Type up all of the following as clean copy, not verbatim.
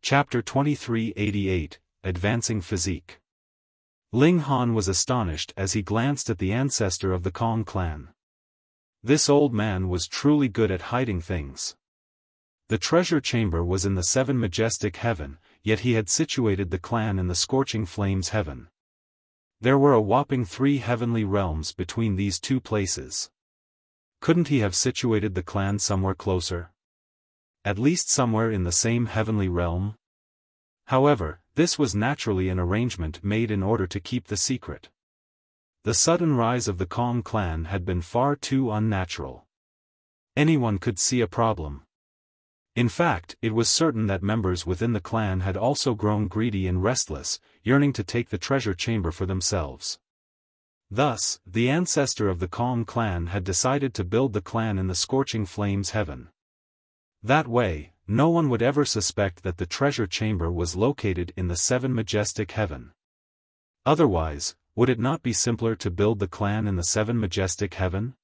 Chapter 2388, Advancing Physique. Ling Han was astonished as he glanced at the ancestor of the Kong clan. This old man was truly good at hiding things. The treasure chamber was in the Seven Majestic Heaven, yet he had situated the clan in the Scorching Flames Heaven. There were a whopping 3 heavenly realms between these two places. Couldn't he have situated the clan somewhere closer? At least somewhere in the same heavenly realm? However, this was naturally an arrangement made in order to keep the secret. The sudden rise of the Kong clan had been far too unnatural. Anyone could see a problem. In fact, it was certain that members within the clan had also grown greedy and restless, yearning to take the treasure chamber for themselves. Thus, the ancestor of the Kong clan had decided to build the clan in the Scorching Flames Heaven. That way, no one would ever suspect that the treasure chamber was located in the Seven Majestic Heaven. Otherwise, would it not be simpler to build the clan in the Seven Majestic Heaven?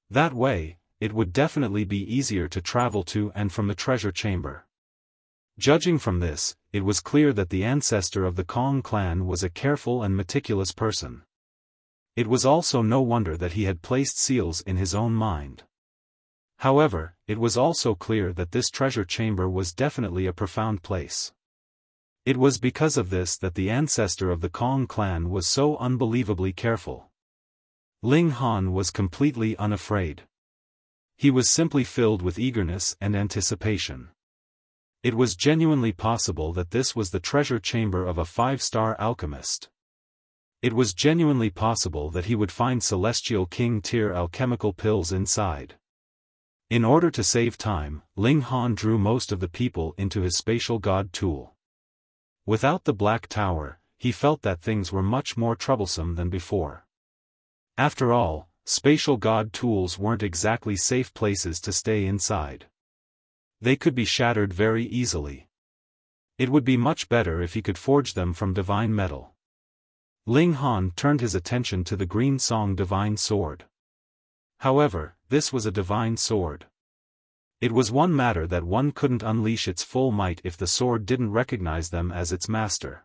That way, it would definitely be easier to travel to and from the treasure chamber. Judging from this, it was clear that the ancestor of the Kong clan was a careful and meticulous person. It was also no wonder that he had placed seals in his own mind. However, it was also clear that this treasure chamber was definitely a profound place. It was because of this that the ancestor of the Kong clan was so unbelievably careful. Ling Han was completely unafraid. He was simply filled with eagerness and anticipation. It was genuinely possible that this was the treasure chamber of a 5-star alchemist. It was genuinely possible that he would find Celestial King tier alchemical pills inside. In order to save time, Ling Han drew most of the people into his spatial god tool. Without the Black Tower, he felt that things were much more troublesome than before. After all, spatial god tools weren't exactly safe places to stay inside. They could be shattered very easily. It would be much better if he could forge them from divine metal. Ling Han turned his attention to the Green Song Divine Sword. However, this was a divine sword. It was one matter that one couldn't unleash its full might if the sword didn't recognize them as its master.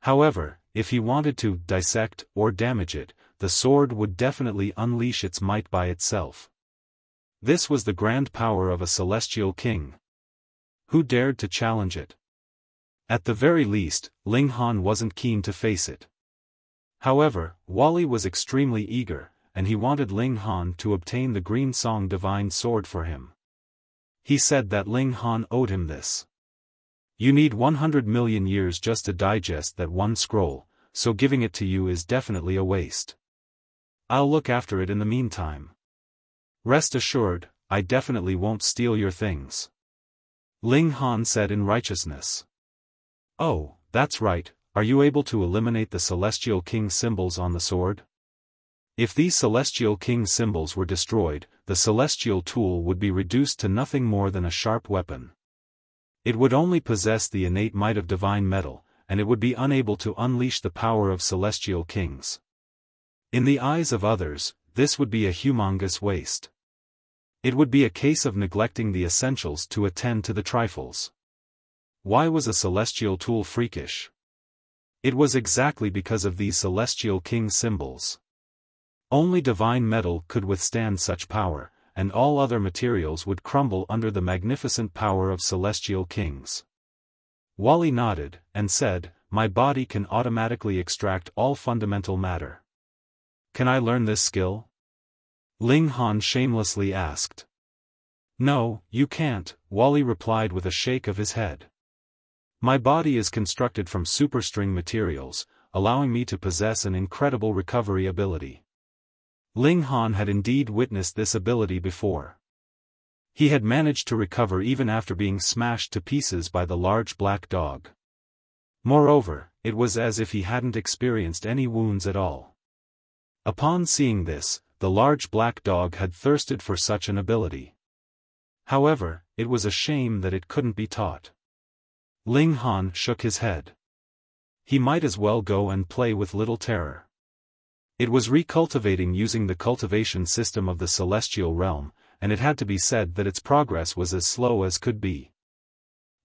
However, if he wanted to dissect or damage it, the sword would definitely unleash its might by itself. This was the grand power of a celestial king. Who dared to challenge it? At the very least, Ling Han wasn't keen to face it. However, Wally was extremely eager, and he wanted Ling Han to obtain the Green Song Divine Sword for him. He said that Ling Han owed him this. You need 100 million years just to digest that one scroll, so giving it to you is definitely a waste. I'll look after it in the meantime. Rest assured, I definitely won't steal your things. Ling Han said in righteousness. Oh, that's right, are you able to eliminate the Celestial King symbols on the sword? If these Celestial King symbols were destroyed, the celestial tool would be reduced to nothing more than a sharp weapon. It would only possess the innate might of divine metal, and it would be unable to unleash the power of celestial kings. In the eyes of others, this would be a humongous waste. It would be a case of neglecting the essentials to attend to the trifles. Why was a celestial tool freakish? It was exactly because of these Celestial King symbols. Only divine metal could withstand such power, and all other materials would crumble under the magnificent power of celestial kings. Wally nodded, and said, my body can automatically extract all fundamental matter. Can I learn this skill? Ling Han shamelessly asked. No, you can't, Wally replied with a shake of his head. My body is constructed from superstring materials, allowing me to possess an incredible recovery ability. Ling Han had indeed witnessed this ability before. He had managed to recover even after being smashed to pieces by the large black dog. Moreover, it was as if he hadn't experienced any wounds at all. Upon seeing this, the large black dog had thirsted for such an ability. However, it was a shame that it couldn't be taught. Ling Han shook his head. He might as well go and play with Little Terror. It was recultivating using the cultivation system of the celestial realm, and it had to be said that its progress was as slow as could be.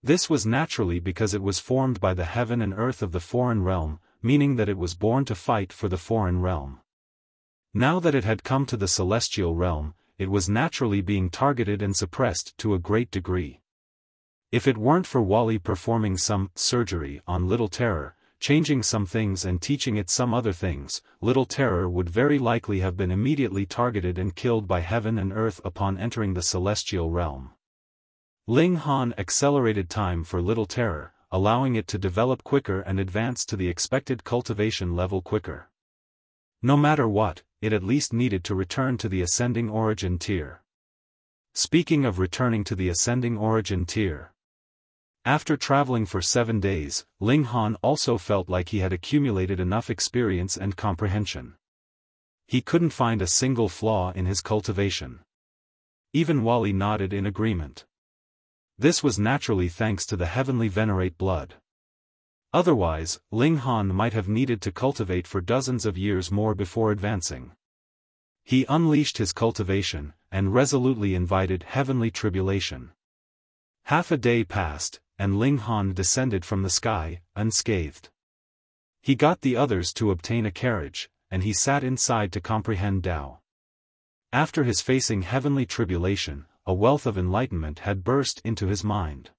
This was naturally because it was formed by the heaven and earth of the foreign realm, meaning that it was born to fight for the foreign realm. Now that it had come to the celestial realm, it was naturally being targeted and suppressed to a great degree. If it weren't for Wally performing some surgery on Little Terror, changing some things and teaching it some other things, Little Terror would very likely have been immediately targeted and killed by heaven and earth upon entering the celestial realm. Ling Han accelerated time for Little Terror, allowing it to develop quicker and advance to the expected cultivation level quicker. No matter what, it at least needed to return to the ascending origin tier. Speaking of returning to the ascending origin tier, after traveling for 7 days, Ling Han also felt like he had accumulated enough experience and comprehension. He couldn't find a single flaw in his cultivation. Even Wally nodded in agreement. This was naturally thanks to the heavenly Venerate blood. Otherwise, Ling Han might have needed to cultivate for dozens of years more before advancing. He unleashed his cultivation, and resolutely invited heavenly tribulation. Half a day passed, and Ling Han descended from the sky, unscathed. He got the others to obtain a carriage, and he sat inside to comprehend Tao. After his facing heavenly tribulation, a wealth of enlightenment had burst into his mind.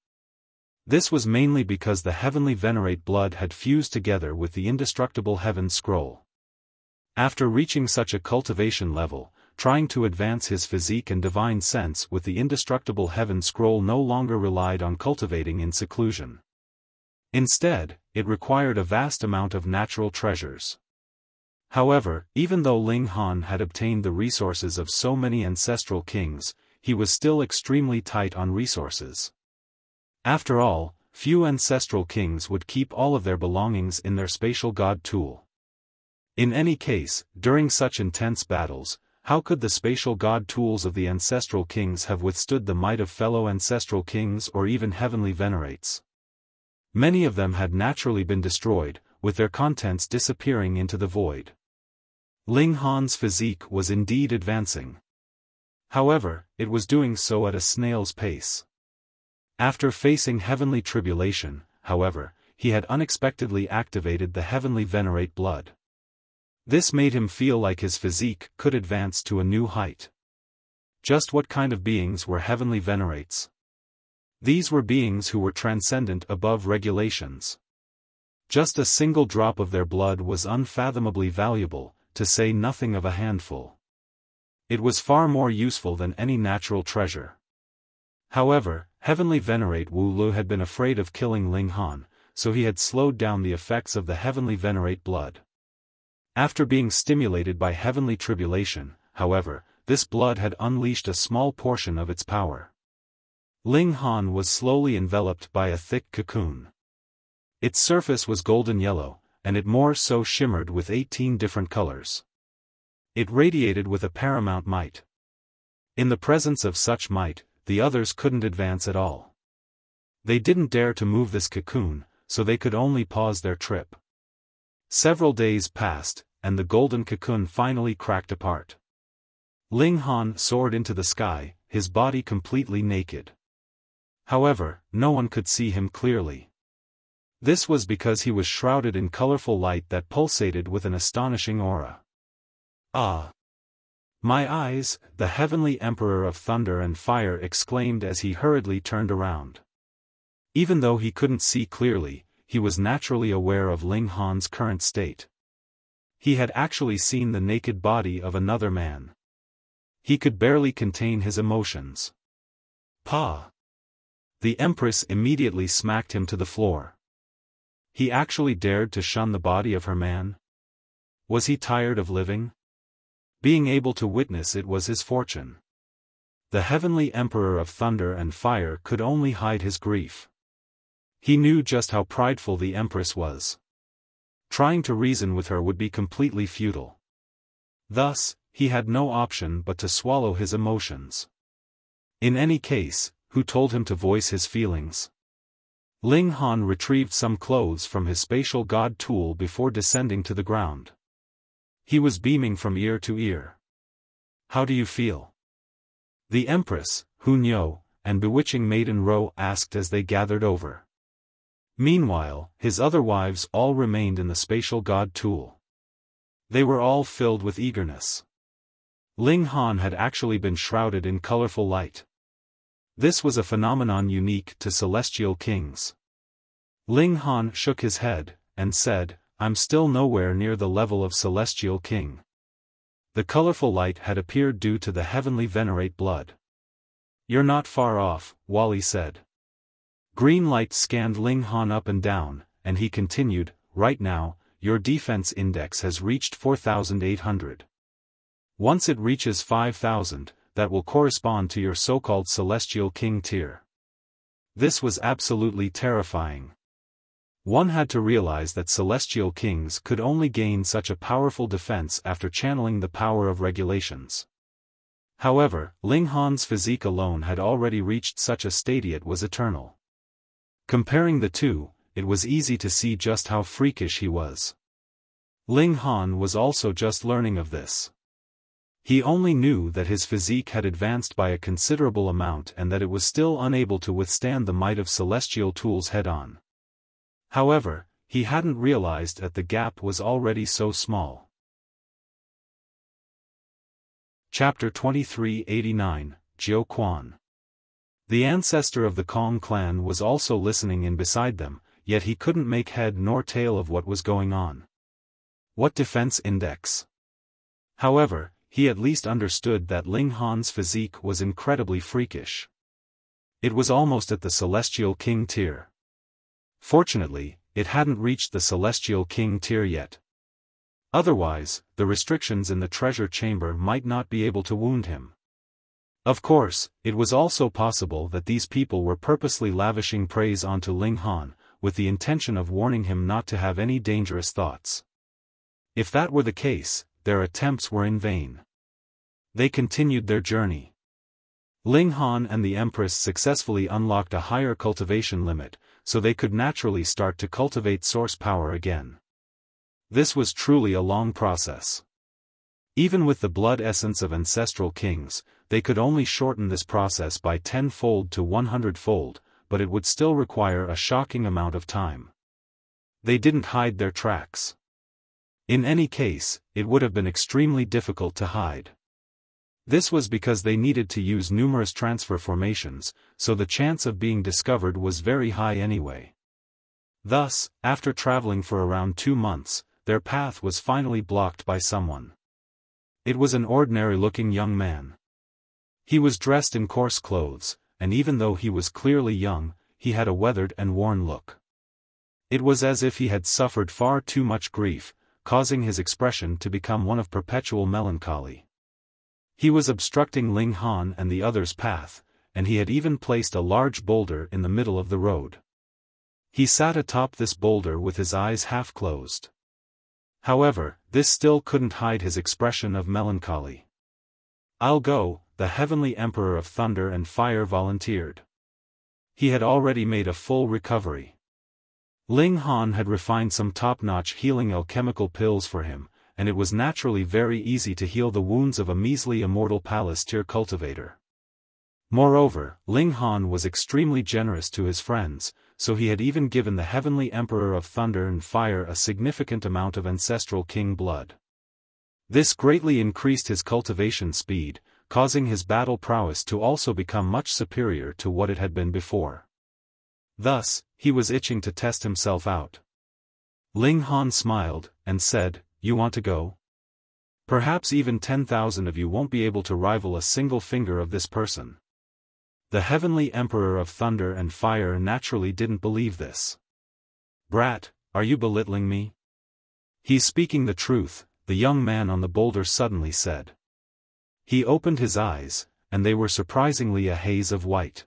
This was mainly because the heavenly Venerate blood had fused together with the indestructible heaven scroll. After reaching such a cultivation level, trying to advance his physique and divine sense with the indestructible heaven scroll no longer relied on cultivating in seclusion. Instead, it required a vast amount of natural treasures. However, even though Ling Han had obtained the resources of so many ancestral kings, he was still extremely tight on resources. After all, few ancestral kings would keep all of their belongings in their spatial god tool. In any case, during such intense battles, how could the spatial god tools of the ancestral kings have withstood the might of fellow ancestral kings or even heavenly venerates? Many of them had naturally been destroyed, with their contents disappearing into the void. Ling Han's physique was indeed advancing. However, it was doing so at a snail's pace. After facing heavenly tribulation, however, he had unexpectedly activated the heavenly Venerate blood. This made him feel like his physique could advance to a new height. Just what kind of beings were heavenly Venerates? These were beings who were transcendent above regulations. Just a single drop of their blood was unfathomably valuable, to say nothing of a handful. It was far more useful than any natural treasure. However, heavenly Venerate Wu Lu had been afraid of killing Ling Han, so he had slowed down the effects of the heavenly Venerate blood. After being stimulated by heavenly tribulation, however, this blood had unleashed a small portion of its power. Ling Han was slowly enveloped by a thick cocoon. Its surface was golden yellow, and it more so shimmered with 18 different colors. It radiated with a paramount might. In the presence of such might, the others couldn't advance at all. They didn't dare to move this cocoon, so they could only pause their trip. Several days passed, and the golden cocoon finally cracked apart. Ling Han soared into the sky, his body completely naked. However, no one could see him clearly. This was because he was shrouded in colorful light that pulsated with an astonishing aura. "Ah! My eyes," the heavenly Emperor of Thunder and Fire exclaimed as he hurriedly turned around. Even though he couldn't see clearly, he was naturally aware of Ling Han's current state. He had actually seen the naked body of another man. He could barely contain his emotions. "Pa!" The Empress immediately smacked him to the floor. He actually dared to shun the body of her man? Was he tired of living? Being able to witness it was his fortune. The heavenly Emperor of Thunder and Fire could only hide his grief. He knew just how prideful the Empress was. Trying to reason with her would be completely futile. Thus, he had no option but to swallow his emotions. In any case, who told him to voice his feelings? Ling Han retrieved some clothes from his spatial god tool before descending to the ground. He was beaming from ear to ear. "How do you feel?" The Empress, Hu Niu, and bewitching maiden Zhou asked as they gathered over. Meanwhile, his other wives all remained in the spatial god tool. They were all filled with eagerness. Ling Han had actually been shrouded in colorful light. This was a phenomenon unique to celestial kings. Ling Han shook his head, and said, "I'm still nowhere near the level of celestial king." The colorful light had appeared due to the heavenly Venerate blood. "You're not far off," Wally said. Green light scanned Ling Han up and down, and he continued, "Right now, your defense index has reached 4,800. Once it reaches 5,000, that will correspond to your so-called celestial king tier." This was absolutely terrifying. One had to realize that celestial kings could only gain such a powerful defense after channeling the power of regulations. However, Ling Han's physique alone had already reached such a stadia it was eternal. Comparing the two, it was easy to see just how freakish he was. Ling Han was also just learning of this. He only knew that his physique had advanced by a considerable amount and that it was still unable to withstand the might of celestial tools head-on. However, he hadn't realized that the gap was already so small. Chapter 2389, Jiu Quan. The ancestor of the Kong clan was also listening in beside them, yet he couldn't make head nor tail of what was going on. What defense index? However, he at least understood that Ling Han's physique was incredibly freakish. It was almost at the celestial king tier. Fortunately, it hadn't reached the celestial king tier yet. Otherwise, the restrictions in the treasure chamber might not be able to wound him. Of course, it was also possible that these people were purposely lavishing praise onto Ling Han, with the intention of warning him not to have any dangerous thoughts. If that were the case, their attempts were in vain. They continued their journey. Ling Han and the Empress successfully unlocked a higher cultivation limit, so they could naturally start to cultivate source power again. This was truly a long process. Even with the blood essence of ancestral kings, they could only shorten this process by 10-fold to 100-fold, but it would still require a shocking amount of time. They didn't hide their tracks. In any case, it would have been extremely difficult to hide. This was because they needed to use numerous transfer formations, so the chance of being discovered was very high anyway. Thus, after traveling for around 2 months, their path was finally blocked by someone. It was an ordinary-looking young man. He was dressed in coarse clothes, and even though he was clearly young, he had a weathered and worn look. It was as if he had suffered far too much grief, causing his expression to become one of perpetual melancholy. He was obstructing Ling Han and the others' path, and he had even placed a large boulder in the middle of the road. He sat atop this boulder with his eyes half closed. However, this still couldn't hide his expression of melancholy. "I'll go," the heavenly Emperor of Thunder and Fire volunteered. He had already made a full recovery. Ling Han had refined some top-notch healing alchemical pills for him, and it was naturally very easy to heal the wounds of a measly immortal palace tier cultivator. Moreover, Ling Han was extremely generous to his friends, so he had even given the heavenly Emperor of Thunder and Fire a significant amount of ancestral king blood. This greatly increased his cultivation speed, causing his battle prowess to also become much superior to what it had been before. Thus, he was itching to test himself out. Ling Han smiled, and said, "You want to go? Perhaps even 10,000 of you won't be able to rival a single finger of this person." The heavenly Emperor of Thunder and Fire naturally didn't believe this. "Brat, are you belittling me?" "He's speaking the truth," the young man on the boulder suddenly said. He opened his eyes, and they were surprisingly a haze of white.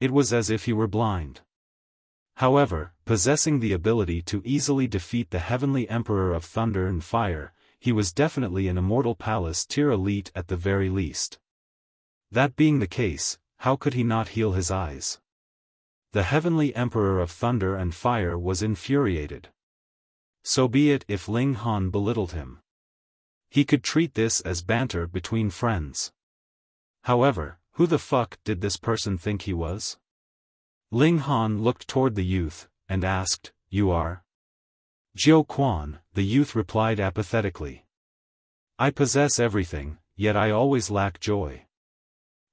It was as if he were blind. However, possessing the ability to easily defeat the heavenly Emperor of Thunder and Fire, he was definitely an immortal palace tier elite at the very least. That being the case, how could he not heal his eyes? The heavenly Emperor of Thunder and Fire was infuriated. So be it if Ling Han belittled him. He could treat this as banter between friends. However, Who the fuck did this person think he was? Ling Han looked toward the youth, and asked, "You are?" "Jiu Quan," the youth replied apathetically. "I possess everything, yet I always lack joy.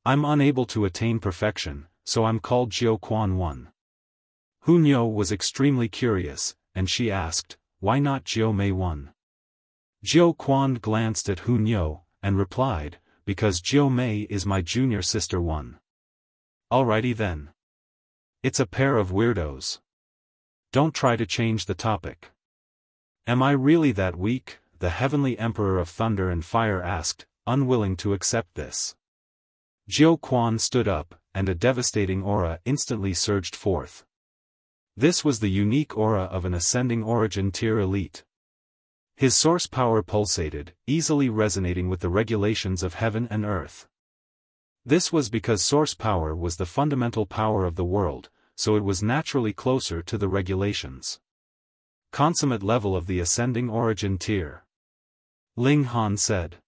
I'm unable to attain perfection, so I'm called Jiu Quan 1. Hunyo was extremely curious, and she asked, "Why not Jiu Mei 1? Jiu Quan glanced at Hunyo, and replied, "Because Jiu Mei is my junior sister 1. "Alrighty then. It's a pair of weirdos. Don't try to change the topic." "Am I really that weak?" the Heavenly Emperor of Thunder and Fire asked, unwilling to accept this. Jiu Quan stood up, and a devastating aura instantly surged forth. This was the unique aura of an ascending origin tier elite. His source power pulsated, easily resonating with the regulations of heaven and earth. This was because source power was the fundamental power of the world, so it was naturally closer to the regulations. Consummate level of the ascending origin tier. Ling Han said.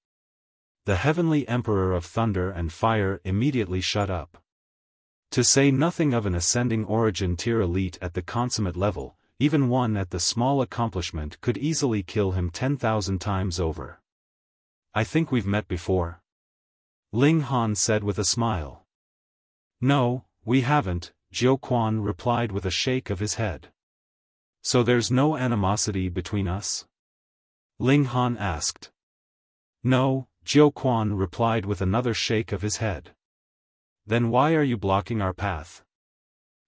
The Heavenly Emperor of Thunder and Fire immediately shut up. To say nothing of an ascending origin tier elite at the consummate level, even one at the small accomplishment could easily kill him 10,000 times over. "I think we've met before?" Ling Han said with a smile. "No, we haven't," Jiu Quan replied with a shake of his head. "So there's no animosity between us?" Ling Han asked. "No," Jiu Quan replied with another shake of his head. "Then why are you blocking our path?"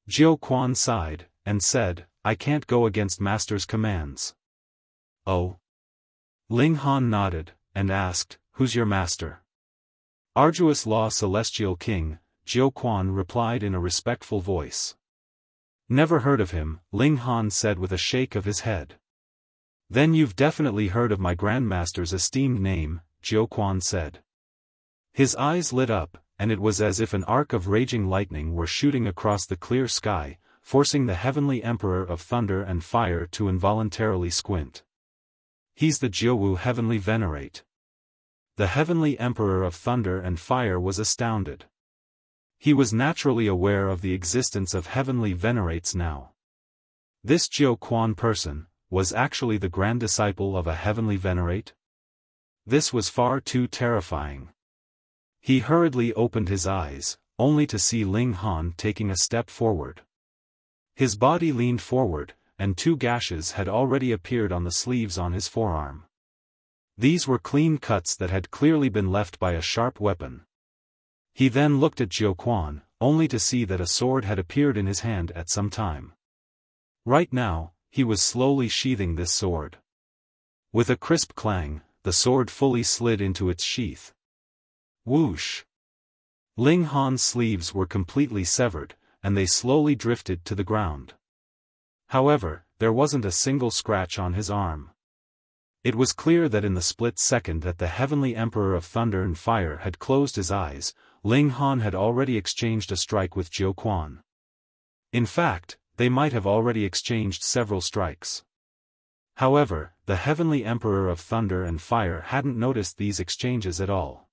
Jiu Quan sighed, and said, "I can't go against Master's commands." "Oh?" Ling Han nodded, and asked, "Who's your master?" "Arduous Law Celestial King," Jiu Quan replied in a respectful voice. "Never heard of him," Ling Han said with a shake of his head. "Then you've definitely heard of my Grandmaster's esteemed name," Jiu Quan said. His eyes lit up, and it was as if an arc of raging lightning were shooting across the clear sky, forcing the Heavenly Emperor of Thunder and Fire to involuntarily squint. "He's the Jiu Heavenly Venerate." The Heavenly Emperor of Thunder and Fire was astounded. He was naturally aware of the existence of Heavenly Venerates now. This Jiu Quan person was actually the grand disciple of a Heavenly Venerate? This was far too terrifying. He hurriedly opened his eyes, only to see Ling Han taking a step forward. His body leaned forward, and 2 gashes had already appeared on the sleeves on his forearm. These were clean cuts that had clearly been left by a sharp weapon. He then looked at Jiu Quan, only to see that a sword had appeared in his hand at some time. Right now, he was slowly sheathing this sword. With a crisp clang, the sword fully slid into its sheath. Whoosh! Ling Han's sleeves were completely severed, and they slowly drifted to the ground. However, there wasn't a single scratch on his arm. It was clear that in the split second that the Heavenly Emperor of Thunder and Fire had closed his eyes, Ling Han had already exchanged a strike with Jiu Quan. In fact, they might have already exchanged several strikes. However, the Heavenly Emperor of Thunder and Fire hadn't noticed these exchanges at all.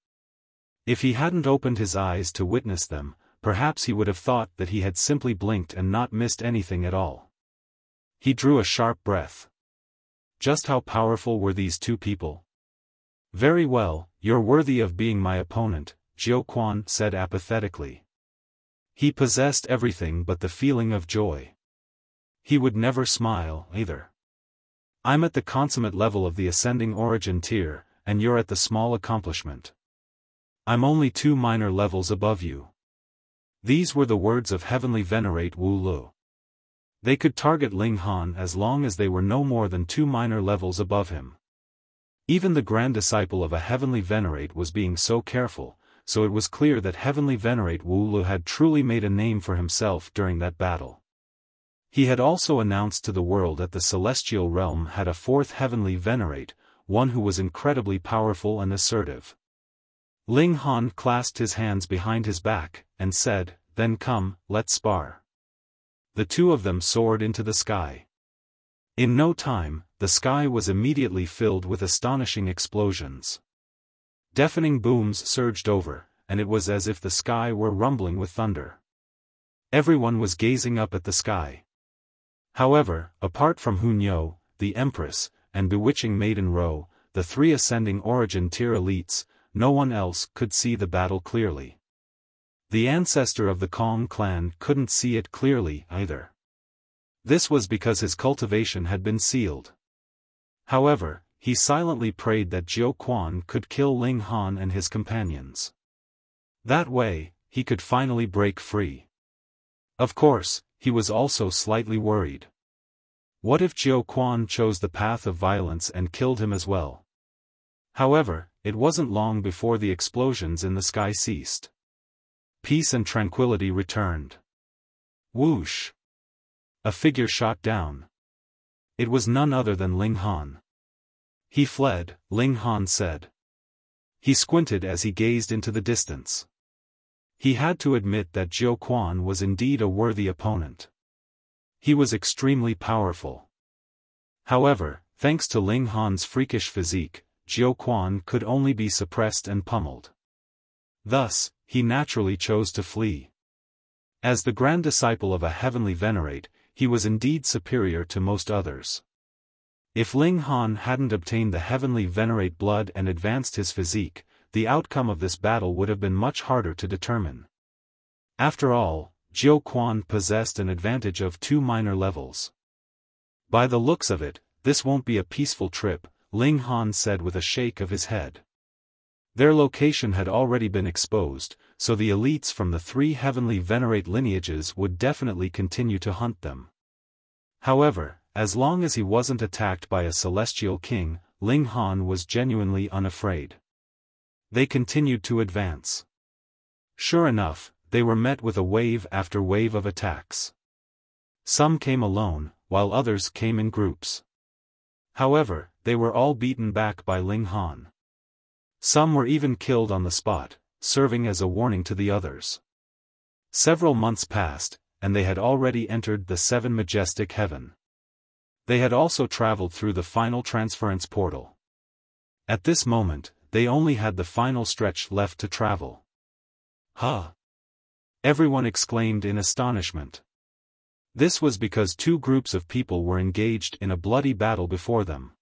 If he hadn't opened his eyes to witness them, perhaps he would have thought that he had simply blinked and not missed anything at all. He drew a sharp breath. Just how powerful were these 2 people? "Very well, you're worthy of being my opponent," Jiu Quan said apathetically. He possessed everything but the feeling of joy. He would never smile, either. "I'm at the consummate level of the ascending origin tier, and you're at the small accomplishment. I'm only 2 minor levels above you." These were the words of Heavenly Venerate Wu Lu. They could target Ling Han as long as they were no more than 2 minor levels above him. Even the grand disciple of a Heavenly Venerate was being so careful, so it was clear that Heavenly Venerate Wu Lu had truly made a name for himself during that battle. He had also announced to the world that the celestial realm had a 4th Heavenly Venerate, one who was incredibly powerful and assertive. Ling Han clasped his hands behind his back, and said, "Then come, let's spar." The 2 of them soared into the sky. In no time, the sky was immediately filled with astonishing explosions. Deafening booms surged over, and it was as if the sky were rumbling with thunder. Everyone was gazing up at the sky. However, apart from Hunyo, the Empress, and bewitching Maiden Ro, the three ascending origin tier elites, no one else could see the battle clearly. The ancestor of the Kong clan couldn't see it clearly either. This was because his cultivation had been sealed. However, he silently prayed that Jiu Quan could kill Ling Han and his companions. That way, he could finally break free. Of course, he was also slightly worried. What if Jiu Quan chose the path of violence and killed him as well? However, it wasn't long before the explosions in the sky ceased. Peace and tranquility returned. Whoosh! A figure shot down. It was none other than Ling Han. He fled, Ling Han said. He squinted as he gazed into the distance. He had to admit that Jiu Quan was indeed a worthy opponent. He was extremely powerful. However, thanks to Ling Han's freakish physique, Jiu Quan could only be suppressed and pummeled. Thus, he naturally chose to flee. As the grand disciple of a heavenly Venerate, he was indeed superior to most others. If Ling Han hadn't obtained the heavenly Venerate blood and advanced his physique, the outcome of this battle would have been much harder to determine. After all, Jiu Quan possessed an advantage of 2 minor levels. By the looks of it, this won't be a peaceful trip, Ling Han said with a shake of his head. Their location had already been exposed, so the elites from the 3 heavenly Venerate lineages would definitely continue to hunt them. However, as long as he wasn't attacked by a celestial king, Ling Han was genuinely unafraid. They continued to advance. Sure enough, they were met with a wave after wave of attacks. Some came alone, while others came in groups. However, they were all beaten back by Ling Han. Some were even killed on the spot, serving as a warning to the others. Several months passed, and they had already entered the 7 majestic heaven. They had also traveled through the final transference portal. At this moment, they only had the final stretch left to travel. Huh! Everyone exclaimed in astonishment. This was because 2 groups of people were engaged in a bloody battle before them.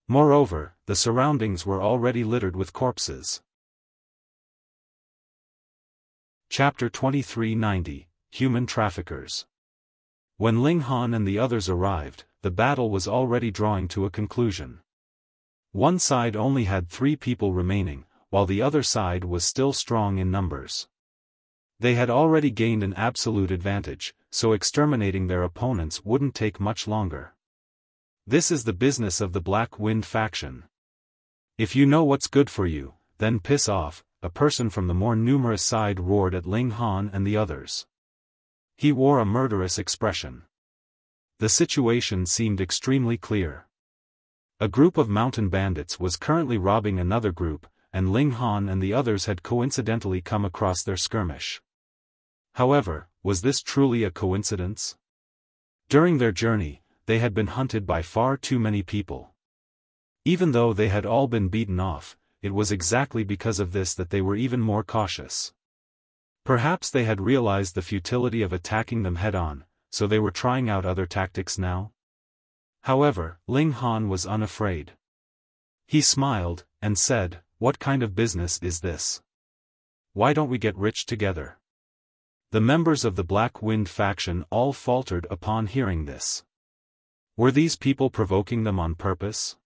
Moreover, the surroundings were already littered with corpses. Chapter 2390, Human Traffickers. When Ling Han and the others arrived, the battle was already drawing to a conclusion. One side only had 3 people remaining, while the other side was still strong in numbers. They had already gained an absolute advantage, so exterminating their opponents wouldn't take much longer. This is the business of the Black Wind faction. If you know what's good for you, then piss off, a person from the more numerous side roared at Ling Han and the others. He wore a murderous expression. The situation seemed extremely clear. A group of mountain bandits was currently robbing another group, and Ling Han and the others had coincidentally come across their skirmish. However, was this truly a coincidence? During their journey, they had been hunted by far too many people. Even though they had all been beaten off, it was exactly because of this that they were even more cautious. Perhaps they had realized the futility of attacking them head-on, so they were trying out other tactics now? However, Ling Han was unafraid. He smiled, and said, "What kind of business is this? Why don't we get rich together?" The members of the Black Wind faction all faltered upon hearing this. Were these people provoking them on purpose?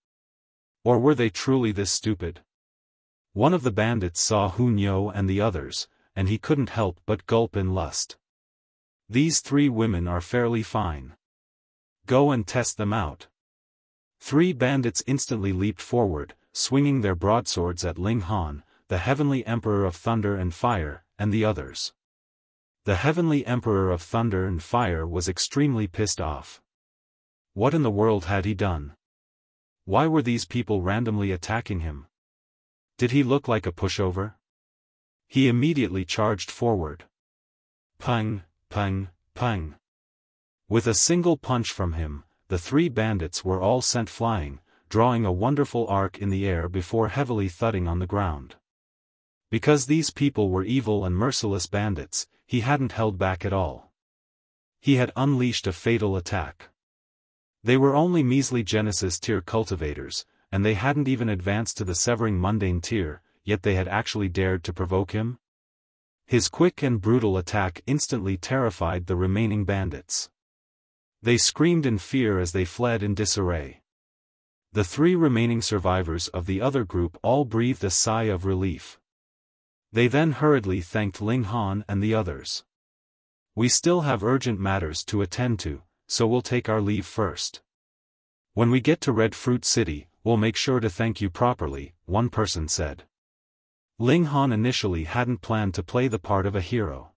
Or were they truly this stupid? One of the bandits saw Hunyo and the others, and he couldn't help but gulp in lust. These 3 women are fairly fine. Go and test them out. 3 bandits instantly leaped forward, swinging their broadswords at Ling Han, the Heavenly Emperor of Thunder and Fire, and the others. The Heavenly Emperor of Thunder and Fire was extremely pissed off. What in the world had he done? Why were these people randomly attacking him? Did he look like a pushover? He immediately charged forward. Pung, pung, pung. With a single punch from him, the 3 bandits were all sent flying, drawing a wonderful arc in the air before heavily thudding on the ground. Because these people were evil and merciless bandits, he hadn't held back at all. He had unleashed a fatal attack. They were only measly Genesis tier cultivators, and they hadn't even advanced to the severing mundane tier, yet they had actually dared to provoke him? His quick and brutal attack instantly terrified the remaining bandits. They screamed in fear as they fled in disarray. The 3 remaining survivors of the other group all breathed a sigh of relief. They then hurriedly thanked Ling Han and the others. "We still have urgent matters to attend to, so we'll take our leave first. When we get to Red Fruit City, we'll make sure to thank you properly," one person said. Ling Han initially hadn't planned to play the part of a hero.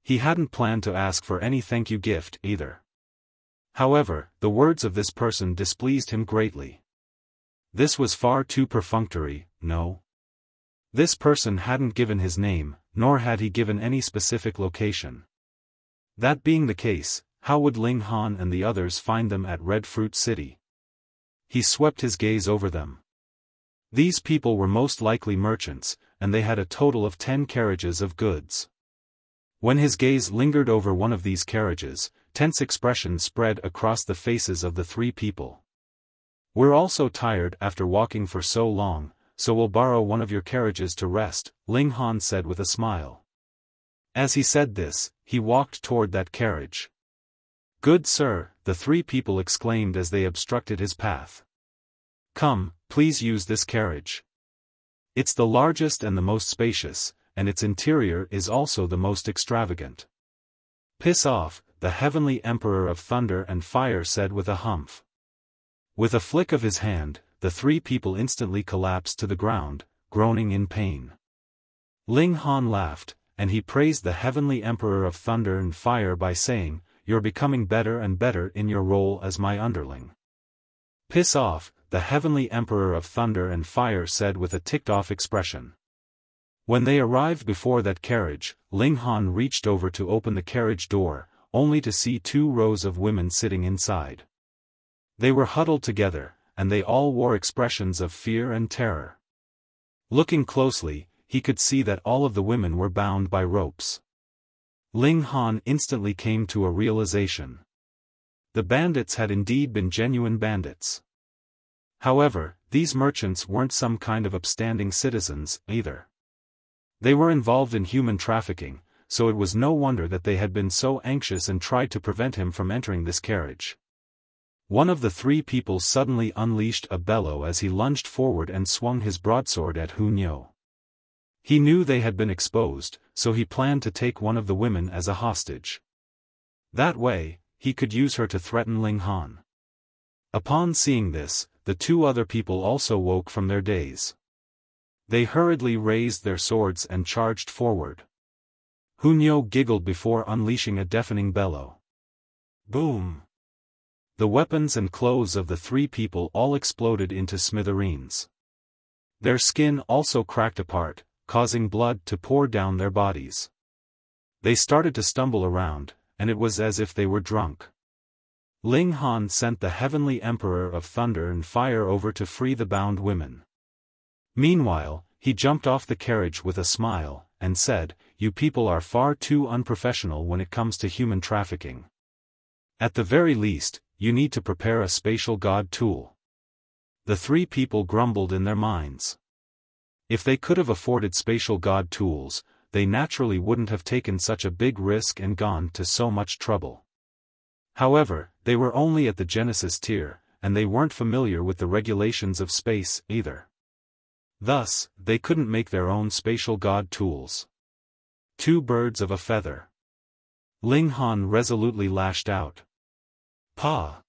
He hadn't planned to ask for any thank you gift either. However, the words of this person displeased him greatly. This was far too perfunctory, no? This person hadn't given his name, nor had he given any specific location. That being the case, how would Ling Han and the others find them at Red Fruit City? He swept his gaze over them. These people were most likely merchants, and they had a total of 10 carriages of goods. When his gaze lingered over one of these carriages, tense expressions spread across the faces of the 3 people. "We're also tired after walking for so long, so we'll borrow one of your carriages to rest," Ling Han said with a smile. As he said this, he walked toward that carriage. "Good sir," the 3 people exclaimed as they obstructed his path. "Come, please use this carriage. It's the largest and the most spacious, and its interior is also the most extravagant." "Piss off," the Heavenly Emperor of Thunder and Fire said with a humph. With a flick of his hand, the 3 people instantly collapsed to the ground, groaning in pain. Ling Han laughed, and he praised the Heavenly Emperor of Thunder and Fire by saying, "You're becoming better and better in your role as my underling." "Piss off," the Heavenly Emperor of Thunder and Fire said with a ticked-off expression. When they arrived before that carriage, Ling Han reached over to open the carriage door, only to see 2 rows of women sitting inside. They were huddled together, and they all wore expressions of fear and terror. Looking closely, he could see that all of the women were bound by ropes. Ling Han instantly came to a realization. The bandits had indeed been genuine bandits. However, these merchants weren't some kind of upstanding citizens, either. They were involved in human trafficking, so it was no wonder that they had been so anxious and tried to prevent him from entering this carriage. One of the 3 people suddenly unleashed a bellow as he lunged forward and swung his broadsword at Hunyo. He knew they had been exposed, so he planned to take one of the women as a hostage. That way, he could use her to threaten Ling Han. Upon seeing this, the 2 other people also woke from their daze. They hurriedly raised their swords and charged forward. Hunyo giggled before unleashing a deafening bellow. Boom! The weapons and clothes of the 3 people all exploded into smithereens. Their skin also cracked apart, causing blood to pour down their bodies. They started to stumble around, and it was as if they were drunk. Ling Han sent the Heavenly Emperor of Thunder and Fire over to free the bound women. Meanwhile, he jumped off the carriage with a smile, and said, "You people are far too unprofessional when it comes to human trafficking. At the very least, you need to prepare a spatial god tool." The 3 people grumbled in their minds. If they could have afforded spatial god tools, they naturally wouldn't have taken such a big risk and gone to so much trouble. However, they were only at the Genesis tier, and they weren't familiar with the regulations of space, either. Thus, they couldn't make their own spatial god tools. 2 birds of a feather. Ling Han resolutely lashed out. Pa!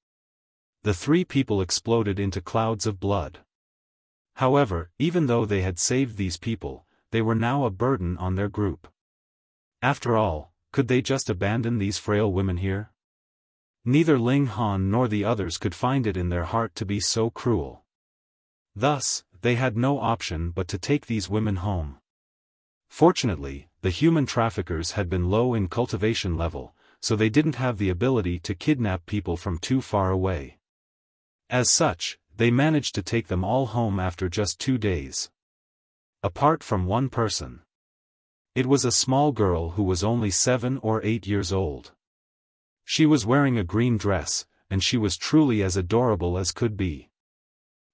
The 3 people exploded into clouds of blood. However, even though they had saved these people, they were now a burden on their group. After all, could they just abandon these frail women here? Neither Ling Han nor the others could find it in their heart to be so cruel. Thus, they had no option but to take these women home. Fortunately, the human traffickers had been low in cultivation level, so they didn't have the ability to kidnap people from too far away. As such, they managed to take them all home after just 2 days. apart from one person. It was a small girl who was only 7 or 8 years old. She was wearing a green dress, and she was truly as adorable as could be.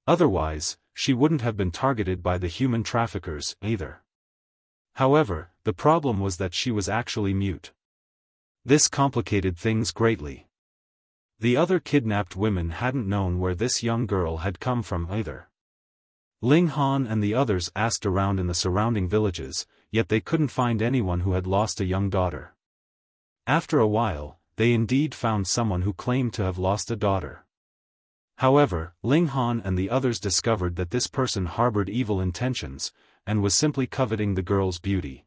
Otherwise, she wouldn't have been targeted by the human traffickers, either. However, the problem was that she was actually mute. This complicated things greatly. The other kidnapped women hadn't known where this young girl had come from either. Ling Han and the others asked around in the surrounding villages, yet they couldn't find anyone who had lost a young daughter. After a while, they indeed found someone who claimed to have lost a daughter. However, Ling Han and the others discovered that this person harbored evil intentions, and was simply coveting the girl's beauty.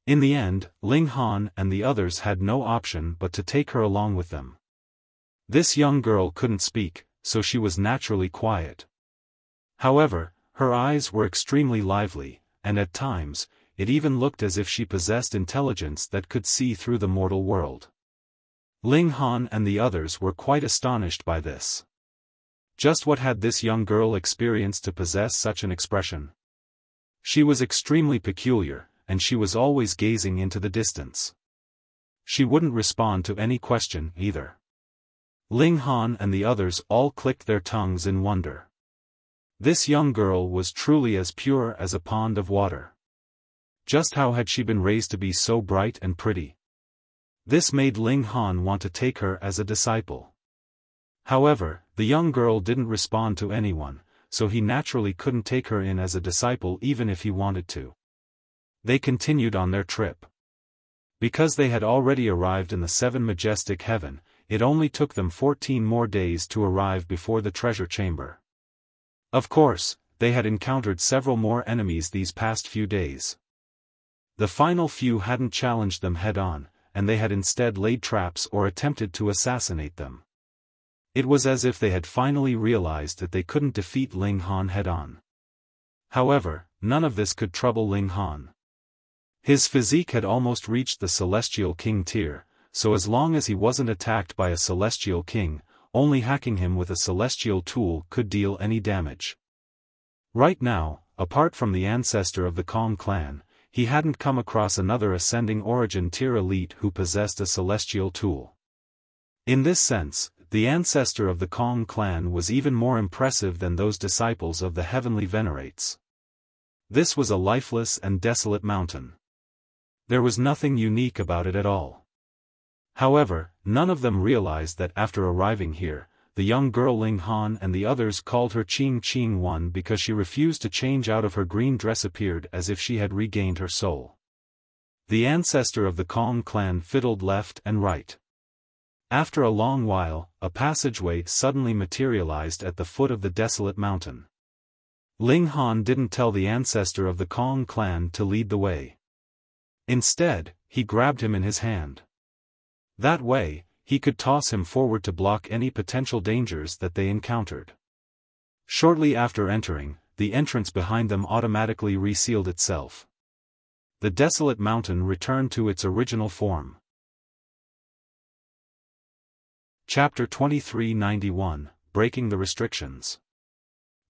In the end, Ling Han and the others had no option but to take her along with them. This young girl couldn't speak, so she was naturally quiet. However, her eyes were extremely lively, and at times, it even looked as if she possessed intelligence that could see through the mortal world. Ling Han and the others were quite astonished by this. Just what had this young girl experienced to possess such an expression? She was extremely peculiar, and she was always gazing into the distance. She wouldn't respond to any question either. Ling Han and the others all clicked their tongues in wonder. This young girl was truly as pure as a pond of water. Just how had she been raised to be so bright and pretty? This made Ling Han want to take her as a disciple. However, the young girl didn't respond to anyone, so he naturally couldn't take her in as a disciple even if he wanted to. They continued on their trip. Because they had already arrived in the 7 majestic heaven, it only took them 14 more days to arrive before the treasure chamber. Of course, they had encountered several more enemies these past few days. The final few hadn't challenged them head-on, and they had instead laid traps or attempted to assassinate them. It was as if they had finally realized that they couldn't defeat Ling Han head-on. However, none of this could trouble Ling Han. His physique had almost reached the Celestial King tier, so as long as he wasn't attacked by a Celestial King, only hacking him with a celestial tool could deal any damage. Right now, apart from the ancestor of the Kong clan, he hadn't come across another ascending origin tier elite who possessed a celestial tool. In this sense, the ancestor of the Kong clan was even more impressive than those disciples of the heavenly Venerates. This was a lifeless and desolate mountain. There was nothing unique about it at all. However, none of them realized that after arriving here, the young girl Ling Han and the others called her Qing Qing One because she refused to change out of her green dress appeared as if she had regained her soul. The ancestor of the Kong clan fiddled left and right. After a long while, a passageway suddenly materialized at the foot of the desolate mountain. Ling Han didn't tell the ancestor of the Kong clan to lead the way. Instead, he grabbed him in his hand. That way, he could toss him forward to block any potential dangers that they encountered. Shortly after entering, the entrance behind them automatically resealed itself. The desolate mountain returned to its original form. Chapter 2391, Breaking the Restrictions.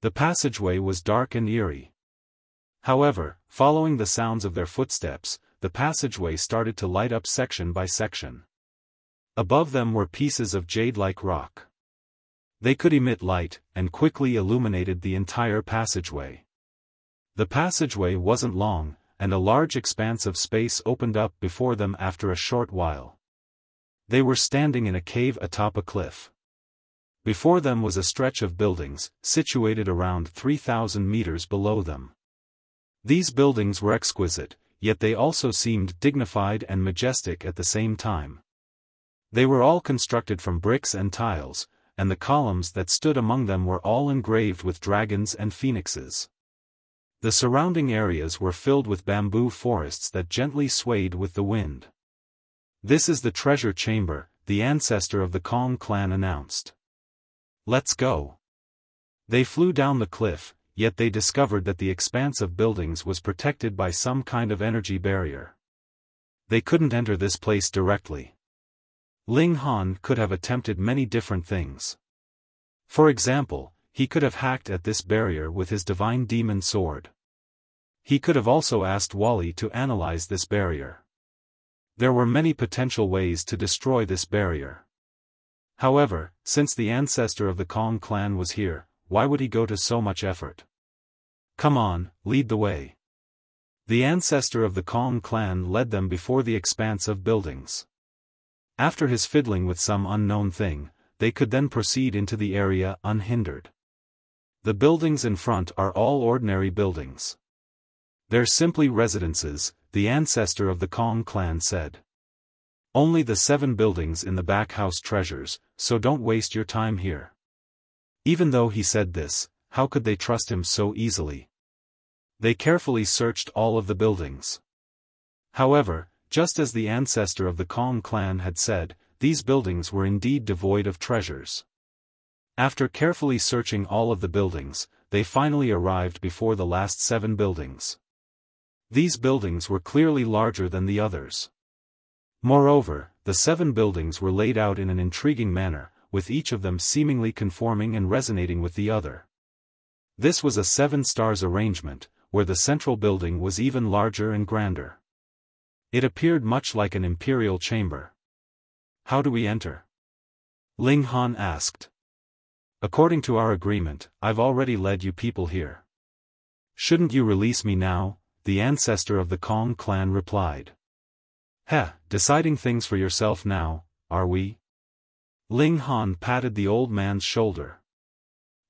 The passageway was dark and eerie. However, following the sounds of their footsteps, the passageway started to light up section by section. Above them were pieces of jade-like rock. They could emit light, and quickly illuminated the entire passageway. The passageway wasn't long, and a large expanse of space opened up before them after a short while. They were standing in a cave atop a cliff. Before them was a stretch of buildings, situated around 3,000 meters below them. These buildings were exquisite, yet they also seemed dignified and majestic at the same time. They were all constructed from bricks and tiles, and the columns that stood among them were all engraved with dragons and phoenixes. The surrounding areas were filled with bamboo forests that gently swayed with the wind. "This is the treasure chamber," the ancestor of the Kong clan announced. "Let's go." They flew down the cliff, yet they discovered that the expanse of buildings was protected by some kind of energy barrier. They couldn't enter this place directly. Ling Han could have attempted many different things. For example, he could have hacked at this barrier with his divine demon sword. He could have also asked Wally to analyze this barrier. There were many potential ways to destroy this barrier. However, since the ancestor of the Kong clan was here, why would he go to so much effort? Come on, lead the way. The ancestor of the Kong clan led them before the expanse of buildings. After his fiddling with some unknown thing, they could then proceed into the area unhindered. The buildings in front are all ordinary buildings. They're simply residences, the ancestor of the Kong clan said. Only the 7 buildings in the back house treasures, so don't waste your time here. Even though he said this, how could they trust him so easily? They carefully searched all of the buildings. However, just as the ancestor of the Kong clan had said, these buildings were indeed devoid of treasures. After carefully searching all of the buildings, they finally arrived before the last 7 buildings. These buildings were clearly larger than the others. Moreover, the 7 buildings were laid out in an intriguing manner, with each of them seemingly conforming and resonating with the other. This was a 7 stars arrangement, where the central building was even larger and grander. It appeared much like an imperial chamber. How do we enter? Ling Han asked. According to our agreement, I've already led you people here. Shouldn't you release me now? The ancestor of the Kong clan replied. Deciding things for yourself now, are we? Ling Han patted the old man's shoulder.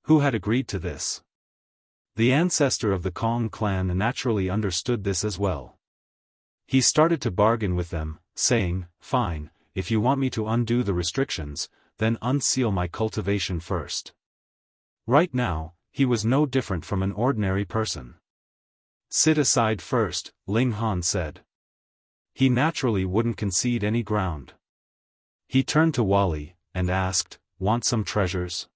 Who had agreed to this? The ancestor of the Kong clan naturally understood this as well. He started to bargain with them, saying, fine, if you want me to undo the restrictions, then unseal my cultivation first. Right now, he was no different from an ordinary person. Sit aside first, Ling Han said. He naturally wouldn't concede any ground. He turned to Wally, and asked, want some treasures?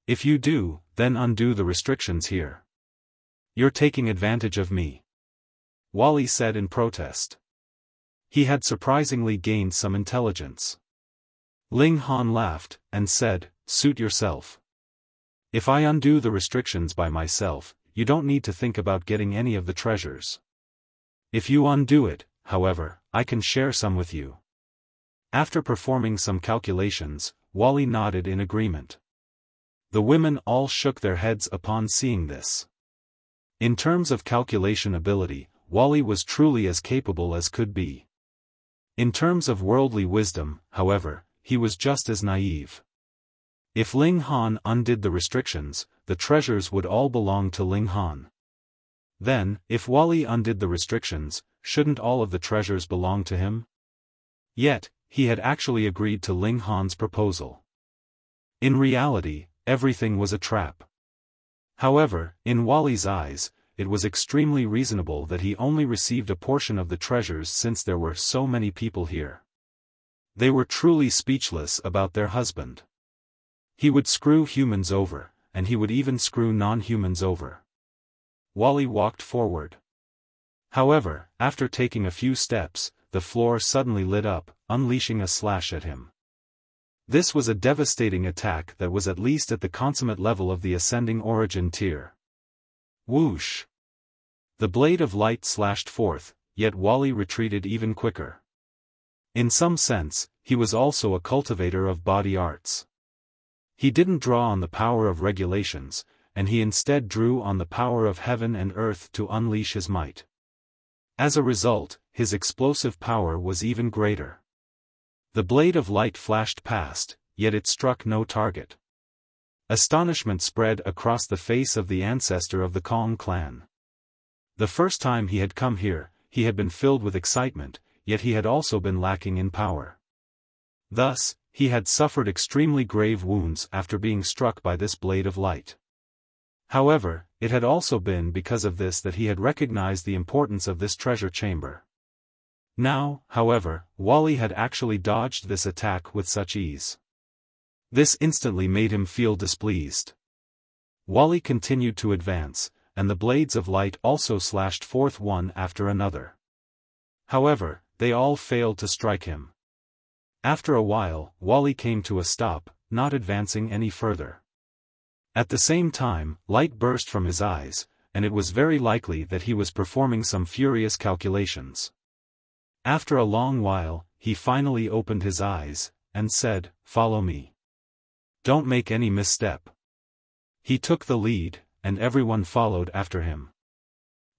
If you do, then undo the restrictions here. You're taking advantage of me. Wally said in protest. He had surprisingly gained some intelligence. Ling Han laughed, and said, suit yourself. If I undo the restrictions by myself, you don't need to think about getting any of the treasures. If you undo it, however, I can share some with you. After performing some calculations, Wally nodded in agreement. The women all shook their heads upon seeing this. In terms of calculation ability, Wally was truly as capable as could be. In terms of worldly wisdom, however, he was just as naive. If Ling Han undid the restrictions, the treasures would all belong to Ling Han. Then, if Wally undid the restrictions, shouldn't all of the treasures belong to him? Yet, he had actually agreed to Ling Han's proposal. In reality, everything was a trap. However, in Wally's eyes, it was extremely reasonable that he only received a portion of the treasures since there were so many people here. They were truly speechless about their husband. He would screw humans over, and he would even screw non-humans over. Wally walked forward. However, after taking a few steps, the floor suddenly lit up, unleashing a slash at him. This was a devastating attack that was at least at the consummate level of the ascending origin tier. Whoosh! The blade of light slashed forth, yet Wally retreated even quicker. In some sense, he was also a cultivator of body arts. He didn't draw on the power of regulations, and he instead drew on the power of heaven and earth to unleash his might. As a result, his explosive power was even greater. The blade of light flashed past, yet it struck no target. Astonishment spread across the face of the ancestor of the Kong clan. The first time he had come here, he had been filled with excitement, yet he had also been lacking in power. Thus, he had suffered extremely grave wounds after being struck by this blade of light. However, it had also been because of this that he had recognized the importance of this treasure chamber. Now, however, Wally had actually dodged this attack with such ease. This instantly made him feel displeased. Wally continued to advance, and the blades of light also slashed forth one after another. However, they all failed to strike him. After a while, Wally came to a stop, not advancing any further. At the same time, light burst from his eyes, and it was very likely that he was performing some furious calculations. After a long while, he finally opened his eyes, and said, "Follow me. Don't make any misstep." He took the lead, and everyone followed after him.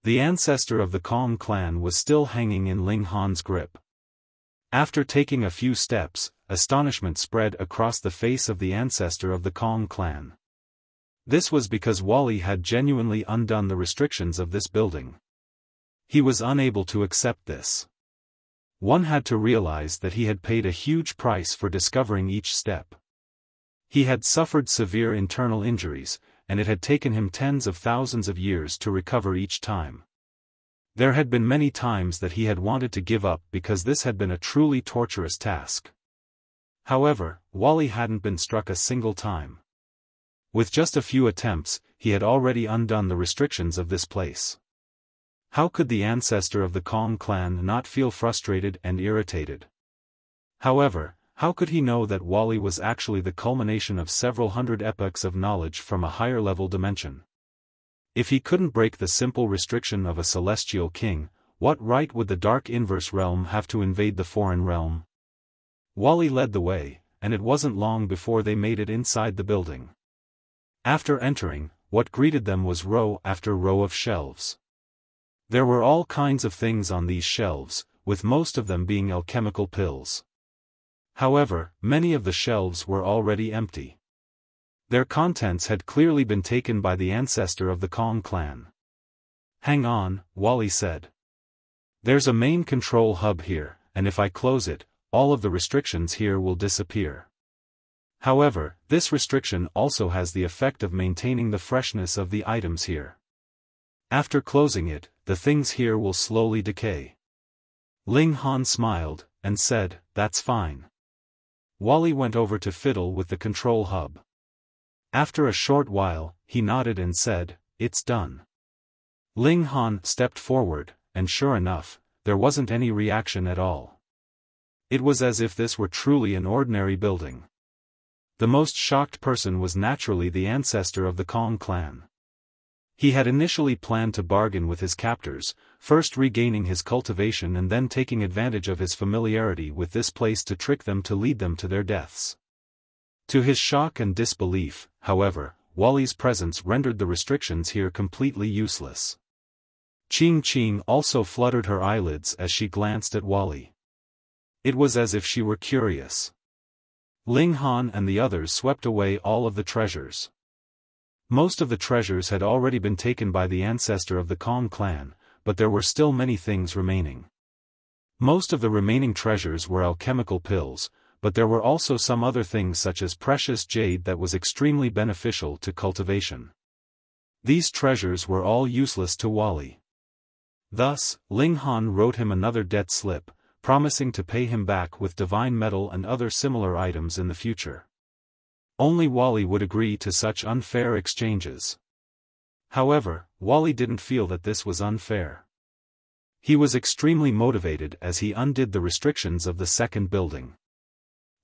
The ancestor of the Kong clan was still hanging in Ling Han's grip. After taking a few steps, astonishment spread across the face of the ancestor of the Kong clan. This was because Wally had genuinely undone the restrictions of this building. He was unable to accept this. One had to realize that he had paid a huge price for discovering each step. He had suffered severe internal injuries, and it had taken him tens of thousands of years to recover each time. There had been many times that he had wanted to give up because this had been a truly torturous task. However, Wally hadn't been struck a single time. With just a few attempts, he had already undone the restrictions of this place. How could the ancestor of the Kong clan not feel frustrated and irritated? However, how could he know that Wally was actually the culmination of several hundred epochs of knowledge from a higher-level dimension? If he couldn't break the simple restriction of a celestial king, what right would the Dark Inverse Realm have to invade the foreign realm? Wally led the way, and it wasn't long before they made it inside the building. After entering, what greeted them was row after row of shelves. There were all kinds of things on these shelves, with most of them being alchemical pills. However, many of the shelves were already empty. Their contents had clearly been taken by the ancestor of the Kong clan. "Hang on," Wally said. "There's a main control hub here, and if I close it, all of the restrictions here will disappear. However, this restriction also has the effect of maintaining the freshness of the items here. After closing it, the things here will slowly decay." Ling Han smiled, and said, "That's fine." Wally went over to fiddle with the control hub. After a short while, he nodded and said, "It's done." Ling Han stepped forward, and sure enough, there wasn't any reaction at all. It was as if this were truly an ordinary building. The most shocked person was naturally the ancestor of the Kong clan. He had initially planned to bargain with his captors, first regaining his cultivation and then taking advantage of his familiarity with this place to trick them to lead them to their deaths. To his shock and disbelief, however, Wally's presence rendered the restrictions here completely useless. Ching Ching also fluttered her eyelids as she glanced at Wally. It was as if she were curious. Ling Han and the others swept away all of the treasures. Most of the treasures had already been taken by the ancestor of the Kong clan, but there were still many things remaining. Most of the remaining treasures were alchemical pills, but there were also some other things such as precious jade that was extremely beneficial to cultivation. These treasures were all useless to Wally. Thus, Ling Han wrote him another debt slip, promising to pay him back with divine metal and other similar items in the future. Only Wally would agree to such unfair exchanges. However, Wally didn't feel that this was unfair. He was extremely motivated as he undid the restrictions of the second building.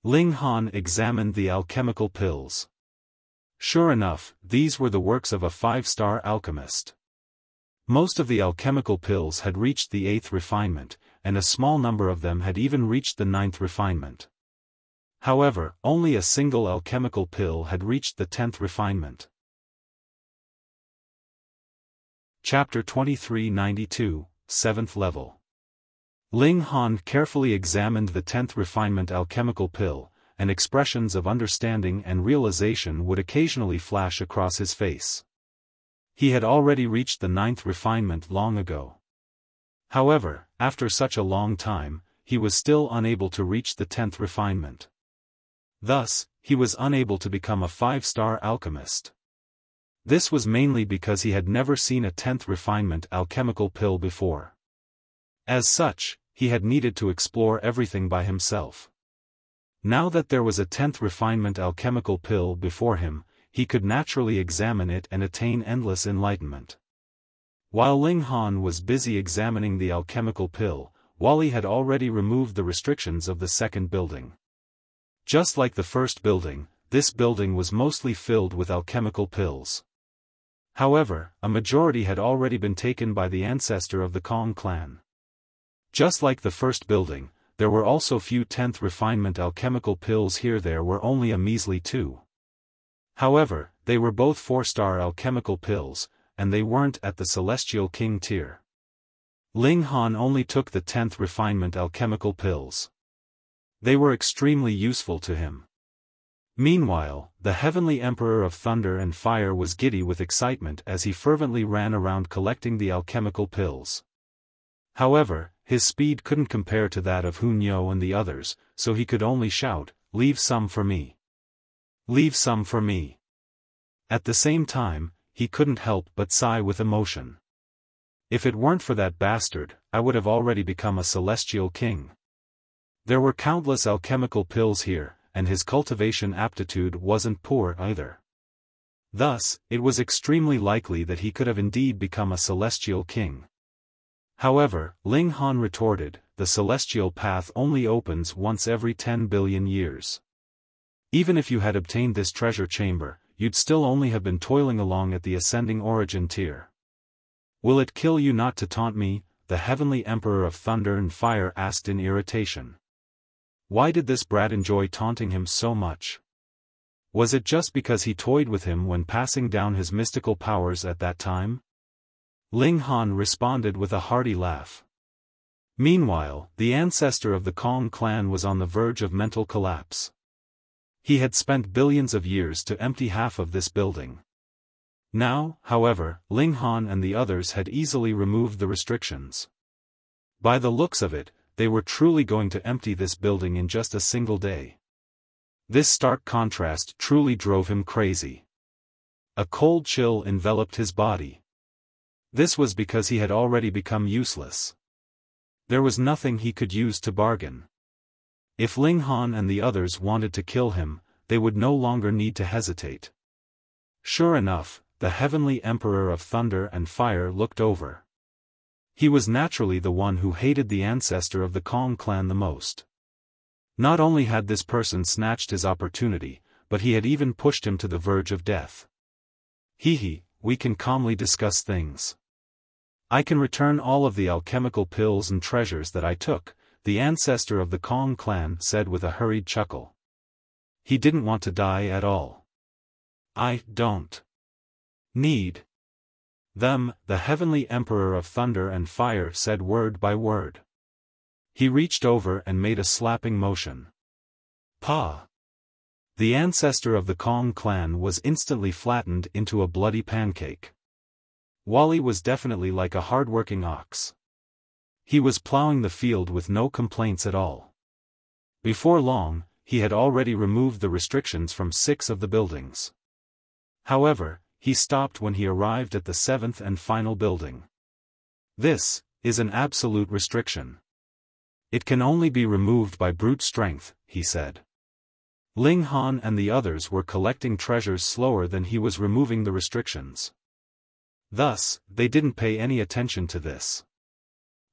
Ling Han examined the alchemical pills. Sure enough, these were the works of a 5-star alchemist. Most of the alchemical pills had reached the 8th refinement, and a small number of them had even reached the 9th refinement. However, only a single alchemical pill had reached the 10th refinement. Chapter 2392, 7th Level. Ling Han carefully examined the 10th refinement alchemical pill, and expressions of understanding and realization would occasionally flash across his face. He had already reached the 9th refinement long ago. However, after such a long time, he was still unable to reach the 10th refinement. Thus, he was unable to become a 5-star alchemist. This was mainly because he had never seen a 10th refinement alchemical pill before. As such, he had needed to explore everything by himself. Now that there was a 10th refinement alchemical pill before him, he could naturally examine it and attain endless enlightenment. While Ling Han was busy examining the alchemical pill, Wally had already removed the restrictions of the second building. Just like the first building, this building was mostly filled with alchemical pills. However, a majority had already been taken by the ancestor of the Kong clan. Just like the first building, there were also few 10th refinement alchemical pills here. There were only a measly 2. However, they were both 4-star alchemical pills, and they weren't at the Celestial King tier. Ling Han only took the 10th refinement alchemical pills. They were extremely useful to him. Meanwhile, the Heavenly Emperor of Thunder and Fire was giddy with excitement as he fervently ran around collecting the alchemical pills. However, his speed couldn't compare to that of Hun Yo and the others, so he could only shout, "Leave some for me! Leave some for me!" At the same time, he couldn't help but sigh with emotion. If it weren't for that bastard, I would have already become a Celestial King. There were countless alchemical pills here, and his cultivation aptitude wasn't poor either. Thus, it was extremely likely that he could have indeed become a Celestial King. However, Ling Han retorted, the celestial path only opens once every 10 billion years. Even if you had obtained this treasure chamber, you'd still only have been toiling along at the ascending origin tier. Will it kill you not to taunt me? The Heavenly Emperor of Thunder and Fire asked in irritation. Why did this brat enjoy taunting him so much? Was it just because he toyed with him when passing down his mystical powers at that time? Ling Han responded with a hearty laugh. Meanwhile, the ancestor of the Kong clan was on the verge of mental collapse. He had spent billions of years to empty half of this building. Now, however, Ling Han and the others had easily removed the restrictions. By the looks of it, they were truly going to empty this building in just a single day. This stark contrast truly drove him crazy. A cold chill enveloped his body. This was because he had already become useless. There was nothing he could use to bargain. If Ling Han and the others wanted to kill him, they would no longer need to hesitate. Sure enough, the Heavenly Emperor of Thunder and Fire looked over. He was naturally the one who hated the ancestor of the Kong clan the most. Not only had this person snatched his opportunity, but he had even pushed him to the verge of death. We can calmly discuss things. I can return all of the alchemical pills and treasures that I took, the ancestor of the Kong clan said with a hurried chuckle. He didn't want to die at all. I don't need them, the Heavenly Emperor of Thunder and Fire said word by word. He reached over and made a slapping motion. Pa! The ancestor of the Kong clan was instantly flattened into a bloody pancake. Wally was definitely like a hard-working ox. He was plowing the field with no complaints at all. Before long, he had already removed the restrictions from 6 of the buildings. However, he stopped when he arrived at the 7th and final building. This is an absolute restriction. It can only be removed by brute strength, he said. Ling Han and the others were collecting treasures slower than he was removing the restrictions. Thus, they didn't pay any attention to this.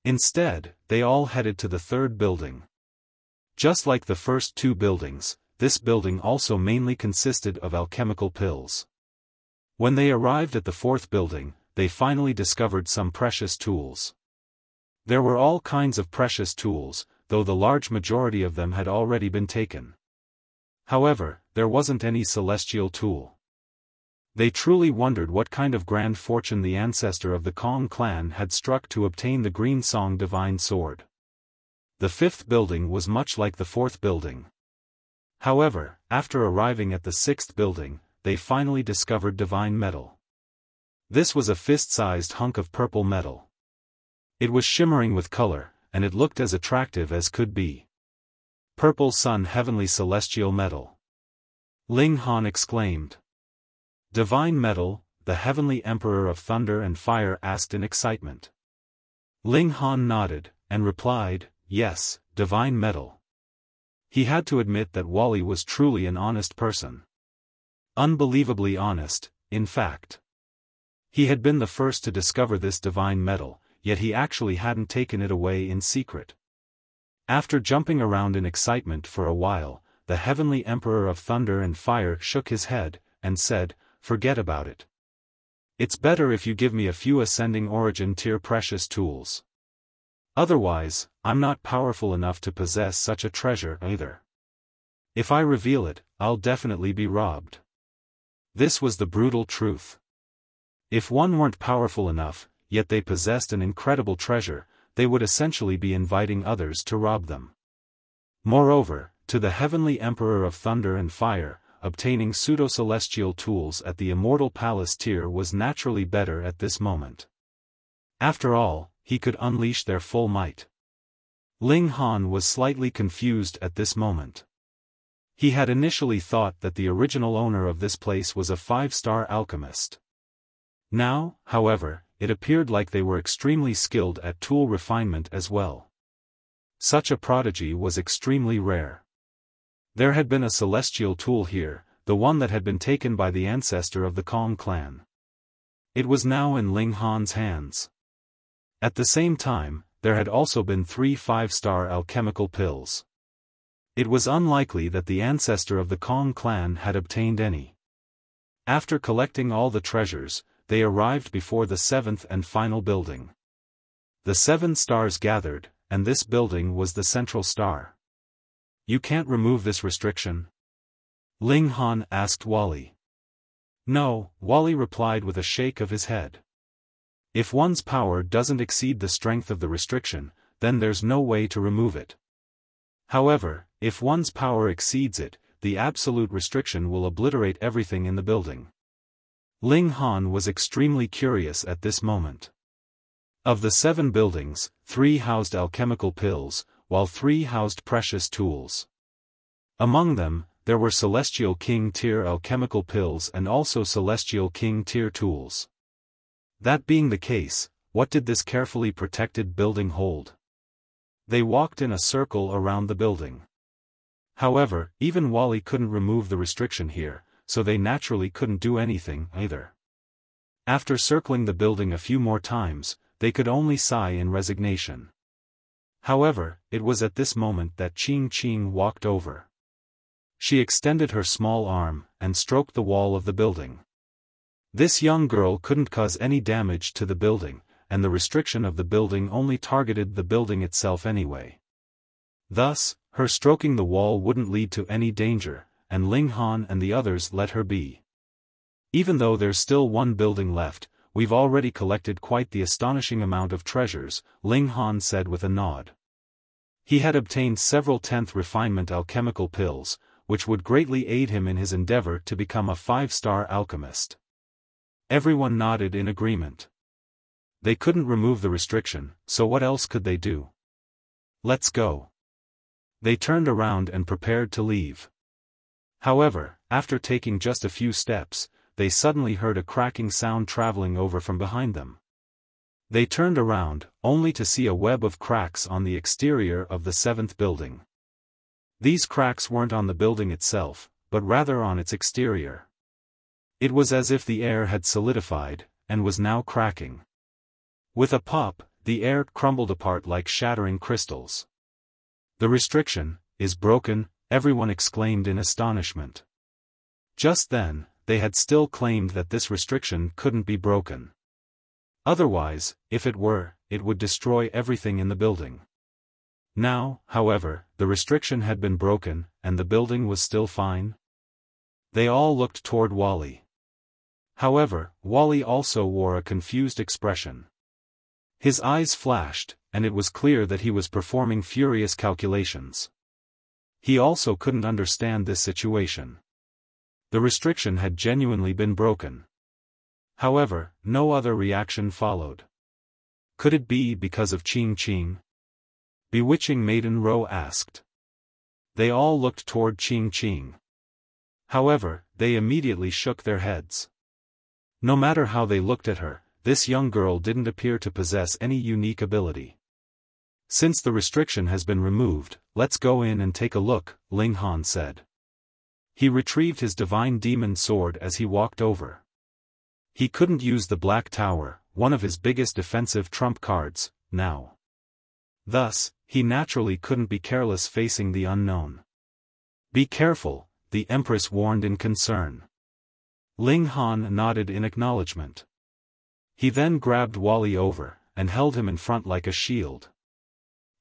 Instead, they all headed to the 3rd building. Just like the first 2 buildings, this building also mainly consisted of alchemical pills. When they arrived at the 4th building, they finally discovered some precious tools. There were all kinds of precious tools, though the large majority of them had already been taken. However, there wasn't any celestial tool. They truly wondered what kind of grand fortune the ancestor of the Kong clan had struck to obtain the Green Song Divine Sword. The 5th building was much like the 4th building. However, after arriving at the 6th building, they finally discovered divine metal. This was a fist-sized hunk of purple metal. It was shimmering with color, and it looked as attractive as could be. Purple Sun Heavenly Celestial Metal. Ling Han exclaimed. Divine metal, the Heavenly Emperor of Thunder and Fire asked in excitement. Ling Han nodded, and replied, yes, divine metal. He had to admit that Wally was truly an honest person. Unbelievably honest, in fact. He had been the first to discover this divine metal, yet he actually hadn't taken it away in secret. After jumping around in excitement for a while, the Heavenly Emperor of Thunder and Fire shook his head, and said, forget about it. It's better if you give me a few ascending origin tier precious tools. Otherwise, I'm not powerful enough to possess such a treasure either. If I reveal it, I'll definitely be robbed. This was the brutal truth. If one weren't powerful enough, yet they possessed an incredible treasure, they would essentially be inviting others to rob them. Moreover, to the heavenly Emperor of Thunder and Fire, obtaining pseudo-celestial tools at the Immortal Palace tier was naturally better at this moment. After all, he could unleash their full might. Ling Han was slightly confused at this moment. He had initially thought that the original owner of this place was a 5-star alchemist. Now, however, it appeared like they were extremely skilled at tool refinement as well. Such a prodigy was extremely rare. There had been a celestial tool here, the one that had been taken by the ancestor of the Kong clan. It was now in Ling Han's hands. At the same time, there had also been 3 5-star alchemical pills. It was unlikely that the ancestor of the Kong clan had obtained any. After collecting all the treasures, they arrived before the 7th and final building. The 7 stars gathered, and this building was the central star. You can't remove this restriction? Ling Han asked Wally. No, Wally replied with a shake of his head. If one's power doesn't exceed the strength of the restriction, then there's no way to remove it. However, if one's power exceeds it, the absolute restriction will obliterate everything in the building. Ling Han was extremely curious at this moment. Of the 7 buildings, 3 housed alchemical pills, while 3 housed precious tools. Among them, there were Celestial King tier alchemical pills and also Celestial King tier tools. That being the case, what did this carefully protected building hold? They walked in a circle around the building. However, even Wally couldn't remove the restriction here, so they naturally couldn't do anything either. After circling the building a few more times, they could only sigh in resignation. However, it was at this moment that Qing walked over. She extended her small arm, and stroked the wall of the building. This young girl couldn't cause any damage to the building, and the restriction of the building only targeted the building itself anyway. Thus, her stroking the wall wouldn't lead to any danger, and Ling Han and the others let her be. Even though there's still 1 building left, we've already collected quite the astonishing amount of treasures, Ling Han said with a nod. He had obtained several 10th refinement alchemical pills, which would greatly aid him in his endeavor to become a 5-star alchemist. Everyone nodded in agreement. They couldn't remove the restriction, so what else could they do? Let's go. They turned around and prepared to leave. However, after taking just a few steps, they suddenly heard a cracking sound traveling over from behind them. They turned around, only to see a web of cracks on the exterior of the 7th building. These cracks weren't on the building itself, but rather on its exterior. It was as if the air had solidified, and was now cracking. With a pop, the air crumbled apart like shattering crystals. The restriction is broken, everyone exclaimed in astonishment. Just then, they had still claimed that this restriction couldn't be broken. Otherwise, if it were, it would destroy everything in the building. Now, however, the restriction had been broken, and the building was still fine. They all looked toward Wally. However, Wally also wore a confused expression. His eyes flashed, and it was clear that he was performing furious calculations. He also couldn't understand this situation. The restriction had genuinely been broken. However, no other reaction followed. Could it be because of Qing? Bewitching Maiden Ro asked. They all looked toward Qing. However, they immediately shook their heads. No matter how they looked at her, this young girl didn't appear to possess any unique ability. Since the restriction has been removed, let's go in and take a look, Ling Han said. He retrieved his divine demon sword as he walked over. He couldn't use the Black Tower, one of his biggest defensive trump cards, now. Thus, he naturally couldn't be careless facing the unknown. Be careful, the Empress warned in concern. Ling Han nodded in acknowledgement. He then grabbed Wally over, and held him in front like a shield.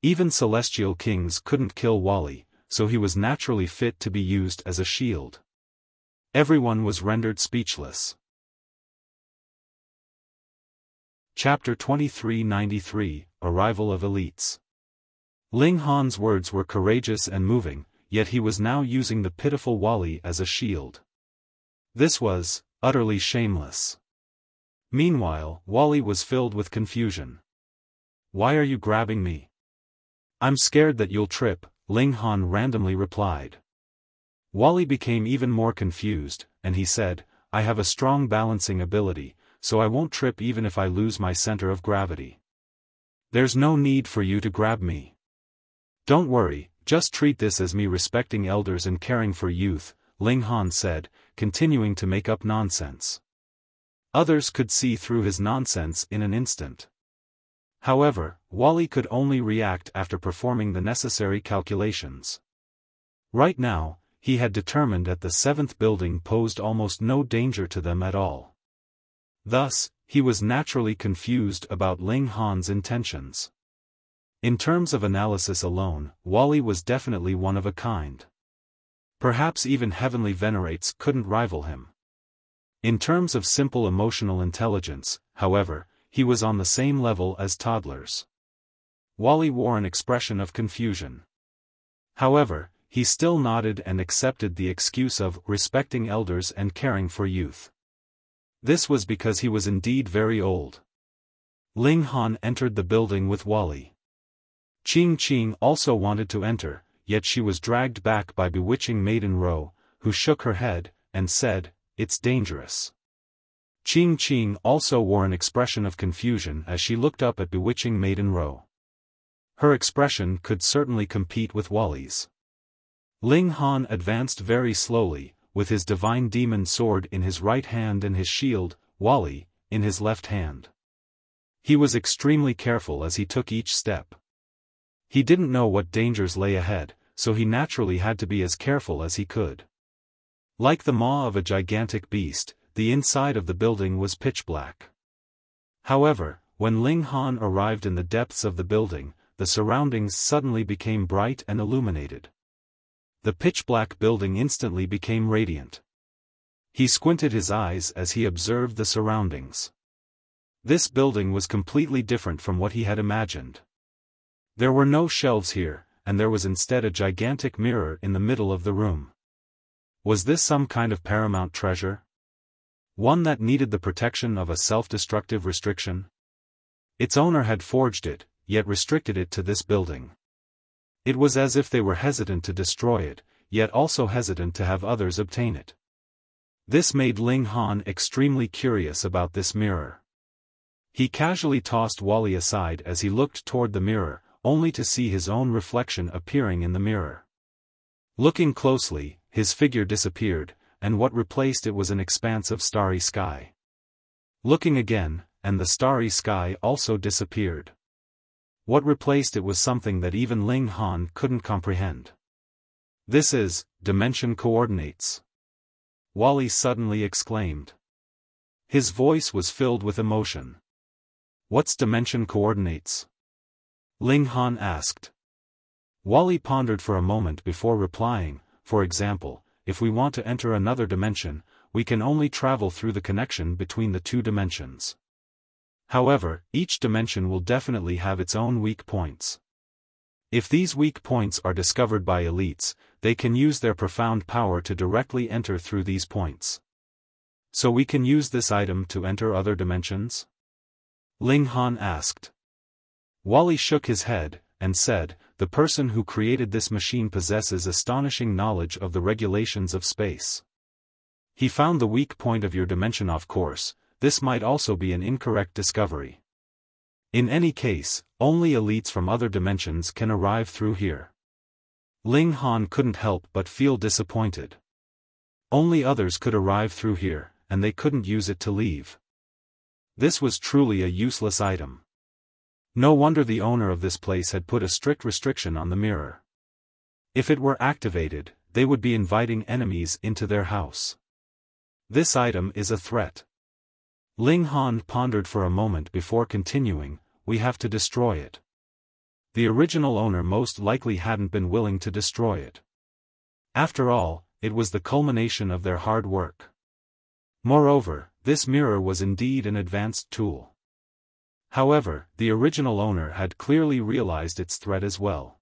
Even celestial kings couldn't kill Wally, so he was naturally fit to be used as a shield. Everyone was rendered speechless. Chapter 2393, Arrival of Elites. Ling Han's words were courageous and moving, yet he was now using the pitiful Wally as a shield. This was utterly shameless. Meanwhile, Wally was filled with confusion. "Why are you grabbing me?" "I'm scared that you'll trip," Ling Han randomly replied. Wally became even more confused, and he said, "I have a strong balancing ability, so I won't trip even if I lose my center of gravity. There's no need for you to grab me. Don't worry, just treat this as me respecting elders and caring for youth," Ling Han said, continuing to make up nonsense. Others could see through his nonsense in an instant. However, Wally could only react after performing the necessary calculations. Right now, he had determined that the seventh building posed almost no danger to them at all. Thus, he was naturally confused about Ling Han's intentions. In terms of analysis alone, Wally was definitely one of a kind. Perhaps even heavenly venerates couldn't rival him. In terms of simple emotional intelligence, however, he was on the same level as toddlers. Wally wore an expression of confusion. However, he still nodded and accepted the excuse of respecting elders and caring for youth. This was because he was indeed very old. Ling Han entered the building with Wally. Qing also wanted to enter, yet she was dragged back by bewitching Maiden Ro, who shook her head, and said, "It's dangerous." Qing also wore an expression of confusion as she looked up at bewitching Maiden Ro. Her expression could certainly compete with Wally's. Ling Han advanced very slowly, with his divine demon sword in his right hand and his shield, Wally, in his left hand. He was extremely careful as he took each step. He didn't know what dangers lay ahead, so he naturally had to be as careful as he could. Like the maw of a gigantic beast, the inside of the building was pitch black. However, when Ling Han arrived in the depths of the building, the surroundings suddenly became bright and illuminated. The pitch-black building instantly became radiant. He squinted his eyes as he observed the surroundings. This building was completely different from what he had imagined. There were no shelves here, and there was instead a gigantic mirror in the middle of the room. Was this some kind of paramount treasure? One that needed the protection of a self-destructive restriction? Its owner had forged it, yet restricted it to this building. It was as if they were hesitant to destroy it, yet also hesitant to have others obtain it. This made Ling Han extremely curious about this mirror. He casually tossed Wally aside as he looked toward the mirror, only to see his own reflection appearing in the mirror. Looking closely, his figure disappeared, and what replaced it was an expanse of starry sky. Looking again, and the starry sky also disappeared. What replaced it was something that even Ling Han couldn't comprehend. "This is dimension coordinates," Wally suddenly exclaimed. His voice was filled with emotion. "What's dimension coordinates?" Ling Han asked. Wally pondered for a moment before replying, "For example, if we want to enter another dimension, we can only travel through the connection between the two dimensions. However, each dimension will definitely have its own weak points. If these weak points are discovered by elites, they can use their profound power to directly enter through these points. So we can use this item to enter other dimensions?" Ling Han asked. Wally shook his head, and said, "The person who created this machine possesses astonishing knowledge of the regulations of space. He found the weak point of your dimension off course. This might also be an incorrect discovery. In any case, only elites from other dimensions can arrive through here." Ling Han couldn't help but feel disappointed. Only others could arrive through here, and they couldn't use it to leave. This was truly a useless item. No wonder the owner of this place had put a strict restriction on the mirror. If it were activated, they would be inviting enemies into their house. This item is a threat. Ling Han pondered for a moment before continuing, "We have to destroy it." The original owner most likely hadn't been willing to destroy it. After all, it was the culmination of their hard work. Moreover, this mirror was indeed an advanced tool. However, the original owner had clearly realized its threat as well.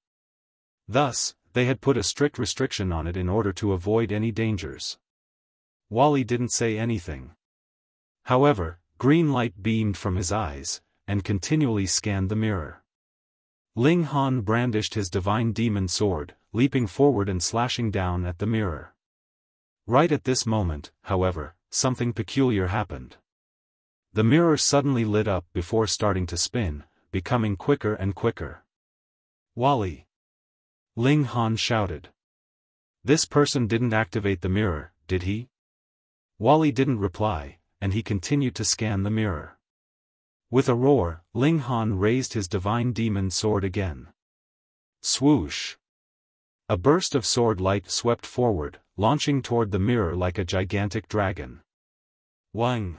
Thus, they had put a strict restriction on it in order to avoid any dangers. Wally didn't say anything. However, green light beamed from his eyes, and continually scanned the mirror. Ling Han brandished his divine demon sword, leaping forward and slashing down at the mirror. Right at this moment, however, something peculiar happened. The mirror suddenly lit up before starting to spin, becoming quicker and quicker. "Wally!" Ling Han shouted. "This person didn't activate the mirror, did he?" Wally didn't reply, and he continued to scan the mirror. With a roar, Ling Han raised his divine demon sword again. Swoosh! A burst of sword light swept forward, launching toward the mirror like a gigantic dragon. Wang!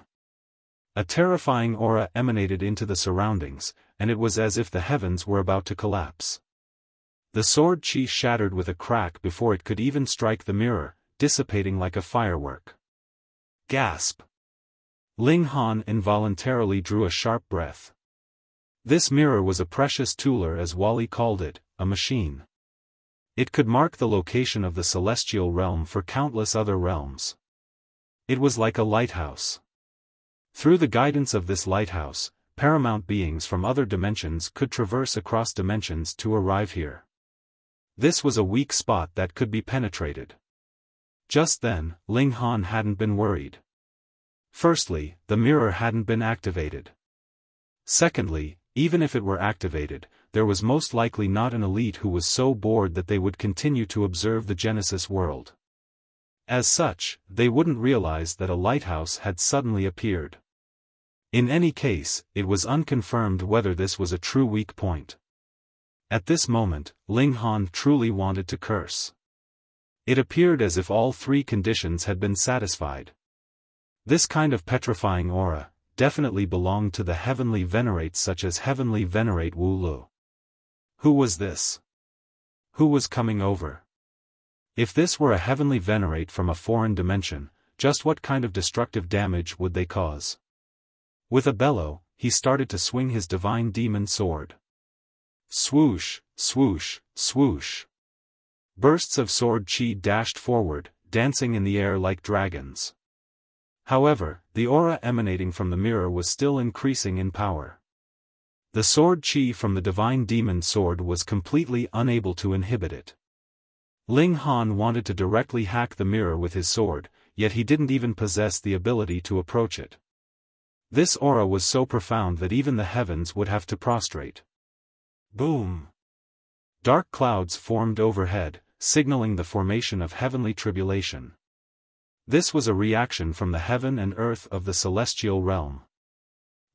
A terrifying aura emanated into the surroundings, and it was as if the heavens were about to collapse. The sword chi shattered with a crack before it could even strike the mirror, dissipating like a firework. Gasp! Ling Han involuntarily drew a sharp breath. This mirror was a precious tooler, as Wally called it, a machine. It could mark the location of the celestial realm for countless other realms. It was like a lighthouse. Through the guidance of this lighthouse, paramount beings from other dimensions could traverse across dimensions to arrive here. This was a weak spot that could be penetrated. Just then, Ling Han hadn't been worried. Firstly, the mirror hadn't been activated. Secondly, even if it were activated, there was most likely not an elite who was so bored that they would continue to observe the Genesis world. As such, they wouldn't realize that a lighthouse had suddenly appeared. In any case, it was unconfirmed whether this was a true weak point. At this moment, Ling Han truly wanted to curse. It appeared as if all three conditions had been satisfied. This kind of petrifying aura definitely belonged to the heavenly venerates such as heavenly venerate Wu Lu. Who was this? Who was coming over? If this were a heavenly venerate from a foreign dimension, just what kind of destructive damage would they cause? With a bellow, he started to swing his divine demon sword. Swoosh, swoosh, swoosh. Bursts of sword chi dashed forward, dancing in the air like dragons. However, the aura emanating from the mirror was still increasing in power. The sword chi from the divine demon sword was completely unable to inhibit it. Ling Han wanted to directly hack the mirror with his sword, yet he didn't even possess the ability to approach it. This aura was so profound that even the heavens would have to prostrate. Boom! Dark clouds formed overhead, signaling the formation of heavenly tribulation. This was a reaction from the heaven and earth of the celestial realm.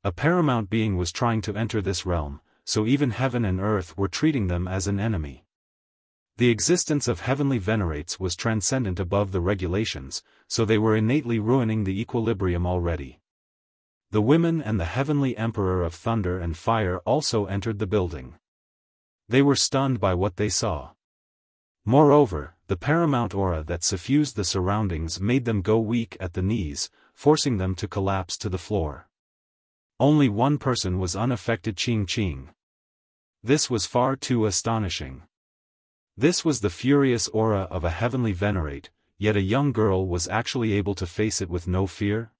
A paramount being was trying to enter this realm, so even heaven and earth were treating them as an enemy. The existence of heavenly venerates was transcendent above the regulations, so they were innately ruining the equilibrium already. The women and the heavenly emperor of thunder and fire also entered the building. They were stunned by what they saw. Moreover, the paramount aura that suffused the surroundings made them go weak at the knees, forcing them to collapse to the floor. Only one person was unaffected: Ching Ching. This was far too astonishing. This was the furious aura of a heavenly venerate, yet a young girl was actually able to face it with no fear?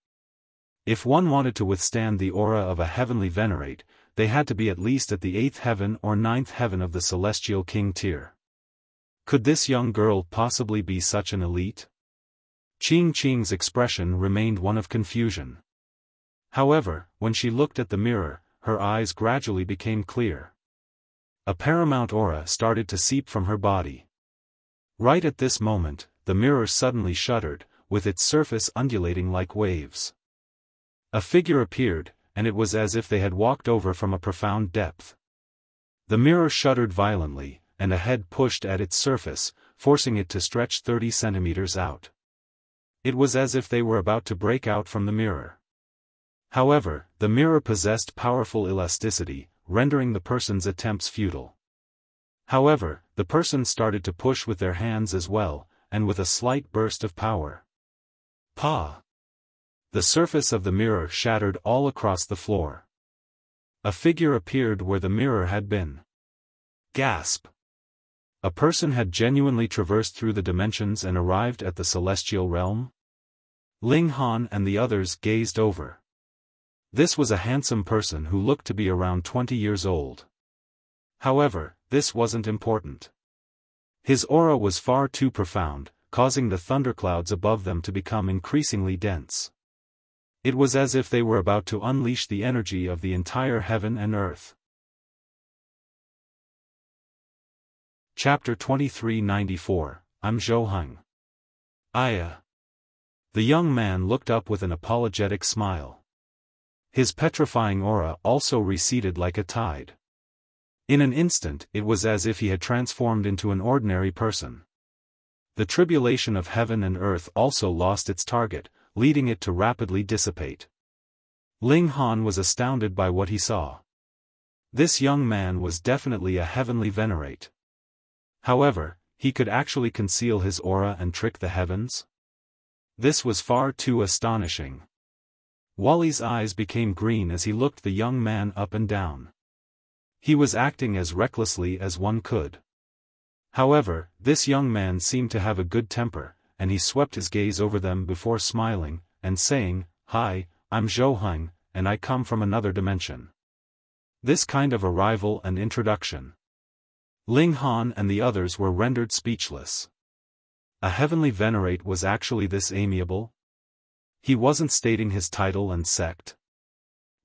If one wanted to withstand the aura of a heavenly venerate, they had to be at least at the 8th heaven or 9th heaven of the celestial king tier. Could this young girl possibly be such an elite? Ching Ching's expression remained one of confusion. However, when she looked at the mirror, her eyes gradually became clear. A paramount aura started to seep from her body. Right at this moment, the mirror suddenly shuddered, with its surface undulating like waves. A figure appeared, and it was as if they had walked over from a profound depth. The mirror shuddered violently, and a head pushed at its surface, forcing it to stretch 30 centimeters out. It was as if they were about to break out from the mirror. However, the mirror possessed powerful elasticity, rendering the person's attempts futile. However, the person started to push with their hands as well, and with a slight burst of power. Pa! The surface of the mirror shattered all across the floor. A figure appeared where the mirror had been. Gasp! A person had genuinely traversed through the dimensions and arrived at the celestial realm? Ling Han and the others gazed over. This was a handsome person who looked to be around 20 years old. However, this wasn't important. His aura was far too profound, causing the thunderclouds above them to become increasingly dense. It was as if they were about to unleash the energy of the entire heaven and earth. Chapter 2394, I'm Zhou Heng. Aya. The young man looked up with an apologetic smile. His petrifying aura also receded like a tide. In an instant it was as if he had transformed into an ordinary person. The tribulation of heaven and earth also lost its target, leading it to rapidly dissipate. Ling Han was astounded by what he saw. This young man was definitely a heavenly Venerate. However, he could actually conceal his aura and trick the heavens? This was far too astonishing. Wally's eyes became green as he looked the young man up and down. He was acting as recklessly as one could. However, this young man seemed to have a good temper, and he swept his gaze over them before smiling, and saying, "Hi, I'm Zhou Heng, and I come from another dimension." This kind of arrival and introduction. Ling Han and the others were rendered speechless. A heavenly Venerate was actually this amiable? He wasn't stating his title and sect.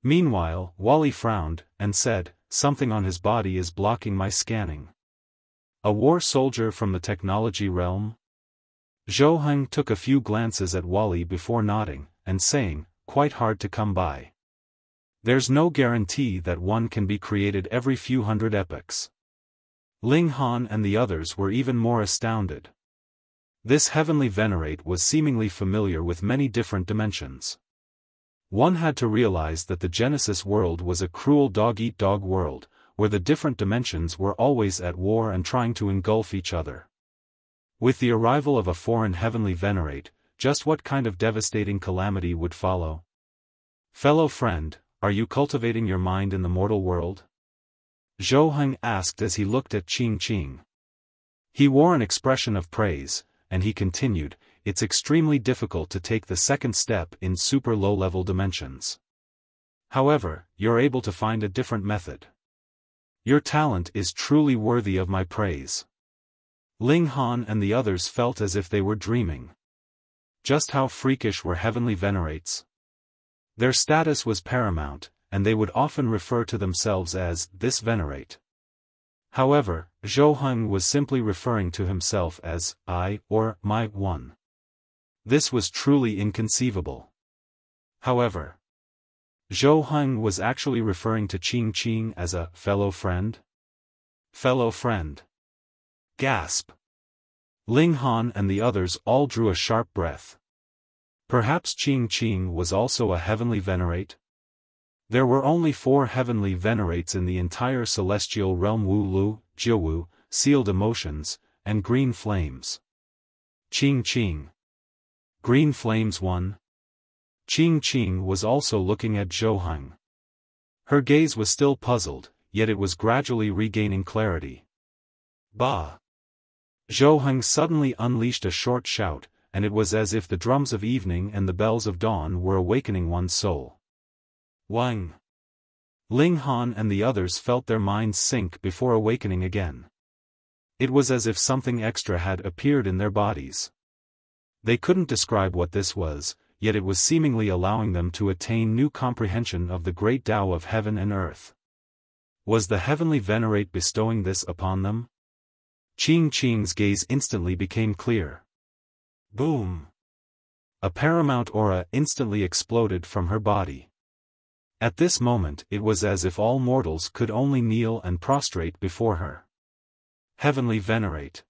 Meanwhile, Wally frowned, and said, "Something on his body is blocking my scanning." A war soldier from the technology realm? Zhou Heng took a few glances at Wally before nodding, and saying, "Quite hard to come by. There's no guarantee that one can be created every few hundred epochs." Ling Han and the others were even more astounded. This heavenly Venerate was seemingly familiar with many different dimensions. One had to realize that the Genesis world was a cruel dog-eat-dog world, where the different dimensions were always at war and trying to engulf each other. With the arrival of a foreign heavenly Venerate, just what kind of devastating calamity would follow? "Fellow friend, are you cultivating your mind in the mortal world?" Zhou Heng asked as he looked at Qing. He wore an expression of praise, and he continued, "It's extremely difficult to take the second step in super low-level dimensions. However, you're able to find a different method. Your talent is truly worthy of my praise." Ling Han and the others felt as if they were dreaming. Just how freakish were heavenly Venerates? Their status was paramount, and they would often refer to themselves as this Venerate. However, Zhou Heng was simply referring to himself as I or my one. This was truly inconceivable. However, Zhou Heng was actually referring to Qing as a fellow friend? Fellow friend. Gasp. Ling Han and the others all drew a sharp breath. Perhaps Qing was also a heavenly Venerate? There were only 4 heavenly Venerates in the entire celestial realm: Wu Lu, Jiu, Sealed Emotions, and Green Flames. Qing. Green Flames 1. Qing was also looking at Zhou Heng. Her gaze was still puzzled, yet it was gradually regaining clarity. Bah! Zhou Heng suddenly unleashed a short shout, and it was as if the drums of evening and the bells of dawn were awakening one's soul. Wang. Ling Han and the others felt their minds sink before awakening again. It was as if something extra had appeared in their bodies. They couldn't describe what this was, yet it was seemingly allowing them to attain new comprehension of the great Tao of heaven and earth. Was the heavenly Venerate bestowing this upon them? Qing's gaze instantly became clear. Boom! A paramount aura instantly exploded from her body. At this moment it was as if all mortals could only kneel and prostrate before her. Heavenly Venerate.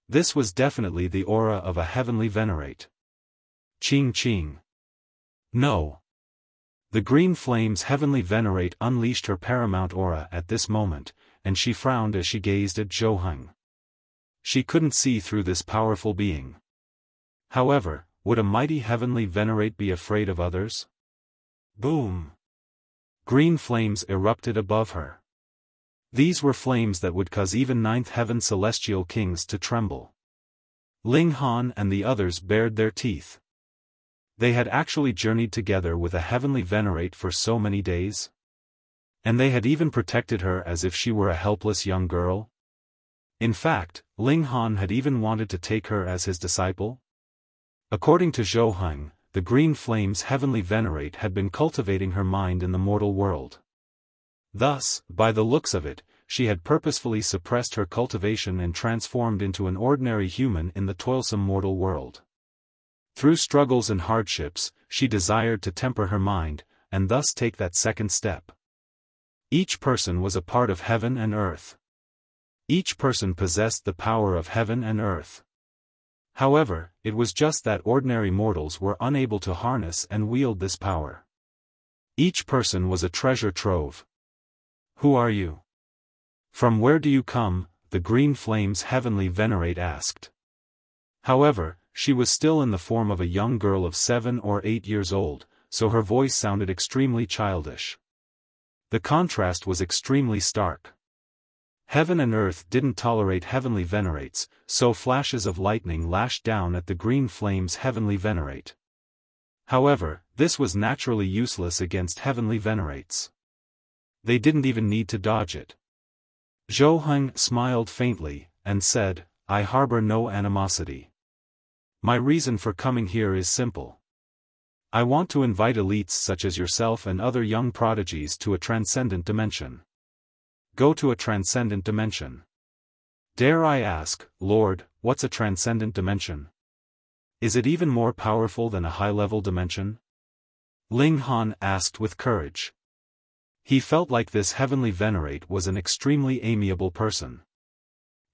This was definitely the aura of a heavenly Venerate. Qing. No. The green flame's heavenly Venerate unleashed her paramount aura at this moment, and she frowned as she gazed at Zhou Heng. She couldn't see through this powerful being. However, would a mighty heavenly Venerate be afraid of others? Boom! Green flames erupted above her. These were flames that would cause even ninth heaven celestial kings to tremble. Ling Han and the others bared their teeth. They had actually journeyed together with a heavenly Venerate for so many days? And they had even protected her as if she were a helpless young girl? In fact, Ling Han had even wanted to take her as his disciple? According to Zhou Heng, the green flame's heavenly Venerate had been cultivating her mind in the mortal world. Thus, by the looks of it, she had purposefully suppressed her cultivation and transformed into an ordinary human in the toilsome mortal world. Through struggles and hardships, she desired to temper her mind, and thus take that second step. Each person was a part of heaven and earth. Each person possessed the power of heaven and earth. However, it was just that ordinary mortals were unable to harness and wield this power. Each person was a treasure trove. Who are you? From where do you come? The green flame's heavenly Venerate asked. However, she was still in the form of a young girl of 7 or 8 years old, so her voice sounded extremely childish. The contrast was extremely stark. Heaven and earth didn't tolerate heavenly Venerates, so flashes of lightning lashed down at the green flame's heavenly Venerate. However, this was naturally useless against heavenly Venerates. They didn't even need to dodge it. Zhou Heng smiled faintly, and said, I harbor no animosity. My reason for coming here is simple. I want to invite elites such as yourself and other young prodigies to a transcendent dimension. Go to a transcendent dimension. Dare I ask, Lord, what's a transcendent dimension? Is it even more powerful than a high-level dimension? Ling Han asked with courage. He felt like this heavenly Venerate was an extremely amiable person.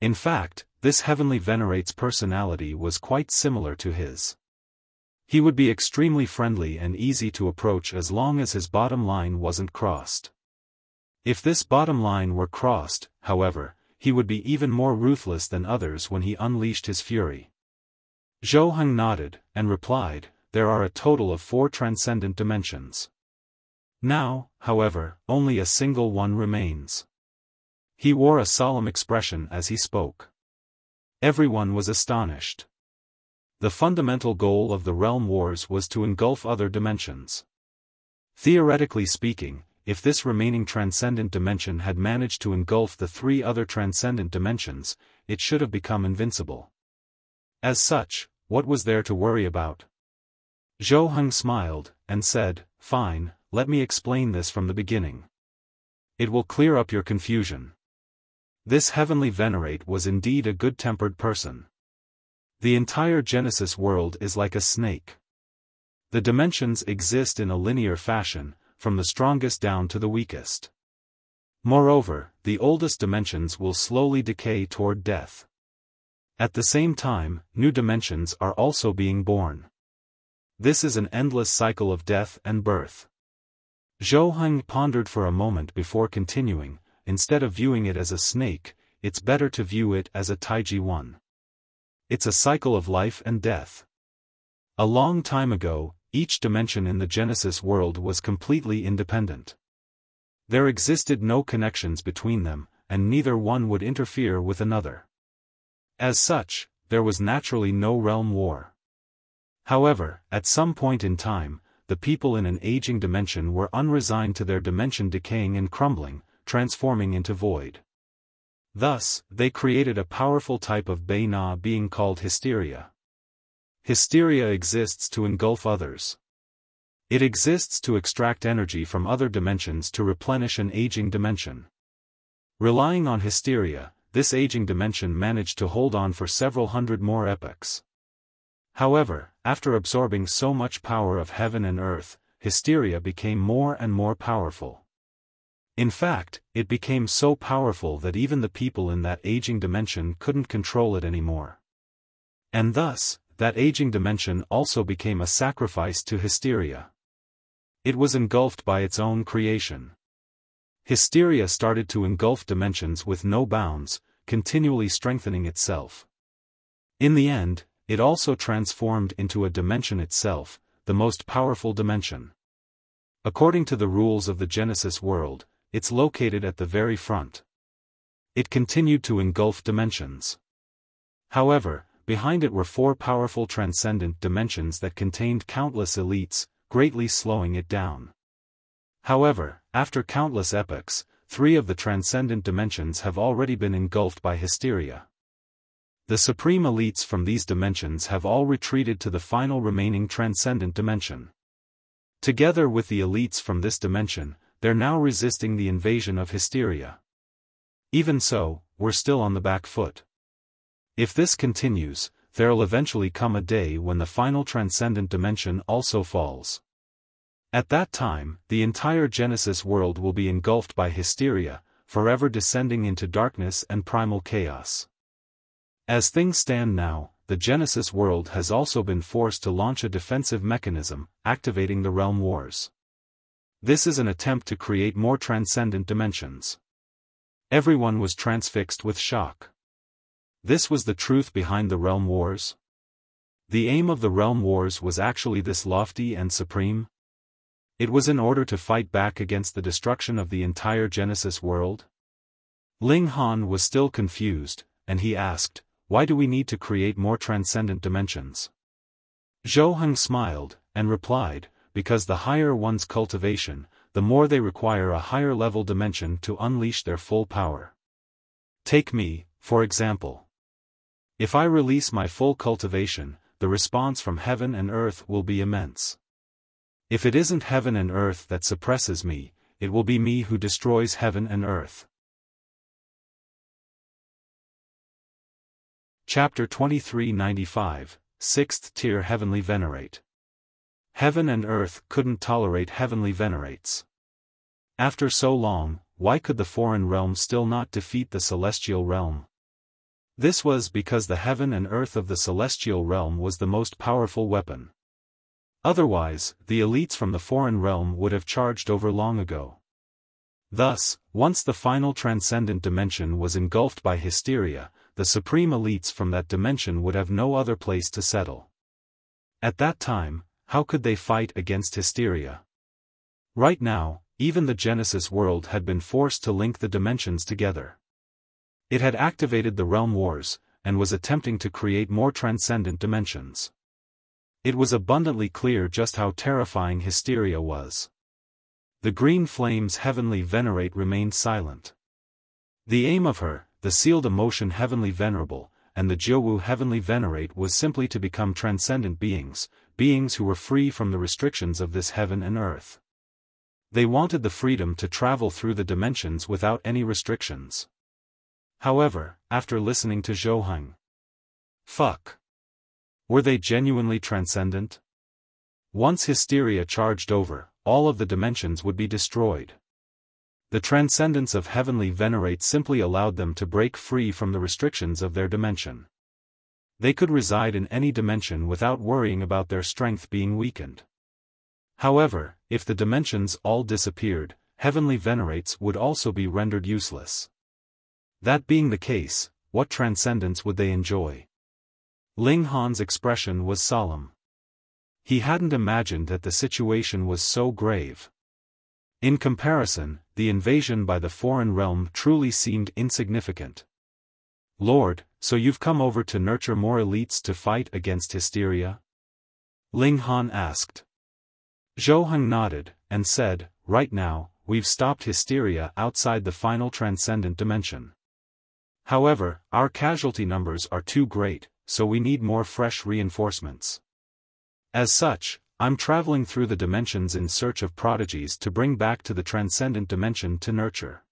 In fact, this heavenly Venerate's personality was quite similar to his. He would be extremely friendly and easy to approach as long as his bottom line wasn't crossed. If this bottom line were crossed, however, he would be even more ruthless than others when he unleashed his fury. Zhou Heng nodded, and replied, there are a total of 4 transcendent dimensions. Now, however, only a single one remains. He wore a solemn expression as he spoke. Everyone was astonished. The fundamental goal of the realm wars was to engulf other dimensions. Theoretically speaking, if this remaining transcendent dimension had managed to engulf the 3 other transcendent dimensions, it should have become invincible. As such, what was there to worry about? Zhou Heng smiled, and said, fine, let me explain this from the beginning. It will clear up your confusion. This heavenly Venerate was indeed a good-tempered person. The entire Genesis world is like a snake. The dimensions exist in a linear fashion, from the strongest down to the weakest. Moreover, the oldest dimensions will slowly decay toward death. At the same time, new dimensions are also being born. This is an endless cycle of death and birth. Zhou Heng pondered for a moment before continuing, instead of viewing it as a snake, it's better to view it as a taiji one. It's a cycle of life and death. A long time ago, each dimension in the Genesis world was completely independent. There existed no connections between them, and neither one would interfere with another. As such, there was naturally no realm war. However, at some point in time, the people in an aging dimension were unresigned to their dimension decaying and crumbling, transforming into void. Thus, they created a powerful type of Bei-Na being called hysteria. Hysteria exists to engulf others. It exists to extract energy from other dimensions to replenish an aging dimension. Relying on hysteria, this aging dimension managed to hold on for several hundred more epochs. However, after absorbing so much power of heaven and earth, hysteria became more and more powerful. In fact, it became so powerful that even the people in that aging dimension couldn't control it anymore. And thus, that aging dimension also became a sacrifice to hysteria. It was engulfed by its own creation. Hysteria started to engulf dimensions with no bounds, continually strengthening itself. In the end, it also transformed into a dimension itself, the most powerful dimension. According to the rules of the Genesis world, it's located at the very front. It continued to engulf dimensions. However, behind it were four powerful transcendent dimensions that contained countless elites, greatly slowing it down. However, after countless epochs, three of the transcendent dimensions have already been engulfed by hysteria. The supreme elites from these dimensions have all retreated to the final remaining transcendent dimension. Together with the elites from this dimension, they're now resisting the invasion of hysteria. Even so, we're still on the back foot. If this continues, there'll eventually come a day when the final transcendent dimension also falls. At that time, the entire Genesis world will be engulfed by hysteria, forever descending into darkness and primal chaos. As things stand now, the Genesis world has also been forced to launch a defensive mechanism, activating the realm wars. This is an attempt to create more transcendent dimensions. Everyone was transfixed with shock. This was the truth behind the realm wars? The aim of the realm wars was actually this lofty and supreme? It was in order to fight back against the destruction of the entire Genesis world? Ling Han was still confused, and he asked, why do we need to create more transcendent dimensions? Heng smiled, and replied, because the higher one's cultivation, the more they require a higher level dimension to unleash their full power. Take me, for example. If I release my full cultivation, the response from heaven and earth will be immense. If it isn't heaven and earth that suppresses me, it will be me who destroys heaven and earth. Chapter 2395, 6th Tier Heavenly Venerate. Heaven and earth couldn't tolerate heavenly venerates. After so long, why could the foreign realm still not defeat the celestial realm? This was because the heaven and earth of the celestial realm was the most powerful weapon. Otherwise, the elites from the foreign realm would have charged over long ago. Thus, once the final transcendent dimension was engulfed by hysteria, the supreme elites from that dimension would have no other place to settle. At that time, how could they fight against hysteria? Right now, even the Genesis world had been forced to link the dimensions together. It had activated the realm wars, and was attempting to create more transcendent dimensions. It was abundantly clear just how terrifying hysteria was. The green flame's heavenly venerate remained silent. The aim of her, the sealed emotion heavenly venerable, and the Jiu heavenly venerate was simply to become transcendent beings, beings who were free from the restrictions of this heaven and earth. They wanted the freedom to travel through the dimensions without any restrictions. However, after listening to Zhou, were they genuinely transcendent? Once hysteria charged over, all of the dimensions would be destroyed. The transcendence of heavenly venerate simply allowed them to break free from the restrictions of their dimension. They could reside in any dimension without worrying about their strength being weakened. However, if the dimensions all disappeared, heavenly venerates would also be rendered useless. That being the case, what transcendence would they enjoy? Ling Han's expression was solemn. He hadn't imagined that the situation was so grave. In comparison, the invasion by the foreign realm truly seemed insignificant. Lord, so you've come over to nurture more elites to fight against hysteria? Ling Han asked. Zhou nodded, and said, right now, we've stopped hysteria outside the final transcendent dimension. However, our casualty numbers are too great, so we need more fresh reinforcements. As such, I'm traveling through the dimensions in search of prodigies to bring back to the transcendent dimension to nurture.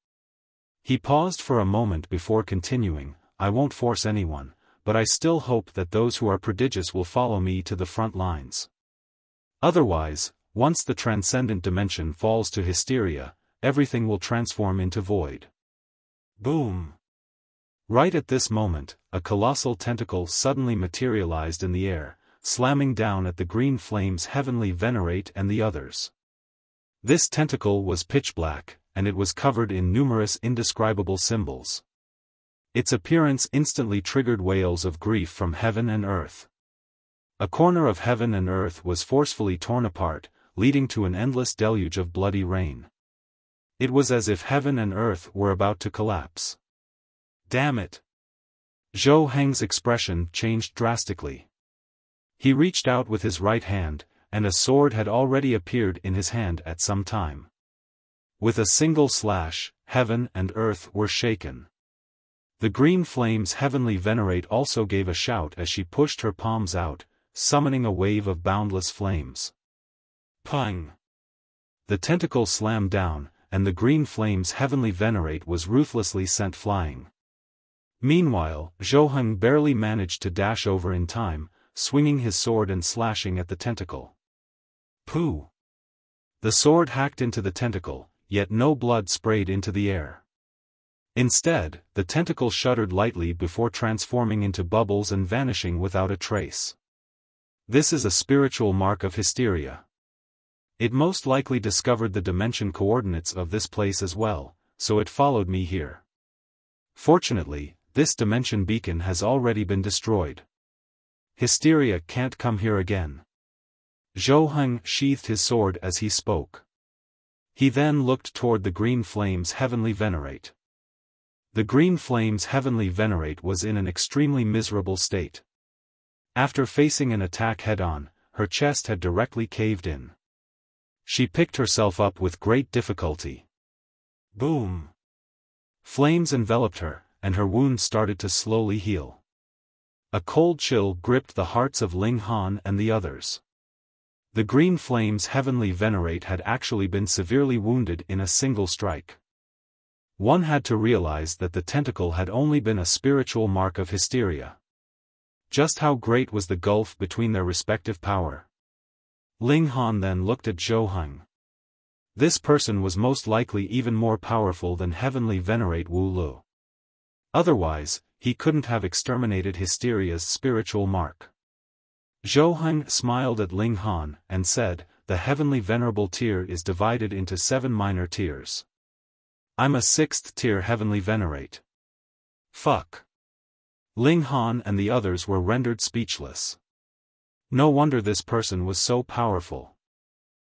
He paused for a moment before continuing, I won't force anyone, but I still hope that those who are prodigious will follow me to the front lines. Otherwise, once the transcendent dimension falls to hysteria, everything will transform into void. Boom! Right at this moment, a colossal tentacle suddenly materialized in the air, slamming down at the green flame's heavenly venerate and the others. This tentacle was pitch black, and it was covered in numerous indescribable symbols. Its appearance instantly triggered wails of grief from heaven and earth. A corner of heaven and earth was forcefully torn apart, leading to an endless deluge of bloody rain. It was as if heaven and earth were about to collapse. Damn it! Zhou Heng's expression changed drastically. He reached out with his right hand, and a sword had already appeared in his hand at some time. With a single slash, heaven and earth were shaken. The green flame's heavenly Venerate also gave a shout as she pushed her palms out, summoning a wave of boundless flames. Pang! The tentacle slammed down, and the green flame's heavenly Venerate was ruthlessly sent flying. Meanwhile, Zhou Heng barely managed to dash over in time, swinging his sword and slashing at the tentacle. Pooh! The sword hacked into the tentacle, yet no blood sprayed into the air. Instead, the tentacle shuddered lightly before transforming into bubbles and vanishing without a trace. This is a spiritual mark of hysteria. It most likely discovered the dimension coordinates of this place as well, so it followed me here. Fortunately, this dimension beacon has already been destroyed. Hysteria can't come here again. Zhou Heng sheathed his sword as he spoke. He then looked toward the green flame's heavenly Venerate. The green flame's heavenly Venerate was in an extremely miserable state. After facing an attack head-on, her chest had directly caved in. She picked herself up with great difficulty. Boom! Flames enveloped her, and her wound started to slowly heal. A cold chill gripped the hearts of Ling Han and the others. The green flame's heavenly Venerate had actually been severely wounded in a single strike. One had to realize that the tentacle had only been a spiritual mark of hysteria. Just how great was the gulf between their respective power? Ling Han then looked at Zhou Heng. This person was most likely even more powerful than heavenly Venerate Wu Lu. Otherwise, he couldn't have exterminated hysteria's spiritual mark. Zhou Heng smiled at Ling Han and said, "The heavenly venerable tier is divided into 7 minor tiers. I'm a 6th tier heavenly Venerate." Fuck. Ling Han and the others were rendered speechless. No wonder this person was so powerful.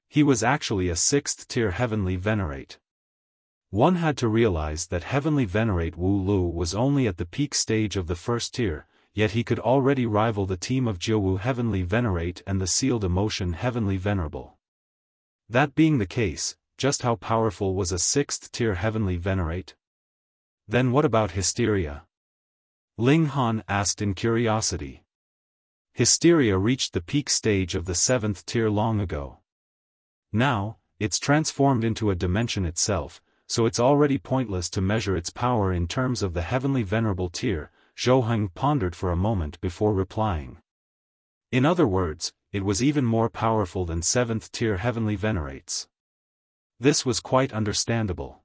He was actually a 6th tier heavenly Venerate. One had to realize that heavenly Venerate Wu Lu was only at the peak stage of the 1st tier, yet he could already rival the team of Jiu heavenly Venerate and the sealed emotion heavenly Venerable. That being the case, just how powerful was a 6th tier heavenly Venerate? Then what about hysteria? Ling Han asked in curiosity. Hysteria reached the peak stage of the 7th tier long ago. Now, it's transformed into a dimension itself, so it's already pointless to measure its power in terms of the heavenly venerable tier. Zhou Heng pondered for a moment before replying. In other words, it was even more powerful than 7th tier heavenly Venerates. This was quite understandable.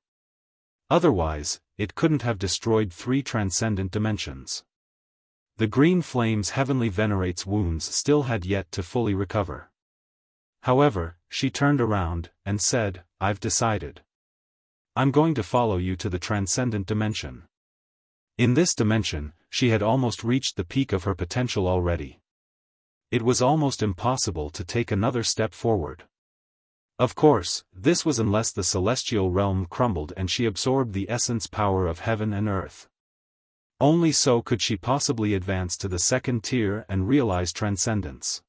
Otherwise, it couldn't have destroyed 3 transcendent dimensions. The green flame's heavenly Venerate's wounds still had yet to fully recover. However, she turned around and said, "I've decided. I'm going to follow you to the transcendent dimension." In this dimension, she had almost reached the peak of her potential already. It was almost impossible to take another step forward. Of course, this was unless the celestial realm crumbled and she absorbed the essence power of heaven and earth. Only so could she possibly advance to the 2nd tier and realize transcendence.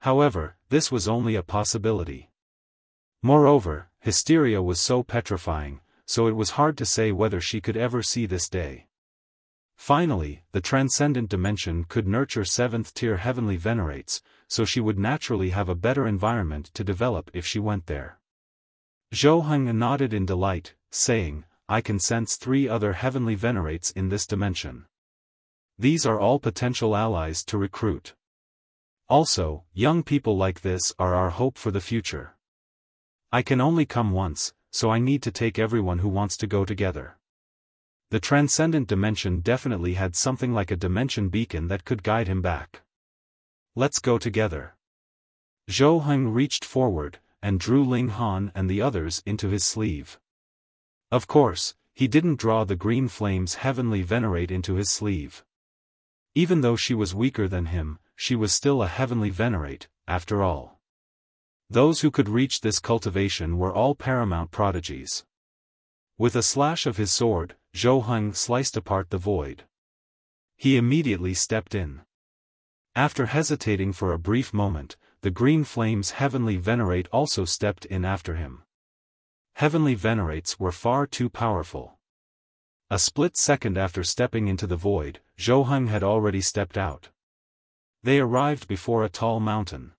However, this was only a possibility. Moreover, hysteria was so petrifying, so it was hard to say whether she could ever see this day. Finally, the transcendent dimension could nurture 7th tier heavenly Venerates, so she would naturally have a better environment to develop if she went there. Zhou Heng nodded in delight, saying, "I can sense 3 other heavenly Venerates in this dimension. These are all potential allies to recruit. Also, young people like this are our hope for the future. I can only come once, so I need to take everyone who wants to go together." The transcendent dimension definitely had something like a dimension beacon that could guide him back. "Let's go together." Zhou Heng reached forward, and drew Ling Han and the others into his sleeve. Of course, he didn't draw the Green Flame's Heavenly Venerate into his sleeve. Even though she was weaker than him, she was still a Heavenly Venerate, after all. Those who could reach this cultivation were all paramount prodigies. With a slash of his sword, Zhou Heng sliced apart the void. He immediately stepped in. After hesitating for a brief moment, the Green Flame's Heavenly Venerate also stepped in after him. Heavenly Venerates were far too powerful. A split second after stepping into the void, Zhou Heng had already stepped out. They arrived before a tall mountain.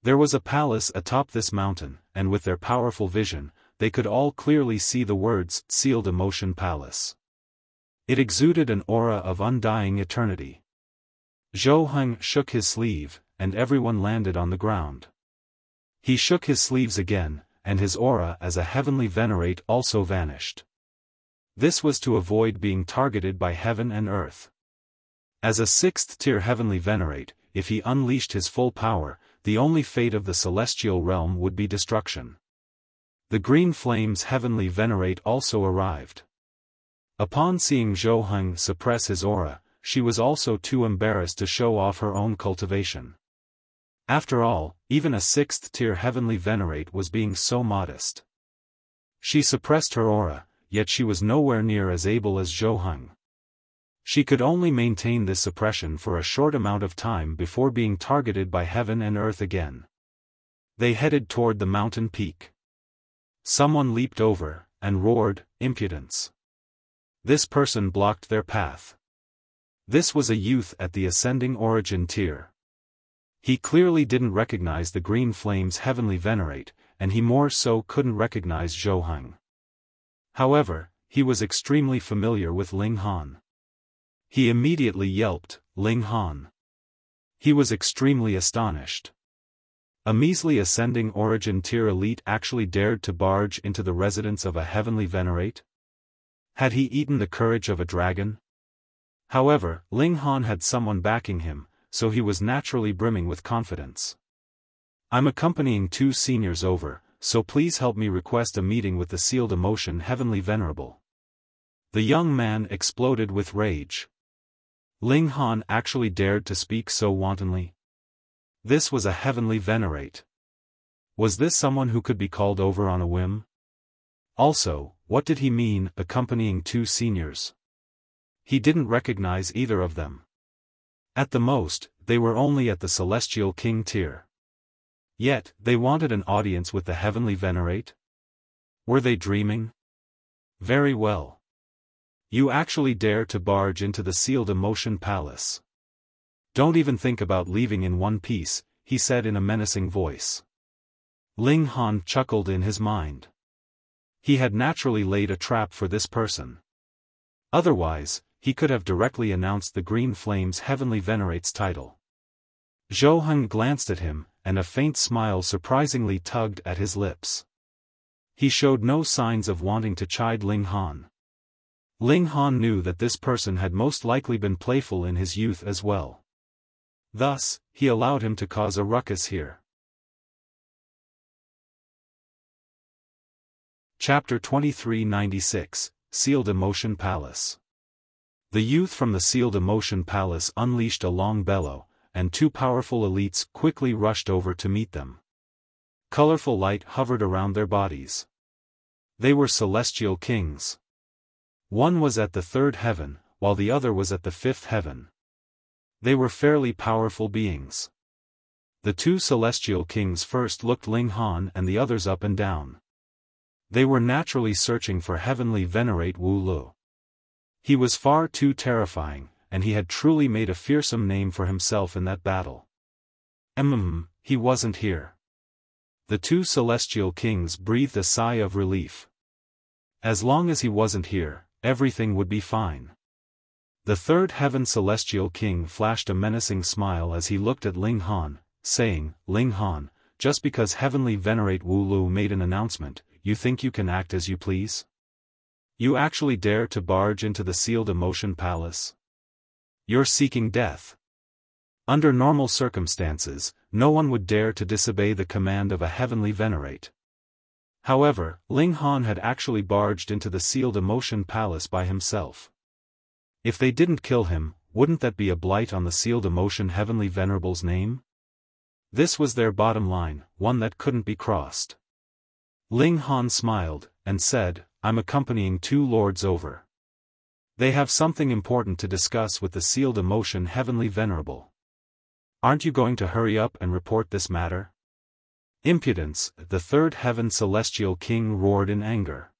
There was a palace atop this mountain, and with their powerful vision, they could all clearly see the words, Sealed Emotion Palace. It exuded an aura of undying eternity. Zhou Heng shook his sleeve, and everyone landed on the ground. He shook his sleeves again, and his aura as a Heavenly Venerate also vanished. This was to avoid being targeted by heaven and earth. As a 6th-tier Heavenly Venerate, if he unleashed his full power, the only fate of the celestial realm would be destruction. The Green Flame's Heavenly Venerate also arrived. Upon seeing Zhou Heng suppress his aura, she was also too embarrassed to show off her own cultivation. After all, even a 6th-tier Heavenly Venerate was being so modest. She suppressed her aura, yet she was nowhere near as able as Zhou Heng. She could only maintain this suppression for a short amount of time before being targeted by heaven and earth again. They headed toward the mountain peak. Someone leaped over, and roared, "Impudence!" This person blocked their path. This was a youth at the ascending origin tier. He clearly didn't recognize the Green Flame's Heavenly Venerate, and he more so couldn't recognize Zhou Heng. However, he was extremely familiar with Ling Han. He immediately yelped, "Ling Han!" He was extremely astonished. A measly ascending origin tier elite actually dared to barge into the residence of a Heavenly Venerate? Had he eaten the courage of a dragon? However, Ling Han had someone backing him, so he was naturally brimming with confidence. "I'm accompanying 2 seniors over, so please help me request a meeting with the Sealed Emotion Heavenly Venerable." The young man exploded with rage. Ling Han actually dared to speak so wantonly? This was a Heavenly Venerate. Was this someone who could be called over on a whim? Also, what did he mean, accompanying 2 seniors? He didn't recognize either of them. At the most, they were only at the Celestial King tier. Yet, they wanted an audience with the Heavenly Venerate? Were they dreaming? Very well. You actually dare to barge into the Sealed Emotion Palace. Don't even think about leaving in one piece, he said in a menacing voice. Ling Han chuckled in his mind. He had naturally laid a trap for this person. Otherwise, he could have directly announced the Green Flame's Heavenly Venerate's title. Zhou Heng glanced at him, and a faint smile surprisingly tugged at his lips. He showed no signs of wanting to chide Ling Han. Ling Han knew that this person had most likely been playful in his youth as well. Thus, he allowed him to cause a ruckus here. Chapter 2396, Sealed Emotion Palace. The youth from the Sealed Emotion Palace unleashed a long bellow, and 2 powerful elites quickly rushed over to meet them. Colorful light hovered around their bodies. They were celestial kings. One was at the 3rd heaven, while the other was at the 5th heaven. They were fairly powerful beings. The 2 celestial kings first looked Ling Han and the others up and down. They were naturally searching for Heavenly Venerate Wu Lu. He was far too terrifying, and he had truly made a fearsome name for himself in that battle. He wasn't here. The 2 celestial kings breathed a sigh of relief. As long as he wasn't here, everything would be fine. The 3rd heaven celestial king flashed a menacing smile as he looked at Ling Han, saying, "Ling Han, just because Heavenly Venerate Wu Lu made an announcement, you think you can act as you please? You actually dare to barge into the Sealed Emotion Palace? You're seeking death." Under normal circumstances, no one would dare to disobey the command of a heavenly Venerate. However, Ling Han had actually barged into the sealed emotion palace by himself. If they didn't kill him, wouldn't that be a blight on the sealed emotion heavenly venerable's name? This was their bottom line, one that couldn't be crossed. Ling Han smiled, and said, I'm accompanying 2 lords over. They have something important to discuss with the sealed emotion heavenly venerable. Aren't you going to hurry up and report this matter? Impudence, the 3rd heaven celestial king roared in anger.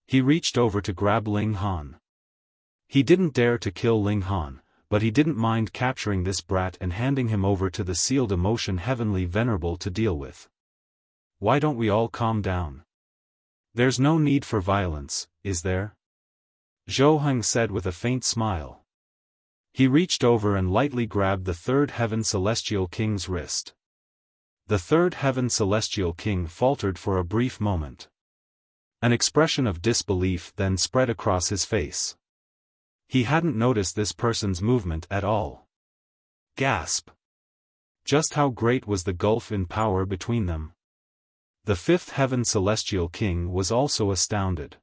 He reached over to grab Ling Han. He didn't dare to kill Ling Han, but he didn't mind capturing this brat and handing him over to the sealed emotion heavenly venerable to deal with. Why don't we all calm down? There's no need for violence, is there? Heng said with a faint smile. He reached over and lightly grabbed the 3rd heaven celestial king's wrist. The 3rd heaven celestial king faltered for a brief moment. An expression of disbelief then spread across his face. He hadn't noticed this person's movement at all. Gasp! Just how great was the gulf in power between them? The 5th heaven celestial king was also astounded.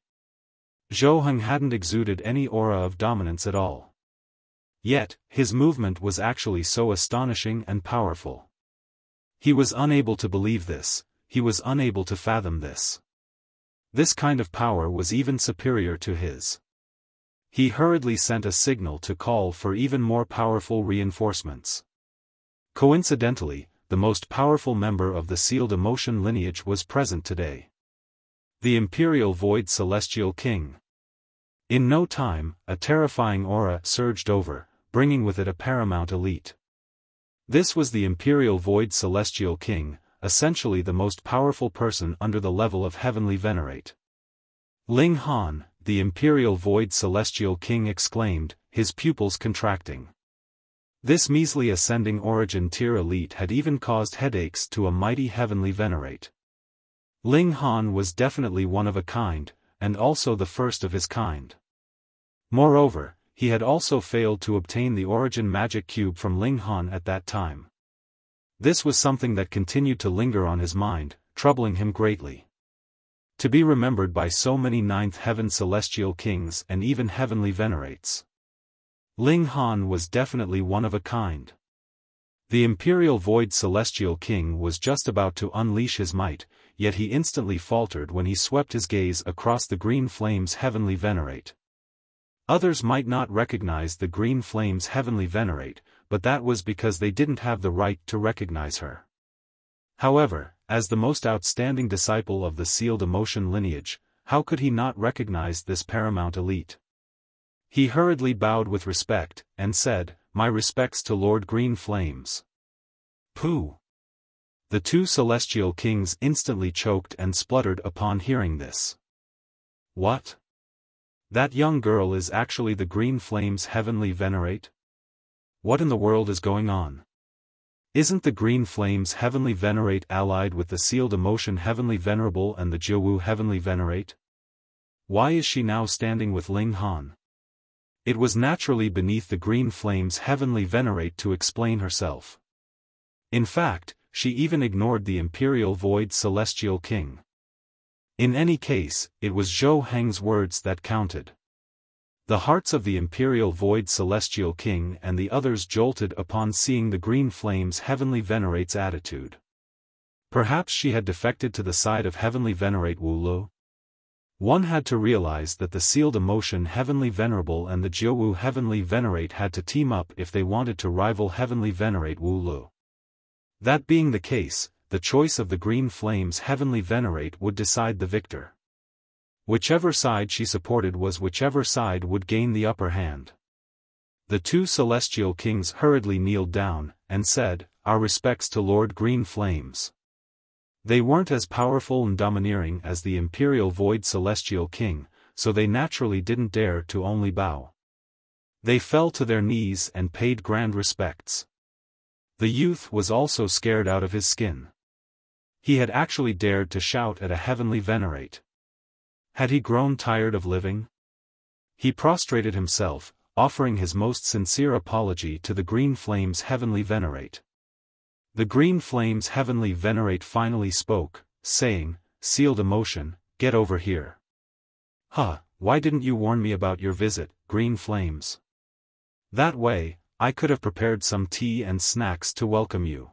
Heng hadn't exuded any aura of dominance at all. Yet, his movement was actually so astonishing and powerful. He was unable to believe this, he was unable to fathom this. This kind of power was even superior to his. He hurriedly sent a signal to call for even more powerful reinforcements. Coincidentally, the most powerful member of the sealed emotion lineage was present today. The Imperial Void Celestial King. In no time, a terrifying aura surged over, bringing with it a paramount elite. This was the Imperial Void Celestial King, essentially the most powerful person under the level of Heavenly Venerate. Ling Han, the Imperial Void Celestial King exclaimed, his pupils contracting. This measly ascending origin tier elite had even caused headaches to a mighty Heavenly Venerate. Ling Han was definitely one of a kind, and also the first of his kind. Moreover, he had also failed to obtain the origin magic cube from Ling Han at that time. This was something that continued to linger on his mind, troubling him greatly. To be remembered by so many 9th heaven celestial kings and even heavenly venerates. Ling Han was definitely one of a kind. The Imperial Void Celestial King was just about to unleash his might, yet he instantly faltered when he swept his gaze across the green flame's heavenly venerate. Others might not recognize the green flame's heavenly venerate, but that was because they didn't have the right to recognize her. However, as the most outstanding disciple of the sealed emotion lineage, how could he not recognize this paramount elite? He hurriedly bowed with respect, and said, "My respects to Lord Green Flames." Pooh! The 2 celestial kings instantly choked and spluttered upon hearing this. What? That young girl is actually the Green Flame's heavenly venerate? What in the world is going on? Isn't the Green Flame's heavenly venerate allied with the sealed emotion heavenly venerable and the Zhou heavenly venerate? Why is she now standing with Ling Han? It was naturally beneath the Green Flame's heavenly venerate to explain herself. In fact, she even ignored the Imperial Void Celestial King. In any case, it was Zhou Heng's words that counted. The hearts of the Imperial Void Celestial King and the others jolted upon seeing the Green Flame's heavenly venerate's attitude. Perhaps she had defected to the side of heavenly venerate Wu Lu? One had to realize that the sealed emotion heavenly venerable and the Zhou heavenly venerate had to team up if they wanted to rival heavenly venerate Wu Lu. That being the case, the choice of the Green Flame's heavenly venerate would decide the victor. Whichever side she supported was whichever side would gain the upper hand. The 2 celestial kings hurriedly kneeled down, and said, "Our respects to Lord Green Flames." They weren't as powerful and domineering as the Imperial Void Celestial King, so they naturally didn't dare to only bow. They fell to their knees and paid grand respects. The youth was also scared out of his skin. He had actually dared to shout at a heavenly venerate. Had he grown tired of living? He prostrated himself, offering his most sincere apology to the Green Flame's Heavenly Venerate. The Green Flame's Heavenly Venerate finally spoke, saying, "Sealed emotion, get over here." "Huh, why didn't you warn me about your visit, Green Flames? That way, I could have prepared some tea and snacks to welcome you."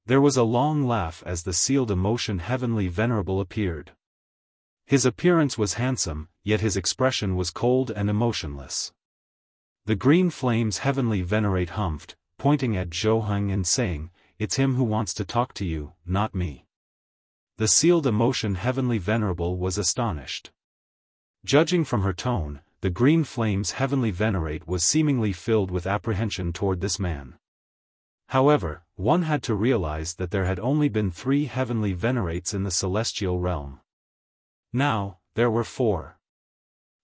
There was a long laugh as the Sealed Emotion Heavenly Venerable appeared. His appearance was handsome, yet his expression was cold and emotionless. The Green Flame's Heavenly Venerate humphed, pointing at Zhou Heng and saying, "It's him who wants to talk to you, not me." The Sealed Emotion Heavenly Venerable was astonished. Judging from her tone, the Green Flame's Heavenly Venerate was seemingly filled with apprehension toward this man. However, one had to realize that there had only been 3 Heavenly Venerates in the celestial realm. Now, there were 4.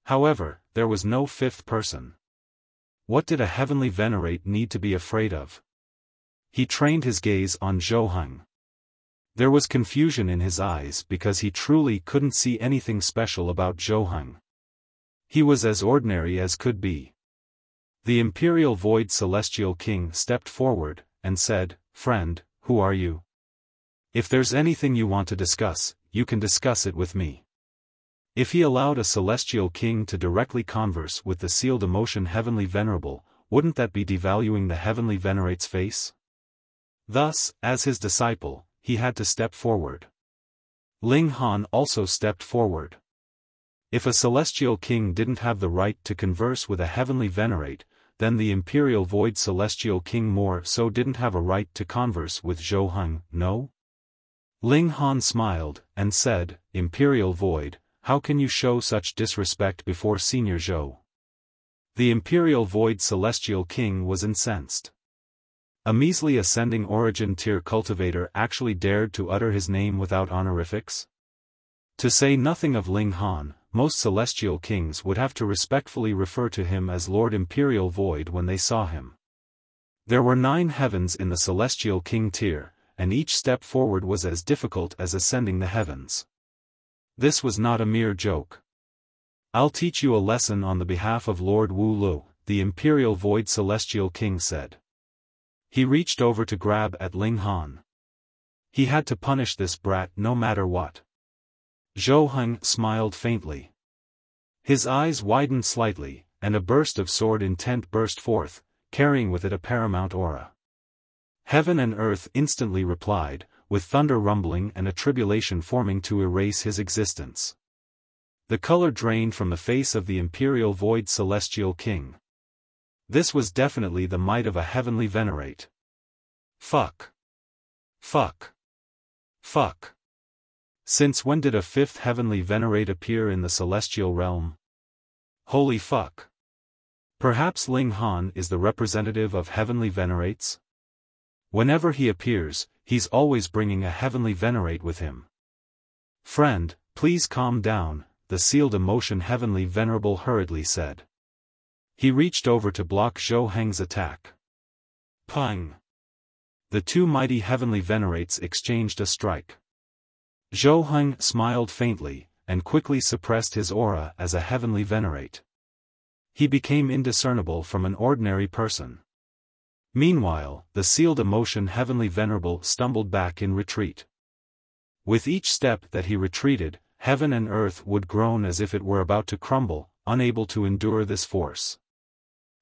However, there was no 5th person. What did a Heavenly Venerate need to be afraid of? He trained his gaze on Zhou Heng. There was confusion in his eyes because he truly couldn't see anything special about Zhou Heng. He was as ordinary as could be. The Imperial Void Celestial King stepped forward, and said, "Friend, who are you? If there's anything you want to discuss, you can discuss it with me." If he allowed a Celestial King to directly converse with the Sealed Emotion Heavenly Venerable, wouldn't that be devaluing the Heavenly Venerate's face? Thus, as his disciple, he had to step forward. Ling Han also stepped forward. If a Celestial King didn't have the right to converse with a Heavenly Venerate, then the Imperial Void Celestial King more so didn't have a right to converse with Zhou Heng, no? Ling Han smiled, and said, "Imperial Void, how can you show such disrespect before Senior Zhou?" The Imperial Void Celestial King was incensed. A measly ascending origin tier cultivator actually dared to utter his name without honorifics? To say nothing of Ling Han, most Celestial Kings would have to respectfully refer to him as Lord Imperial Void when they saw him. There were 9 heavens in the Celestial King tier, and each step forward was as difficult as ascending the heavens. This was not a mere joke. "I'll teach you a lesson on the behalf of Lord Wu Lu," the Imperial Void Celestial King said. He reached over to grab at Ling Han. He had to punish this brat no matter what. Zhou Heng smiled faintly. His eyes widened slightly, and a burst of sword intent burst forth, carrying with it a paramount aura. Heaven and earth instantly replied, with thunder rumbling and a tribulation forming to erase his existence. The color drained from the face of the Imperial Void Celestial King. This was definitely the might of a Heavenly Venerate. Fuck. Fuck. Fuck. Since when did a 5th Heavenly Venerate appear in the celestial realm? Holy fuck. Perhaps Ling Han is the representative of Heavenly Venerates? Whenever he appears, he's always bringing a Heavenly Venerate with him. "Friend, please calm down," the Sealed Emotion Heavenly Venerable hurriedly said. He reached over to block Zhou Heng's attack. Pang! The 2 mighty Heavenly Venerates exchanged a strike. Zhou Heng smiled faintly, and quickly suppressed his aura as a Heavenly Venerate. He became indiscernible from an ordinary person. Meanwhile, the Sealed Emotion Heavenly Venerable stumbled back in retreat. With each step that he retreated, heaven and earth would groan as if it were about to crumble, unable to endure this force.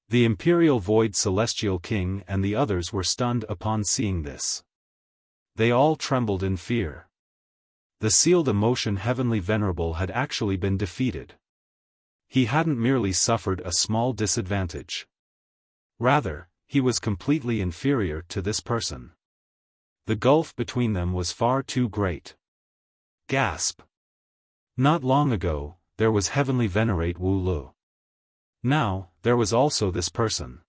The Imperial Void Celestial King and the others were stunned upon seeing this. They all trembled in fear. The Sealed Emotion Heavenly Venerable had actually been defeated. He hadn't merely suffered a small disadvantage. Rather, he was completely inferior to this person. The gulf between them was far too great. Gasp! Not long ago, there was Heavenly Venerate Wu Lu. Now, there was also this person.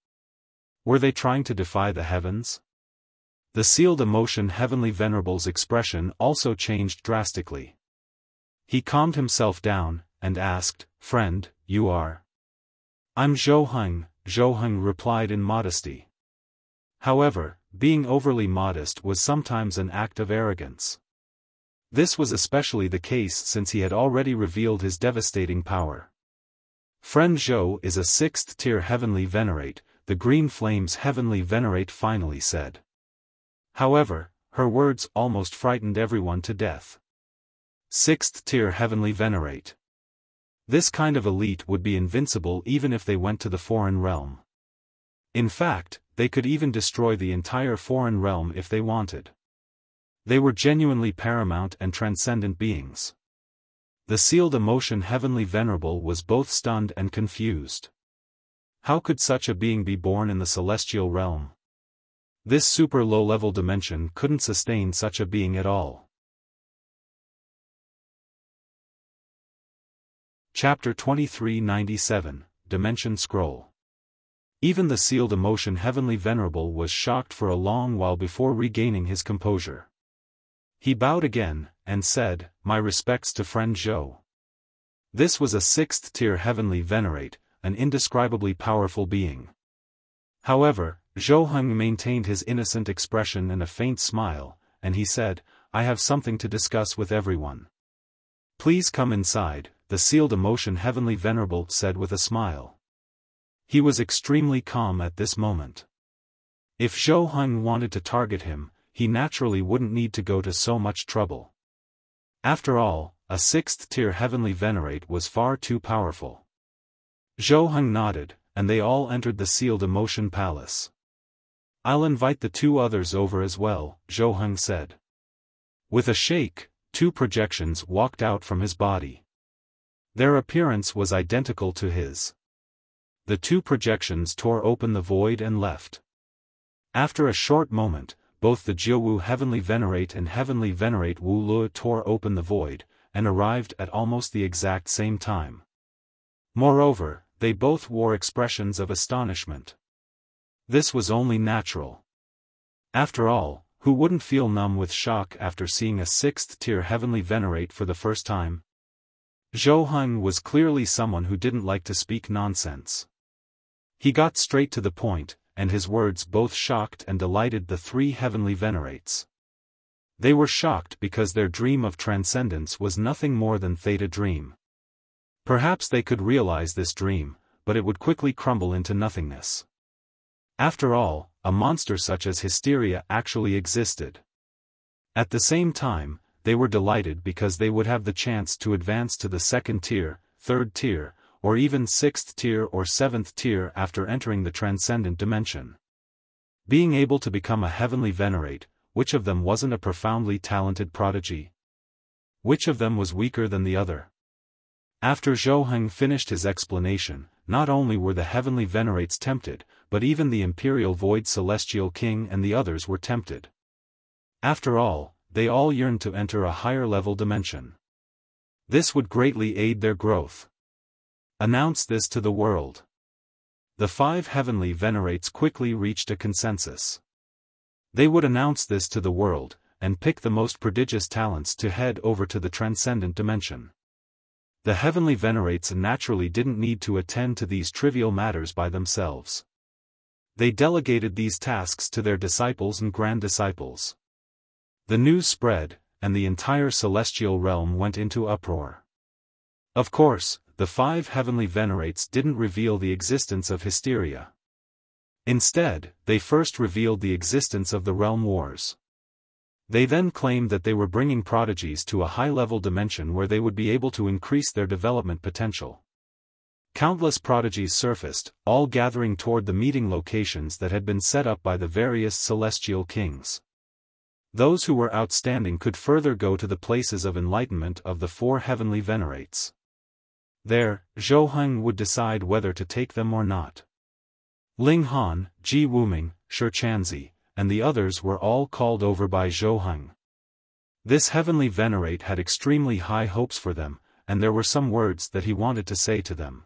Were they trying to defy the heavens? The Sealed Emotion Heavenly Venerable's expression also changed drastically. He calmed himself down, and asked, "Friend, you are?" "I'm Zhou Heng," Zhou Heng replied in modesty. However, being overly modest was sometimes an act of arrogance. This was especially the case since he had already revealed his devastating power. Friend Zhou is a 6th-tier heavenly venerate, the Green Flame's heavenly venerate finally said. However, her words almost frightened everyone to death. 6th-tier heavenly venerate. This kind of elite would be invincible even if they went to the foreign realm. In fact, they could even destroy the entire foreign realm if they wanted. They were genuinely paramount and transcendent beings. The sealed emotion heavenly venerable was both stunned and confused. How could such a being be born in the celestial realm? This super low-level dimension couldn't sustain such a being at all. Chapter 2397, Dimension Scroll. Even the sealed emotion heavenly venerable was shocked for a long while before regaining his composure. He bowed again, and said, "My respects to friend Zhou." This was a 6th-tier heavenly venerate, an indescribably powerful being. However, Zhou Heng maintained his innocent expression and a faint smile, and he said, "I have something to discuss with everyone." "Please come inside," the sealed emotion heavenly venerable said with a smile. He was extremely calm at this moment. If Zhou Heng wanted to target him, he naturally wouldn't need to go to so much trouble. After all, a 6th-tier heavenly venerate was far too powerful. Zhou Heng nodded, and they all entered the sealed emotion palace. "I'll invite the 2 others over as well," Zhou Heng said. With a shake, 2 projections walked out from his body. Their appearance was identical to his. The 2 projections tore open the void and left. After a short moment, both the Jiu heavenly venerate and heavenly venerate Wu Lu tore open the void, and arrived at almost the exact same time. Moreover, they both wore expressions of astonishment. This was only natural. After all, who wouldn't feel numb with shock after seeing a 6th-tier heavenly venerate for the first time? Zhou Heng was clearly someone who didn't like to speak nonsense. He got straight to the point, and his words both shocked and delighted the 3 heavenly venerates. They were shocked because their dream of transcendence was nothing more than Theta dream. Perhaps they could realize this dream, but it would quickly crumble into nothingness. After all, a monster such as hysteria actually existed. At the same time, they were delighted because they would have the chance to advance to the 2nd tier, 3rd tier, or even 6th tier or 7th tier after entering the transcendent dimension. Being able to become a heavenly venerate, which of them wasn't a profoundly talented prodigy? Which of them was weaker than the other? After Zhou Heng finished his explanation, not only were the heavenly venerates tempted, but even the Imperial Void Celestial King and the others were tempted. After all, they all yearned to enter a higher-level dimension. This would greatly aid their growth. Announce this to the world. The 5 heavenly venerates quickly reached a consensus. They would announce this to the world, and pick the most prodigious talents to head over to the transcendent dimension. The heavenly venerates naturally didn't need to attend to these trivial matters by themselves. They delegated these tasks to their disciples and grand disciples. The news spread, and the entire celestial realm went into uproar. Of course, the 5 heavenly venerates didn't reveal the existence of hysteria. Instead, they first revealed the existence of the realm wars. They then claimed that they were bringing prodigies to a high-level dimension where they would be able to increase their development potential. Countless prodigies surfaced, all gathering toward the meeting locations that had been set up by the various celestial kings. Those who were outstanding could further go to the places of enlightenment of the 4 heavenly venerates. There, Zhou Heng would decide whether to take them or not. Ling Han, Ji Wuming, Shi Chanzi, and the others were all called over by Zhou Heng. This heavenly venerate had extremely high hopes for them, and there were some words that he wanted to say to them.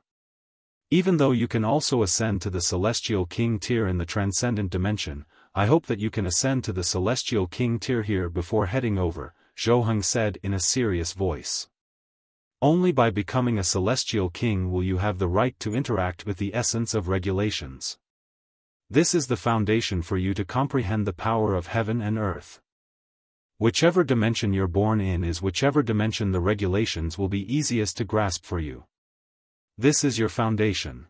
Even though you can also ascend to the Celestial King tier in the Transcendent Dimension, I hope that you can ascend to the Celestial King tier here before heading over, Zhou Heng said in a serious voice. Only by becoming a Celestial King will you have the right to interact with the essence of regulations. This is the foundation for you to comprehend the power of heaven and earth. Whichever dimension you're born in is whichever dimension the regulations will be easiest to grasp for you. This is your foundation.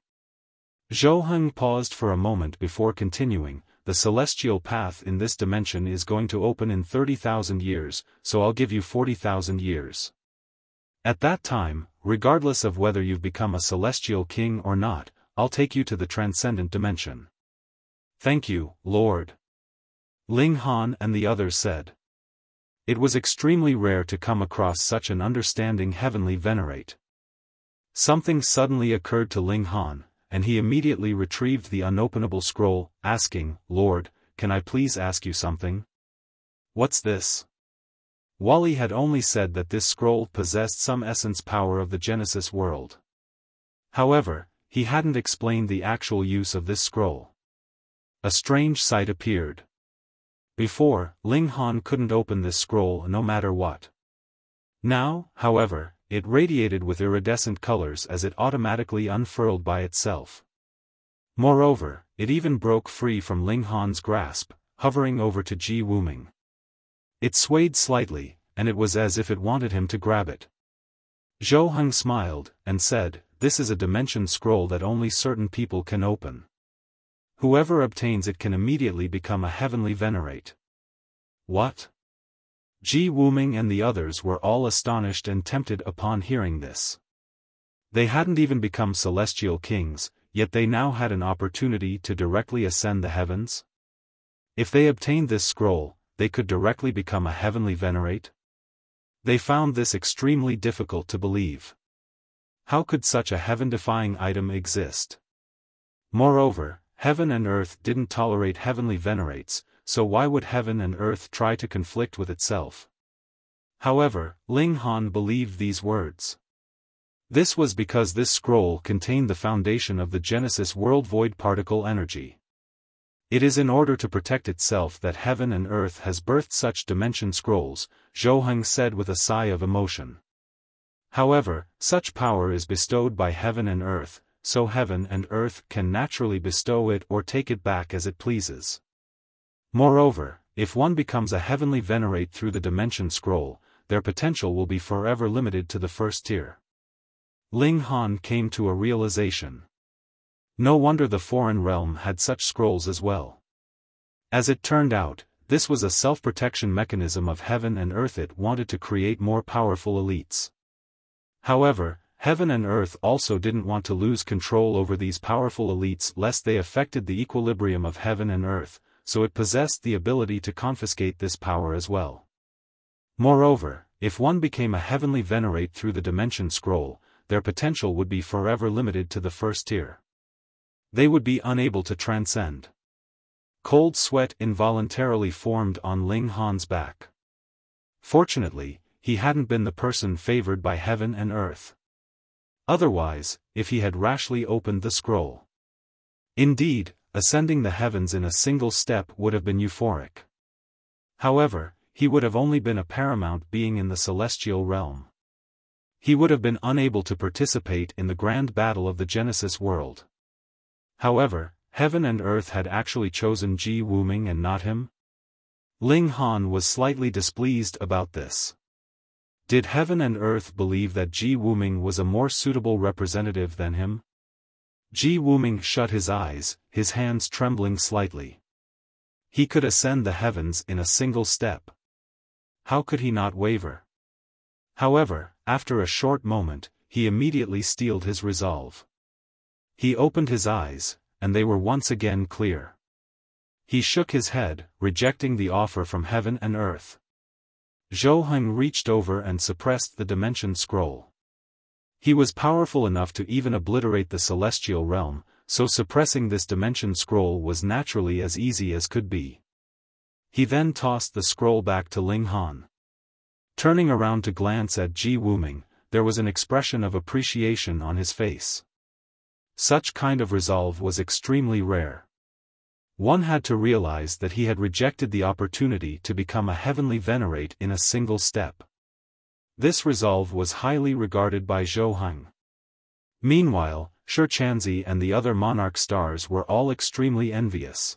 Zhou Heng paused for a moment before continuing, the celestial path in this dimension is going to open in 30,000 years, so I'll give you 40,000 years. At that time, regardless of whether you've become a celestial king or not, I'll take you to the transcendent dimension. Thank you, Lord. Ling Han and the others said. It was extremely rare to come across such an understanding heavenly Venerate. Something suddenly occurred to Ling Han, and he immediately retrieved the unopenable scroll, asking, Lord, can I please ask you something? What's this? Wally had only said that this scroll possessed some essence power of the Genesis world. However, he hadn't explained the actual use of this scroll. A strange sight appeared. Before, Ling Han couldn't open this scroll no matter what. Now, however, it radiated with iridescent colors as it automatically unfurled by itself. Moreover, it even broke free from Ling Han's grasp, hovering over to Ji Wuming. It swayed slightly, and it was as if it wanted him to grab it. Zhou Heng smiled, and said, This is a dimension scroll that only certain people can open. Whoever obtains it can immediately become a heavenly Venerate. What? Ji Wuming and the others were all astonished and tempted upon hearing this. They hadn't even become celestial kings, yet they now had an opportunity to directly ascend the heavens? If they obtained this scroll, they could directly become a heavenly Venerate? They found this extremely difficult to believe. How could such a heaven-defying item exist? Moreover, heaven and earth didn't tolerate heavenly Venerates, so why would heaven and earth try to conflict with itself? However, Ling Han believed these words. This was because this scroll contained the foundation of the Genesis world void particle energy. It is in order to protect itself that heaven and earth has birthed such dimension scrolls, Zhou Heng said with a sigh of emotion. However, such power is bestowed by heaven and earth, so heaven and earth can naturally bestow it or take it back as it pleases. Moreover, if one becomes a heavenly Venerate through the dimension scroll, their potential will be forever limited to the first tier. Ling Han came to a realization. No wonder the foreign realm had such scrolls as well. As it turned out, this was a self-protection mechanism of heaven and earth. It wanted to create more powerful elites. However, heaven and earth also didn't want to lose control over these powerful elites lest they affected the equilibrium of heaven and earth, so it possessed the ability to confiscate this power as well. Moreover, if one became a heavenly Venerate through the dimension scroll, their potential would be forever limited to the first tier. They would be unable to transcend. Cold sweat involuntarily formed on Ling Han's back. Fortunately, he hadn't been the person favored by heaven and earth. Otherwise, if he had rashly opened the scroll. Indeed, ascending the heavens in a single step would have been euphoric. However, he would have only been a paramount being in the celestial realm. He would have been unable to participate in the grand battle of the Genesis world. However, heaven and earth had actually chosen Ji Wuming and not him? Ling Han was slightly displeased about this. Did heaven and earth believe that Ji Wuming was a more suitable representative than him? Ji Wuming shut his eyes, his hands trembling slightly. He could ascend the heavens in a single step. How could he not waver? However, after a short moment, he immediately steeled his resolve. He opened his eyes, and they were once again clear. He shook his head, rejecting the offer from heaven and earth. Zhou Heng reached over and suppressed the dimension scroll. He was powerful enough to even obliterate the celestial realm, so suppressing this dimension scroll was naturally as easy as could be. He then tossed the scroll back to Ling Han. Turning around to glance at Ji Wuming, there was an expression of appreciation on his face. Such kind of resolve was extremely rare. One had to realize that he had rejected the opportunity to become a heavenly Venerate in a single step. This resolve was highly regarded by Zhou Heng. Meanwhile, Shichanzi and the other monarch stars were all extremely envious.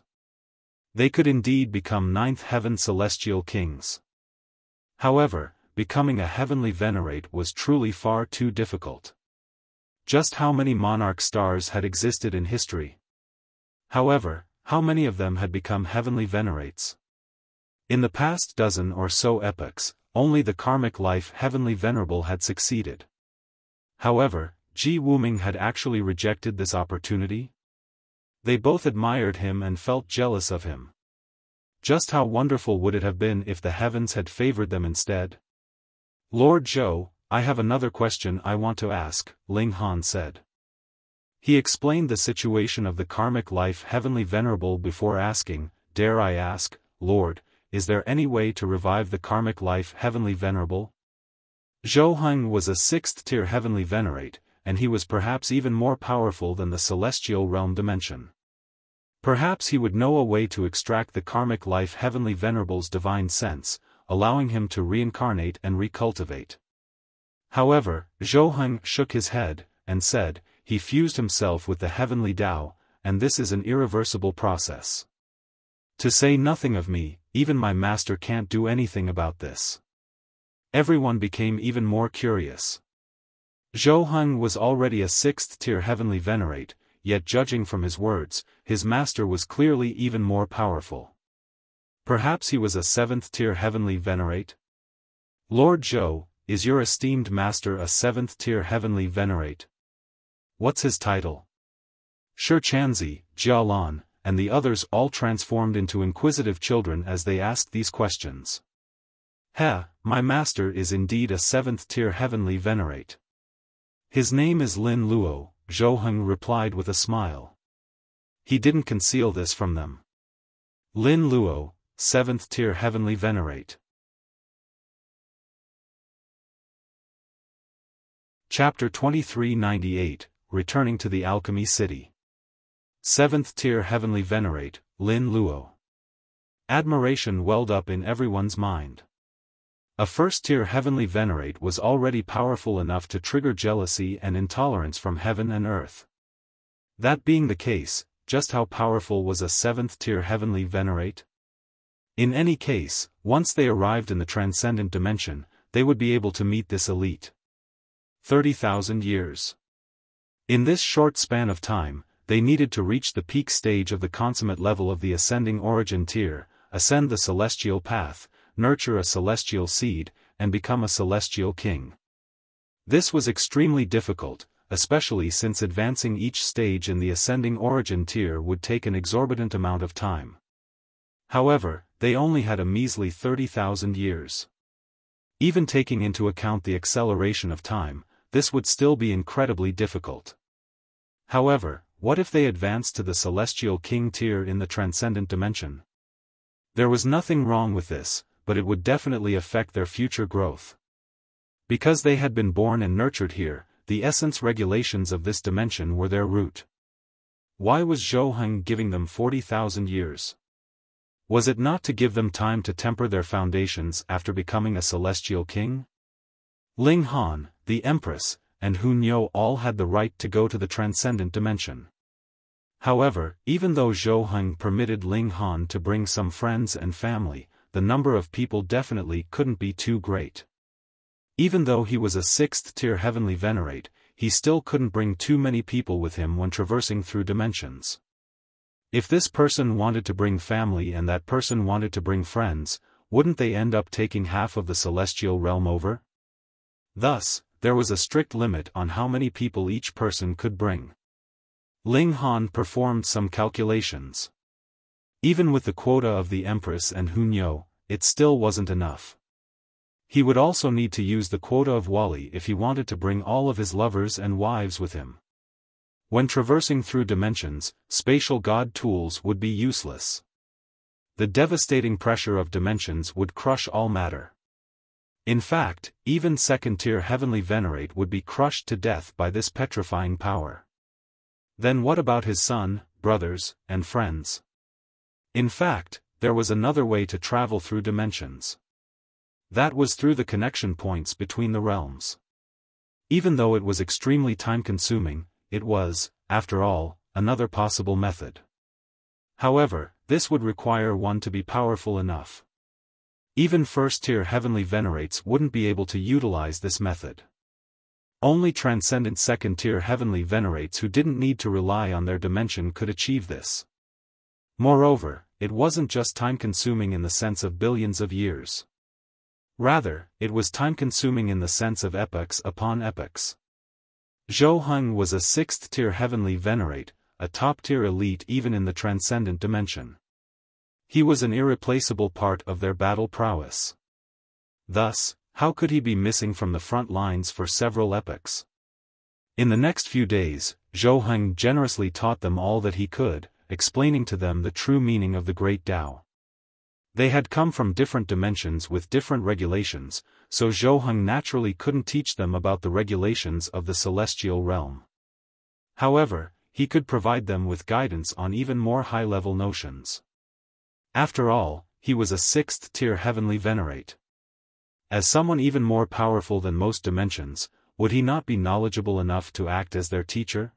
They could indeed become ninth heaven celestial kings. However, becoming a heavenly Venerate was truly far too difficult. Just how many monarch stars had existed in history? However, how many of them had become heavenly venerates? In the past dozen or so epochs, only the karmic life heavenly venerable had succeeded. However, Ji Wuming had actually rejected this opportunity. They both admired him and felt jealous of him. Just how wonderful would it have been if the heavens had favored them instead? Lord Zhou, I have another question I want to ask, Ling Han said. He explained the situation of the karmic life heavenly venerable before asking, dare I ask, Lord, is there any way to revive the karmic life heavenly venerable? Zhou Heng was a 6th-tier heavenly venerate, and he was perhaps even more powerful than the celestial realm dimension. Perhaps he would know a way to extract the karmic life heavenly venerable's divine sense, allowing him to reincarnate and recultivate. However, Zhou Heng shook his head, and said, he fused himself with the heavenly Tao, and this is an irreversible process. To say nothing of me, even my master can't do anything about this. Everyone became even more curious. Zhou Heng was already a 6th-tier heavenly venerate, yet judging from his words, his master was clearly even more powerful. Perhaps he was a 7th-tier heavenly venerate? Lord Zhou, is your esteemed master a 7th-tier heavenly venerate? What's his title? Shi Chanzi, Jia Lan, and the others all transformed into inquisitive children as they asked these questions. My master is indeed a 7th-tier heavenly venerate. His name is Lin Luo, Zhou Heng replied with a smile. He didn't conceal this from them. Lin Luo, 7th-tier heavenly venerate. Chapter 2398, Returning to the Alchemy City. 7th-tier heavenly venerate, Lin Luo. Admiration welled up in everyone's mind. A 1st-tier heavenly venerate was already powerful enough to trigger jealousy and intolerance from heaven and earth. That being the case, just how powerful was a 7th-tier heavenly venerate? In any case, once they arrived in the transcendent dimension, they would be able to meet this elite. 30,000 years. In this short span of time, they needed to reach the peak stage of the consummate level of the ascending origin tier, ascend the celestial path, nurture a celestial seed, and become a celestial king. This was extremely difficult, especially since advancing each stage in the ascending origin tier would take an exorbitant amount of time. However, they only had a measly 30,000 years. Even taking into account the acceleration of time, this would still be incredibly difficult. However, what if they advanced to the celestial king tier in the transcendent dimension? There was nothing wrong with this, but it would definitely affect their future growth. Because they had been born and nurtured here, the essence regulations of this dimension were their root. Why was Zhou Heng giving them 40,000 years? Was it not to give them time to temper their foundations after becoming a celestial king? Ling Han, the Empress, and Hun You all had the right to go to the transcendent dimension. However, even though Zhou Heng permitted Ling Han to bring some friends and family, the number of people definitely couldn't be too great. Even though he was a 6th-tier heavenly venerate, he still couldn't bring too many people with him when traversing through dimensions. If this person wanted to bring family and that person wanted to bring friends, wouldn't they end up taking half of the celestial realm over? Thus, there was a strict limit on how many people each person could bring. Ling Han performed some calculations. Even with the quota of the Empress and Hun You, it still wasn't enough. He would also need to use the quota of Wali if he wanted to bring all of his lovers and wives with him. When traversing through dimensions, spatial god tools would be useless. The devastating pressure of dimensions would crush all matter. In fact, even 2nd-tier heavenly venerate would be crushed to death by this petrifying power. Then what about his son, brothers, and friends? In fact, there was another way to travel through dimensions. That was through the connection points between the realms. Even though it was extremely time-consuming, it was, after all, another possible method. However, this would require one to be powerful enough. Even 1st-tier heavenly venerates wouldn't be able to utilize this method. Only transcendent second-tier heavenly venerates who didn't need to rely on their dimension could achieve this. Moreover, it wasn't just time-consuming in the sense of billions of years. Rather, it was time-consuming in the sense of epochs upon epochs. Zhou Heng was a 6th-tier heavenly venerate, a top-tier elite even in the transcendent dimension. He was an irreplaceable part of their battle prowess. Thus, how could he be missing from the front lines for several epochs? In the next few days, Zhou Heng generously taught them all that he could, explaining to them the true meaning of the Great Tao. They had come from different dimensions with different regulations, so Zhou Heng naturally couldn't teach them about the regulations of the celestial realm. However, he could provide them with guidance on even more high-level notions. After all, he was a 6th-tier heavenly venerate. As someone even more powerful than most dimensions, would he not be knowledgeable enough to act as their teacher?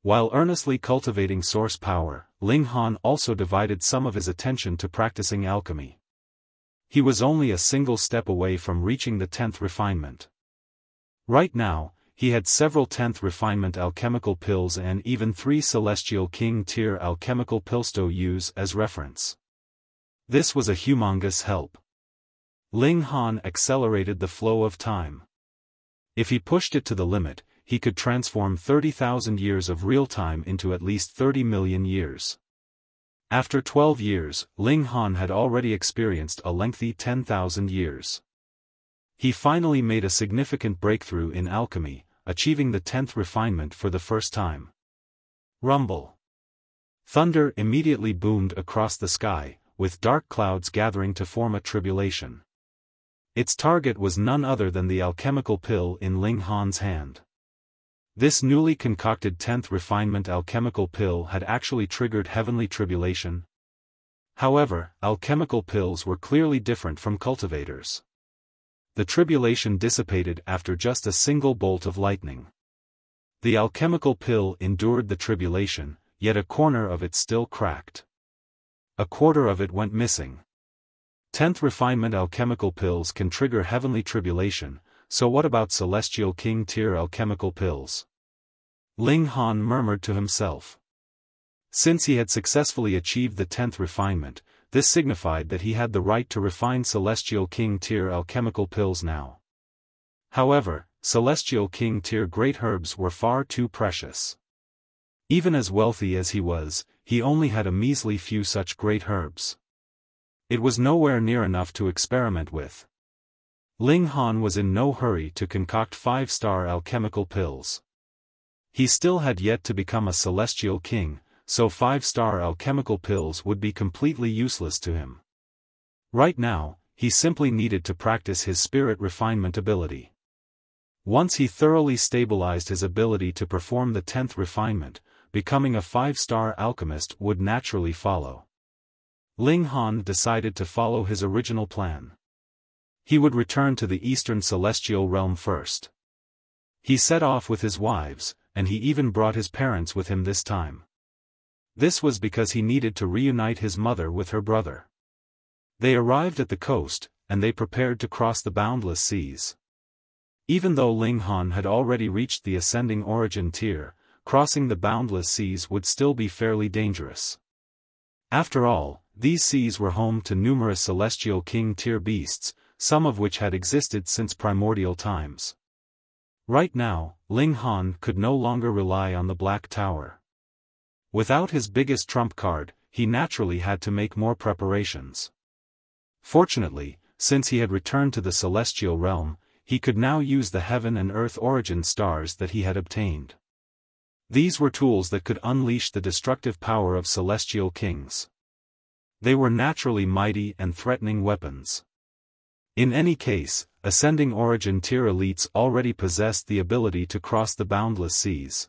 While earnestly cultivating source power, Ling Han also divided some of his attention to practicing alchemy. He was only a single step away from reaching the 10th refinement. Right now, he had several 10th refinement alchemical pills and even 3 celestial king tier alchemical pills to use as reference. This was a humongous help. Ling Han accelerated the flow of time. If he pushed it to the limit, he could transform 30,000 years of real time into at least 30 million years. After 12 years, Ling Han had already experienced a lengthy 10,000 years. He finally made a significant breakthrough in alchemy, achieving the 10th refinement for the first time. Rumble. Thunder immediately boomed across the sky, with dark clouds gathering to form a tribulation. Its target was none other than the alchemical pill in Ling Han's hand. This newly concocted 10th refinement alchemical pill had actually triggered heavenly tribulation. However, alchemical pills were clearly different from cultivators. The tribulation dissipated after just a single bolt of lightning. The alchemical pill endured the tribulation, yet a corner of it still cracked. A quarter of it went missing. 10th refinement alchemical pills can trigger heavenly tribulation, so what about celestial king tier alchemical pills? Ling Han murmured to himself. Since he had successfully achieved the 10th refinement, this signified that he had the right to refine celestial king tier alchemical pills now. However, celestial king tier great herbs were far too precious. Even as wealthy as he was, he only had a measly few such great herbs. It was nowhere near enough to experiment with. Ling Han was in no hurry to concoct 5-star alchemical pills. He still had yet to become a celestial king, so 5-star alchemical pills would be completely useless to him. Right now, he simply needed to practice his spirit refinement ability. Once he thoroughly stabilized his ability to perform the 10th refinement, becoming a 5-star alchemist would naturally follow. Ling Han decided to follow his original plan. He would return to the Eastern Celestial Realm first. He set off with his wives, and he even brought his parents with him this time. This was because he needed to reunite his mother with her brother. They arrived at the coast, and they prepared to cross the boundless seas. Even though Ling Han had already reached the ascending origin tier, crossing the boundless seas would still be fairly dangerous. After all, these seas were home to numerous celestial king tier beasts, some of which had existed since primordial times. Right now, Ling Han could no longer rely on the Black Tower. Without his biggest trump card, he naturally had to make more preparations. Fortunately, since he had returned to the celestial realm, he could now use the heaven and earth origin stars that he had obtained. These were tools that could unleash the destructive power of celestial kings. They were naturally mighty and threatening weapons. In any case, ascending origin tier elites already possessed the ability to cross the boundless seas.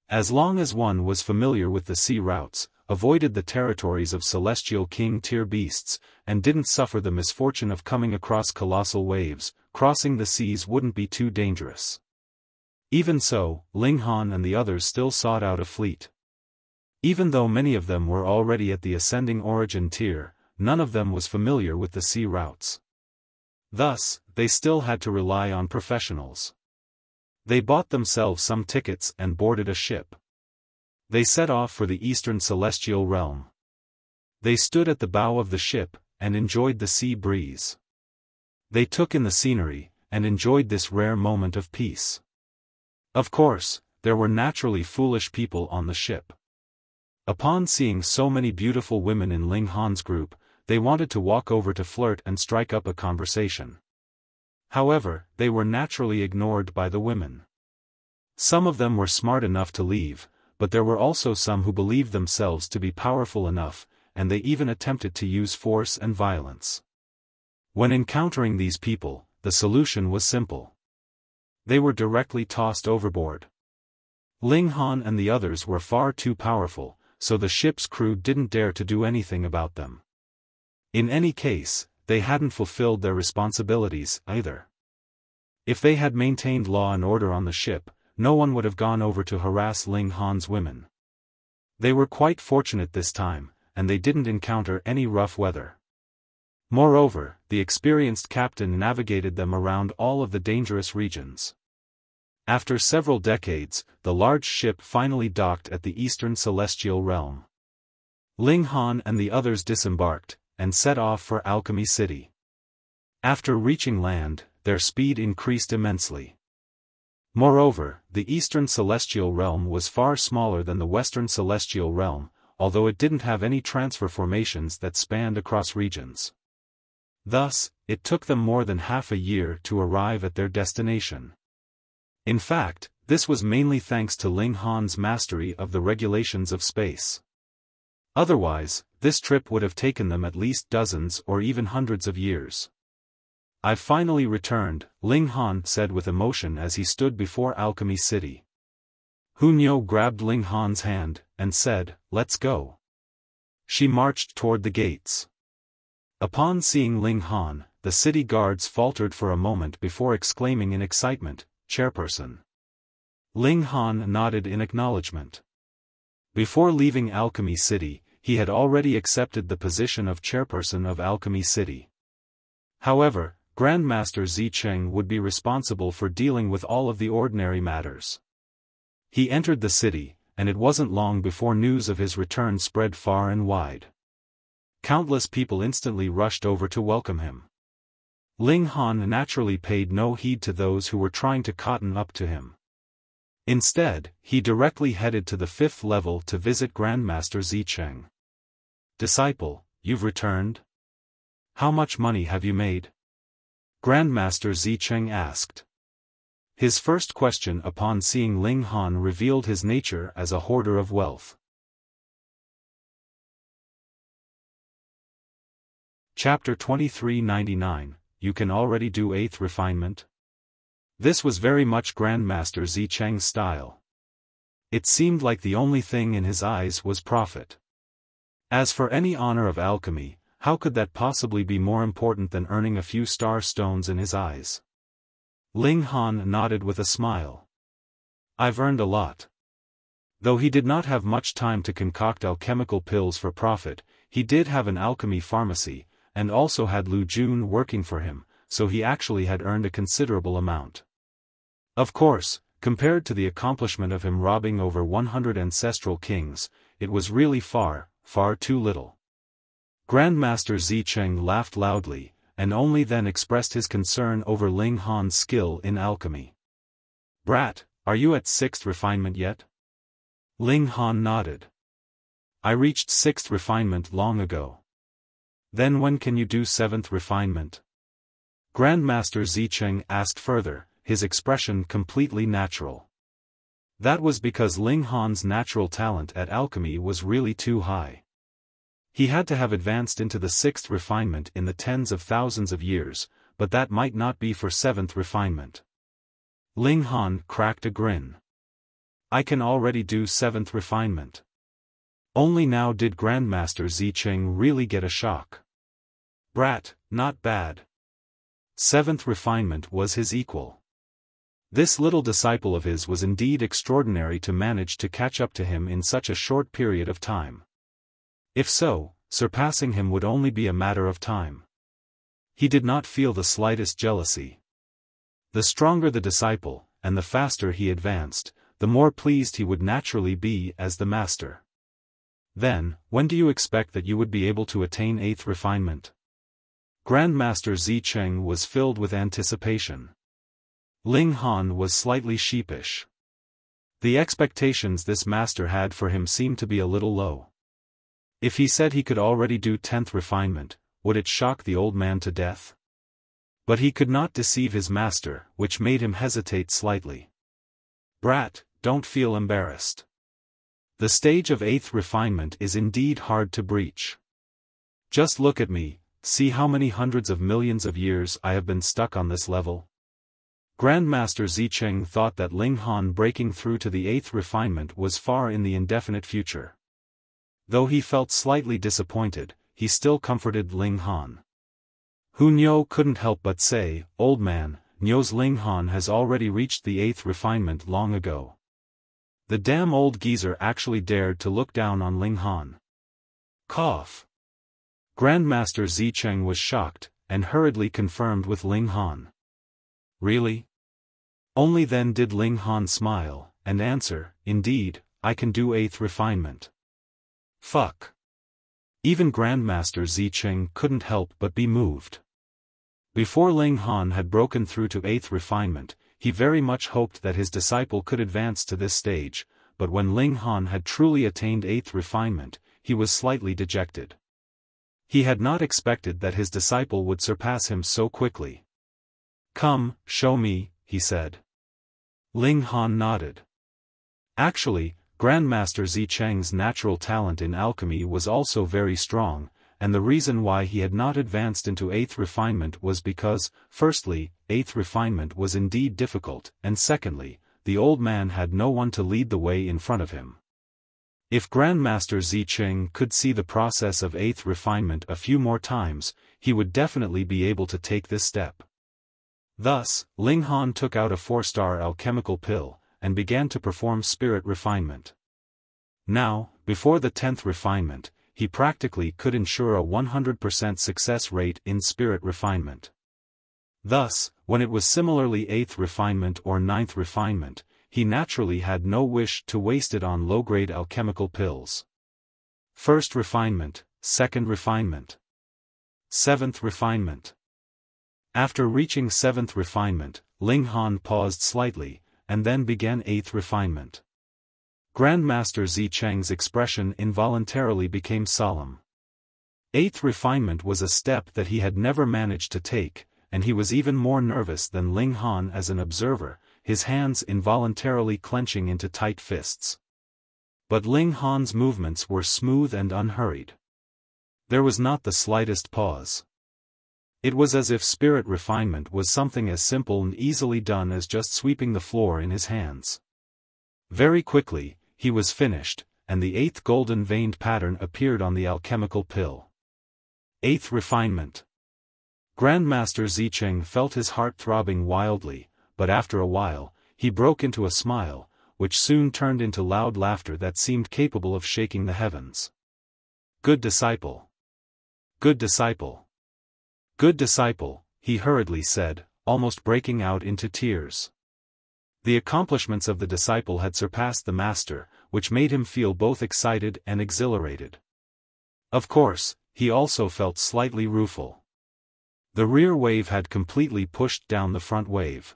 As long as one was familiar with the sea routes, avoided the territories of celestial king tier beasts, and didn't suffer the misfortune of coming across colossal waves, crossing the seas wouldn't be too dangerous. Even so, Ling Han and the others still sought out a fleet. Even though many of them were already at the ascending origin tier, none of them was familiar with the sea routes. Thus, they still had to rely on professionals. They bought themselves some tickets and boarded a ship. They set off for the Eastern Celestial Realm. They stood at the bow of the ship, and enjoyed the sea breeze. They took in the scenery, and enjoyed this rare moment of peace. Of course, there were naturally foolish people on the ship. Upon seeing so many beautiful women in Ling Han's group, they wanted to walk over to flirt and strike up a conversation. However, they were naturally ignored by the women. Some of them were smart enough to leave, but there were also some who believed themselves to be powerful enough, and they even attempted to use force and violence. When encountering these people, the solution was simple. They were directly tossed overboard. Ling Han and the others were far too powerful, so the ship's crew didn't dare to do anything about them. In any case, they hadn't fulfilled their responsibilities either. If they had maintained law and order on the ship, no one would have gone over to harass Ling Han's women. They were quite fortunate this time, and they didn't encounter any rough weather. Moreover, the experienced captain navigated them around all of the dangerous regions. After several decades, the large ship finally docked at the Eastern Celestial Realm. Ling Han and the others disembarked, and set off for Alchemy City. After reaching land, their speed increased immensely. Moreover, the Eastern Celestial Realm was far smaller than the Western Celestial Realm, although it didn't have any transfer formations that spanned across regions. Thus, it took them more than half a year to arrive at their destination. In fact, this was mainly thanks to Ling Han's mastery of the regulations of space. Otherwise, this trip would have taken them at least dozens or even hundreds of years. "I've finally returned," Ling Han said with emotion as he stood before Alchemy City. Hu Niu grabbed Ling Han's hand, and said, "Let's go." She marched toward the gates. Upon seeing Ling Han, the city guards faltered for a moment before exclaiming in excitement, "Chairperson." Ling Han nodded in acknowledgement. Before leaving Alchemy City, he had already accepted the position of chairperson of Alchemy City. However, Grandmaster Zicheng would be responsible for dealing with all of the ordinary matters. He entered the city, and it wasn't long before news of his return spread far and wide. Countless people instantly rushed over to welcome him. Ling Han naturally paid no heed to those who were trying to cotton up to him. Instead, he directly headed to the 5th level to visit Grandmaster Zicheng. "Disciple, you've returned? How much money have you made?" Grandmaster Zicheng asked. His first question upon seeing Ling Han revealed his nature as a hoarder of wealth. Chapter 2399, You Can Already Do Eighth Refinement? This was very much Grandmaster Zicheng's style. It seemed like the only thing in his eyes was profit. As for any honor of alchemy, how could that possibly be more important than earning a few star stones in his eyes? Ling Han nodded with a smile. "I've earned a lot." Though he did not have much time to concoct alchemical pills for profit, he did have an alchemy pharmacy, and also had Lu Jun working for him, so he actually had earned a considerable amount. Of course, compared to the accomplishment of him robbing over 100 ancestral kings, it was really far, far too little. Grandmaster Zicheng laughed loudly, and only then expressed his concern over Ling Han's skill in alchemy. "Brat, are you at 6th refinement yet?" Ling Han nodded. "I reached 6th refinement long ago." "Then when can you do 7th refinement?" Grandmaster Zicheng asked further, his expression completely natural. That was because Ling Han's natural talent at alchemy was really too high. He had to have advanced into the 6th refinement in the tens of thousands of years, but that might not be for 7th refinement. Ling Han cracked a grin. "I can already do 7th refinement." Only now did Grandmaster Zicheng really get a shock. "Brat, not bad." 7th refinement was his equal. This little disciple of his was indeed extraordinary to manage to catch up to him in such a short period of time. If so, surpassing him would only be a matter of time. He did not feel the slightest jealousy. The stronger the disciple, and the faster he advanced, the more pleased he would naturally be as the master. Then, when do you expect that you would be able to attain 8th refinement? Grandmaster Zicheng was filled with anticipation. Ling Han was slightly sheepish. The expectations this master had for him seemed to be a little low. If he said he could already do 10th refinement, would it shock the old man to death? But he could not deceive his master, which made him hesitate slightly. Brat, don't feel embarrassed. The stage of 8th refinement is indeed hard to breach. Just look at me, see how many hundreds of millions of years I have been stuck on this level. Grandmaster Zicheng thought that Ling Han breaking through to the 8th refinement was far in the indefinite future. Though he felt slightly disappointed, he still comforted Ling Han. Hu Niu couldn't help but say, "Old man, Niu's Ling Han has already reached the 8th refinement long ago." The damn old geezer actually dared to look down on Ling Han. Cough. Grandmaster Zicheng was shocked, and hurriedly confirmed with Ling Han. Really? Only then did Ling Han smile, and answer, "Indeed, I can do 8th refinement." Fuck. Even Grandmaster Zicheng couldn't help but be moved. Before Ling Han had broken through to 8th refinement, he very much hoped that his disciple could advance to this stage, but when Ling Han had truly attained 8th refinement, he was slightly dejected. He had not expected that his disciple would surpass him so quickly. "Come, show me," he said. Ling Han nodded. Actually, Grandmaster Zicheng's natural talent in alchemy was also very strong, and the reason why he had not advanced into 8th refinement was because, firstly, 8th refinement was indeed difficult, and secondly, the old man had no one to lead the way in front of him. If Grandmaster Zicheng could see the process of 8th refinement a few more times, he would definitely be able to take this step. Thus, Ling Han took out a 4-star alchemical pill, and began to perform spirit refinement. Now, before the 10th refinement, he practically could ensure a 100% success rate in spirit refinement. Thus, when it was similarly 8th refinement or 9th refinement, he naturally had no wish to waste it on low-grade alchemical pills. 1st refinement, 2nd refinement. 7th refinement. After reaching 7th refinement, Ling Han paused slightly, and then began 8th refinement. Grandmaster Zicheng's expression involuntarily became solemn. 8th refinement was a step that he had never managed to take, and he was even more nervous than Ling Han as an observer, his hands involuntarily clenching into tight fists. But Ling Han's movements were smooth and unhurried. There was not the slightest pause. It was as if spirit refinement was something as simple and easily done as just sweeping the floor in his hands. Very quickly, he was finished, and the 8th golden veined pattern appeared on the alchemical pill. 8th refinement. Grandmaster Zicheng felt his heart throbbing wildly, but after a while, he broke into a smile, which soon turned into loud laughter that seemed capable of shaking the heavens. "Good disciple. Good disciple. Good disciple," he hurriedly said, almost breaking out into tears. The accomplishments of the disciple had surpassed the master, which made him feel both excited and exhilarated. Of course, he also felt slightly rueful. The rear wave had completely pushed down the front wave.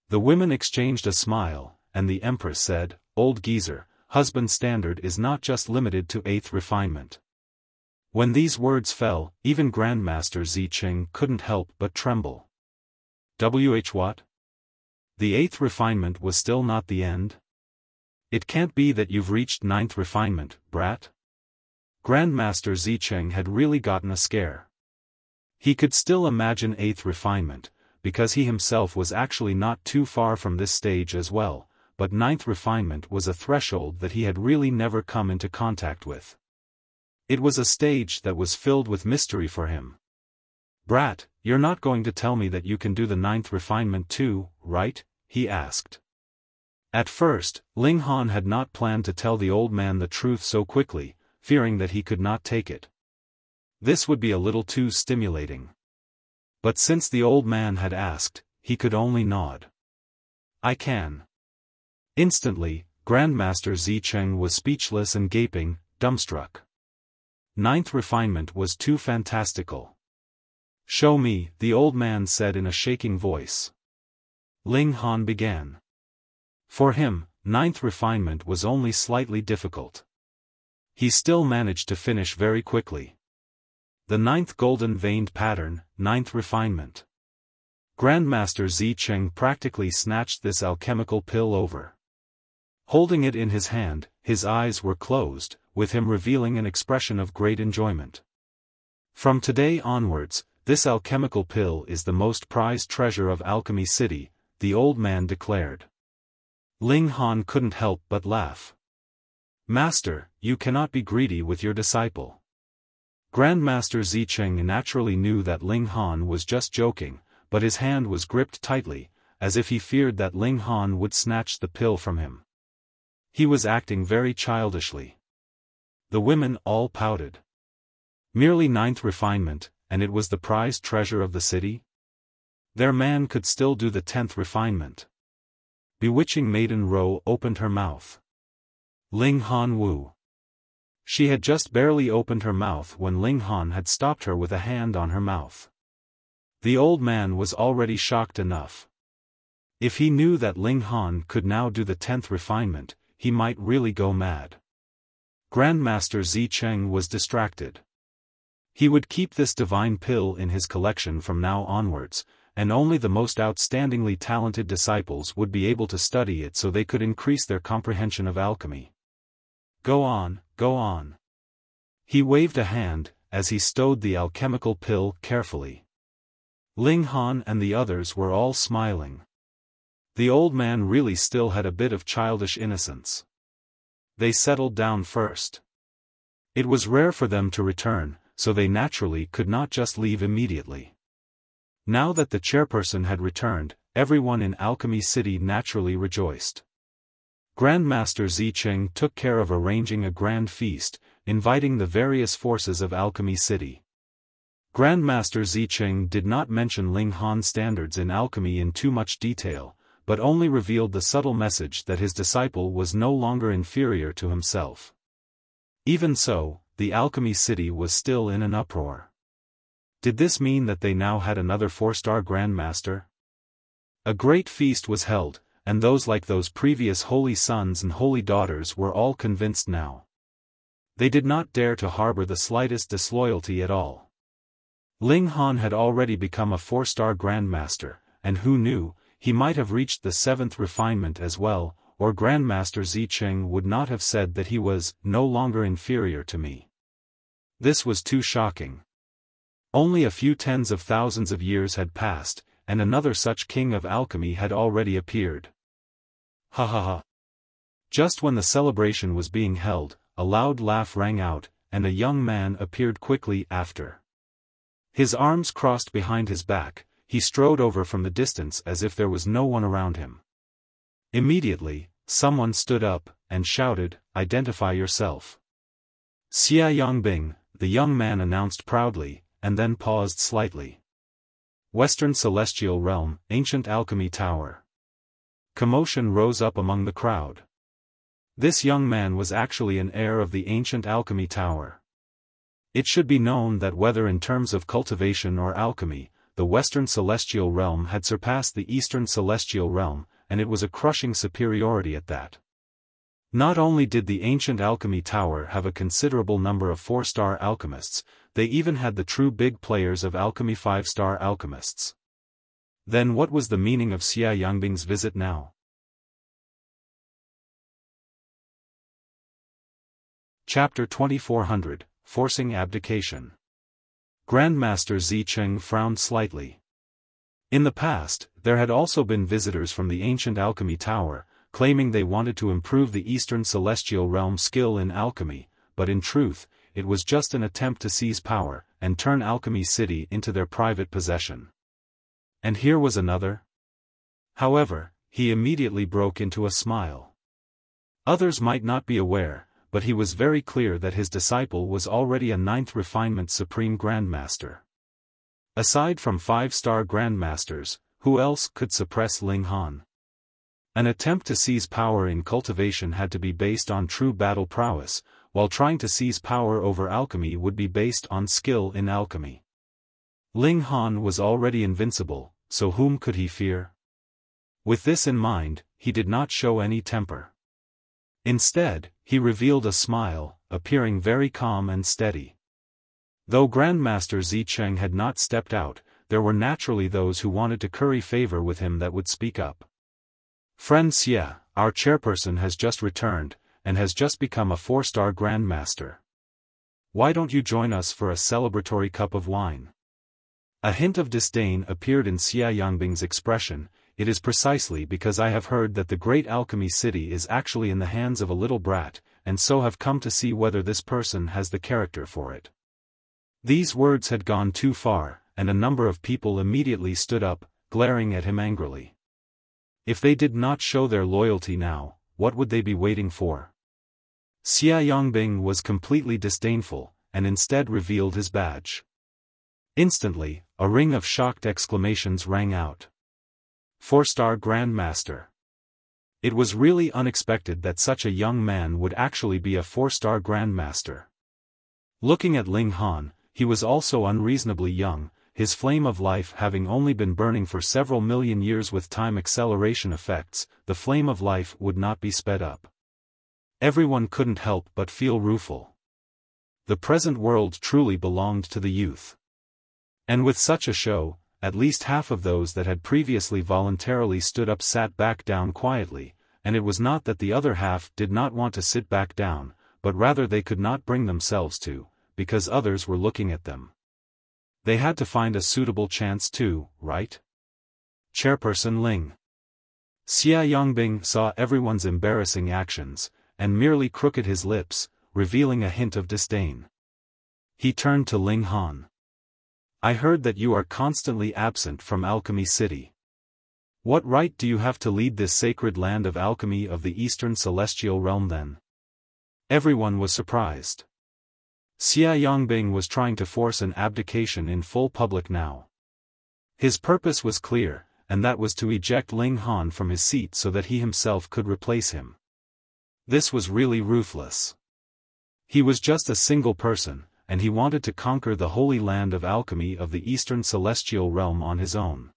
The women exchanged a smile, and the Empress said, "Old geezer, husband standard is not just limited to 8th refinement." When these words fell, even Grandmaster Zicheng couldn't help but tremble. What? The 8th refinement was still not the end? It can't be that you've reached 9th refinement, brat? Grandmaster Zicheng had really gotten a scare. He could still imagine 8th refinement, because he himself was actually not too far from this stage as well, but 9th refinement was a threshold that he had really never come into contact with. It was a stage that was filled with mystery for him. "Brat, you're not going to tell me that you can do the 9th refinement too, right?" he asked. At first, Ling Han had not planned to tell the old man the truth so quickly, fearing that he could not take it. This would be a little too stimulating. But since the old man had asked, he could only nod. I can. Instantly, Grandmaster Zicheng was speechless and gaping, dumbstruck. Ninth refinement was too fantastical. Show me, the old man said in a shaking voice. Ling Han began. For him, ninth refinement was only slightly difficult. He still managed to finish very quickly. The ninth golden veined pattern, ninth refinement. Grandmaster Zicheng practically snatched this alchemical pill over. Holding it in his hand, his eyes were closed, with him revealing an expression of great enjoyment. From today onwards, this alchemical pill is the most prized treasure of Alchemy City, the old man declared. Ling Han couldn't help but laugh. Master, you cannot be greedy with your disciple. Grandmaster Zicheng naturally knew that Ling Han was just joking, but his hand was gripped tightly, as if he feared that Ling Han would snatch the pill from him. He was acting very childishly. The women all pouted. Merely ninth refinement, and it was the prized treasure of the city? Their man could still do the 10th refinement. Bewitching maiden Ro opened her mouth. Ling Han Wu. She had just barely opened her mouth when Ling Han had stopped her with a hand on her mouth. The old man was already shocked enough. If he knew that Ling Han could now do the 10th refinement, he might really go mad. Grandmaster Zicheng was distracted. He would keep this divine pill in his collection from now onwards, and only the most outstandingly talented disciples would be able to study it so they could increase their comprehension of alchemy. Go on, go on. He waved a hand, as he stowed the alchemical pill carefully. Ling Han and the others were all smiling. The old man really still had a bit of childish innocence. They settled down first. It was rare for them to return, so they naturally could not just leave immediately. Now that the chairperson had returned, everyone in Alchemy City naturally rejoiced. Grandmaster Zicheng took care of arranging a grand feast, inviting the various forces of Alchemy City. Grandmaster Zicheng did not mention Ling Han's standards in alchemy in too much detail, but only revealed the subtle message that his disciple was no longer inferior to himself. Even so, the Alchemy City was still in an uproar. Did this mean that they now had another 4-star Grandmaster? A great feast was held, and those like those previous holy sons and holy daughters were all convinced now. They did not dare to harbor the slightest disloyalty at all. Ling Han had already become a 4-star Grandmaster, and who knew, he might have reached the 7th refinement as well, or Grandmaster Zicheng would not have said that he was no longer inferior to me. This was too shocking. Only a few tens of thousands of years had passed, and another such king of alchemy had already appeared. Ha ha ha. Just when the celebration was being held, a loud laugh rang out, and a young man appeared quickly after. His arms crossed behind his back, he strode over from the distance as if there was no one around him. Immediately, someone stood up, and shouted, "Identify yourself." Xia Yongbing, the young man announced proudly, and then paused slightly. Western Celestial Realm, Ancient Alchemy Tower. Commotion rose up among the crowd. This young man was actually an heir of the Ancient Alchemy Tower. It should be known that whether in terms of cultivation or alchemy, the Western Celestial Realm had surpassed the Eastern Celestial Realm, and it was a crushing superiority at that. Not only did the Ancient Alchemy Tower have a considerable number of 4-star alchemists, they even had the true big players of alchemy 5-star alchemists. Then what was the meaning of Xia Yongbing's visit now? Chapter 2400, Forcing Abdication. Grandmaster Zicheng frowned slightly. In the past, there had also been visitors from the Ancient Alchemy Tower, claiming they wanted to improve the Eastern Celestial Realm skill in alchemy, but in truth, it was just an attempt to seize power, and turn Alchemy City into their private possession. And here was another? However, he immediately broke into a smile. Others might not be aware, but he was very clear that his disciple was already a 9th refinement Supreme Grandmaster. Aside from 5-star Grandmasters, who else could suppress Ling Han? An attempt to seize power in cultivation had to be based on true battle prowess, while trying to seize power over alchemy would be based on skill in alchemy. Ling Han was already invincible, so whom could he fear? With this in mind, he did not show any temper. Instead, he revealed a smile, appearing very calm and steady. Though Grandmaster Zicheng had not stepped out, there were naturally those who wanted to curry favor with him that would speak up. Friend Xie, our chairperson has just returned, and has just become a 4-star Grandmaster. Why don't you join us for a celebratory cup of wine? A hint of disdain appeared in Xie Yangbing's expression. It is precisely because I have heard that the great alchemy city is actually in the hands of a little brat, and so have come to see whether this person has the character for it. These words had gone too far, and a number of people immediately stood up, glaring at him angrily. If they did not show their loyalty now, what would they be waiting for? Xie Yangbing was completely disdainful, and instead revealed his badge. Instantly, a ring of shocked exclamations rang out. 4-star Grandmaster. It was really unexpected that such a young man would actually be a 4-star Grandmaster. Looking at Ling Han, he was also unreasonably young, his flame of life having only been burning for several million years. With time acceleration effects, the flame of life would not be sped up. Everyone couldn't help but feel rueful. The present world truly belonged to the youth. And with such a show, at least half of those that had previously voluntarily stood up sat back down quietly, and it was not that the other half did not want to sit back down, but rather they could not bring themselves to, because others were looking at them. They had to find a suitable chance too, right? Chairperson Ling. Xie Yangbing saw everyone's embarrassing actions, and merely crooked his lips, revealing a hint of disdain. He turned to Ling Han. I heard that you are constantly absent from Alchemy City. What right do you have to lead this sacred land of alchemy of the Eastern Celestial Realm then? Everyone was surprised. Xie Yangbing was trying to force an abdication in full public now. His purpose was clear, and that was to eject Ling Han from his seat so that he himself could replace him. This was really ruthless. He was just a single person, and he wanted to conquer the holy land of alchemy of the Eastern Celestial Realm on his own.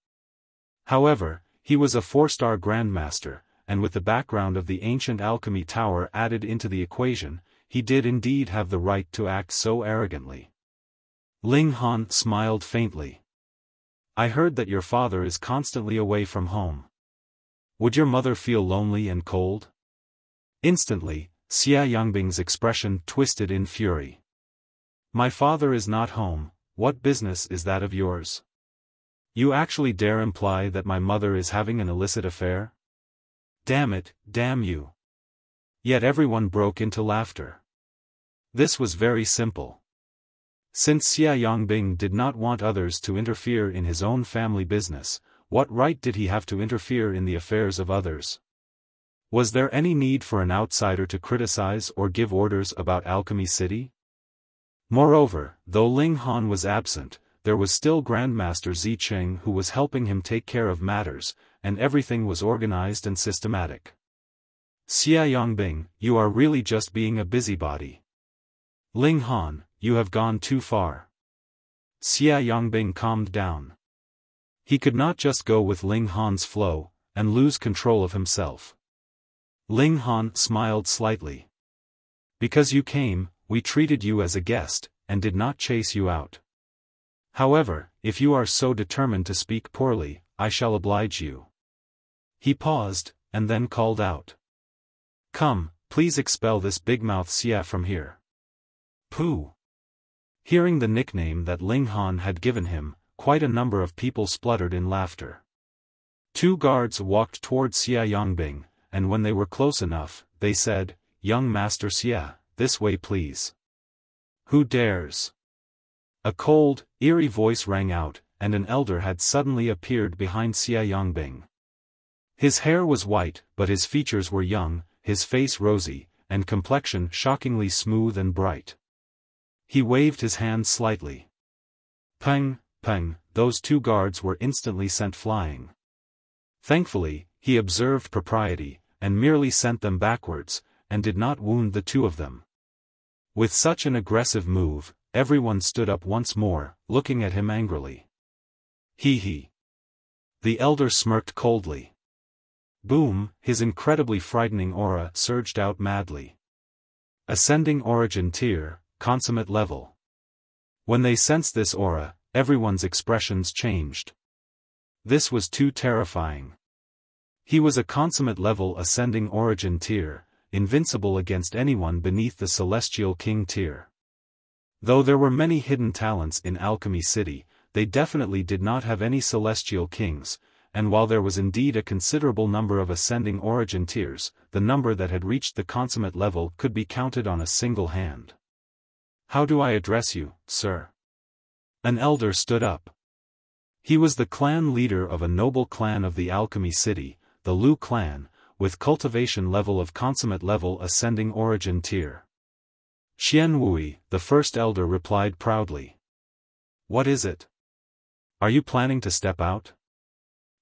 However, he was a 4-star Grandmaster, and with the background of the ancient alchemy tower added into the equation, he did indeed have the right to act so arrogantly. Ling Han smiled faintly. I heard that your father is constantly away from home. Would your mother feel lonely and cold? Instantly, Xie Yangbing's expression twisted in fury. My father is not home, what business is that of yours? You actually dare imply that my mother is having an illicit affair? Damn it, damn you. Yet everyone broke into laughter. This was very simple. Since Xie Yangbing did not want others to interfere in his own family business, what right did he have to interfere in the affairs of others? Was there any need for an outsider to criticize or give orders about Alchemy City? Moreover, though Ling Han was absent, there was still Grandmaster Zicheng who was helping him take care of matters, and everything was organized and systematic. Xie Yangbing, you are really just being a busybody. Ling Han, you have gone too far. Xie Yangbing calmed down. He could not just go with Ling Han's flow, and lose control of himself. Ling Han smiled slightly. Because you came, we treated you as a guest, and did not chase you out. However, if you are so determined to speak poorly, I shall oblige you. He paused, and then called out. Come, please expel this big-mouth Xie from here. Pooh. Hearing the nickname that Ling Han had given him, quite a number of people spluttered in laughter. 2 guards walked towards Xie Yangbing, and when they were close enough, they said, Young Master Xie, this way please. Who dares? A cold, eerie voice rang out, and an elder had suddenly appeared behind Xie Yangbing. His hair was white, but his features were young, his face rosy, and complexion shockingly smooth and bright. He waved his hand slightly. Peng, peng, those 2 guards were instantly sent flying. Thankfully, he observed propriety, and merely sent them backwards, and did not wound the two of them. With such an aggressive move, everyone stood up once more, looking at him angrily. He. The elder smirked coldly. Boom, his incredibly frightening aura surged out madly. Ascending origin tier, consummate level. When they sensed this aura, everyone's expressions changed. This was too terrifying. He was a consummate level ascending origin tier, invincible against anyone beneath the celestial king tier. Though there were many hidden talents in Alchemy City, they definitely did not have any celestial kings, and while there was indeed a considerable number of ascending origin tiers, the number that had reached the consummate level could be counted on a single hand. How do I address you, sir? An elder stood up. He was the clan leader of a noble clan of the Alchemy City, the Lu clan, with cultivation level of consummate level ascending origin tier. Xian Wui, the first elder, replied proudly. What is it? Are you planning to step out?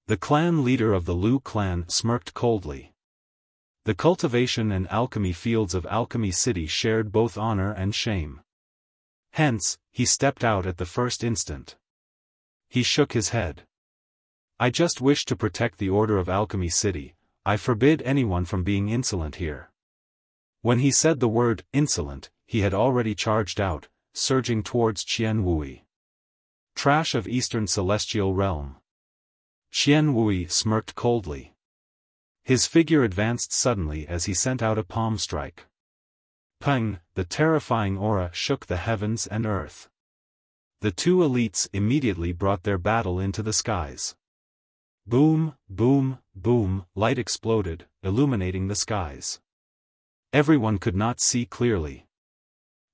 The clan leader of the Lu clan smirked coldly. The cultivation and alchemy fields of Alchemy City shared both honor and shame. Hence, he stepped out at the first instant. He shook his head. I just wish to protect the order of Alchemy City. I forbid anyone from being insolent here. When he said the word insolent, he had already charged out, surging towards Qian Wui. Trash of Eastern Celestial Realm. Qian Wui smirked coldly. His figure advanced suddenly as he sent out a palm strike. Peng, the terrifying aura shook the heavens and earth. The two elites immediately brought their battle into the skies. Boom, boom, boom, light exploded, illuminating the skies. Everyone could not see clearly.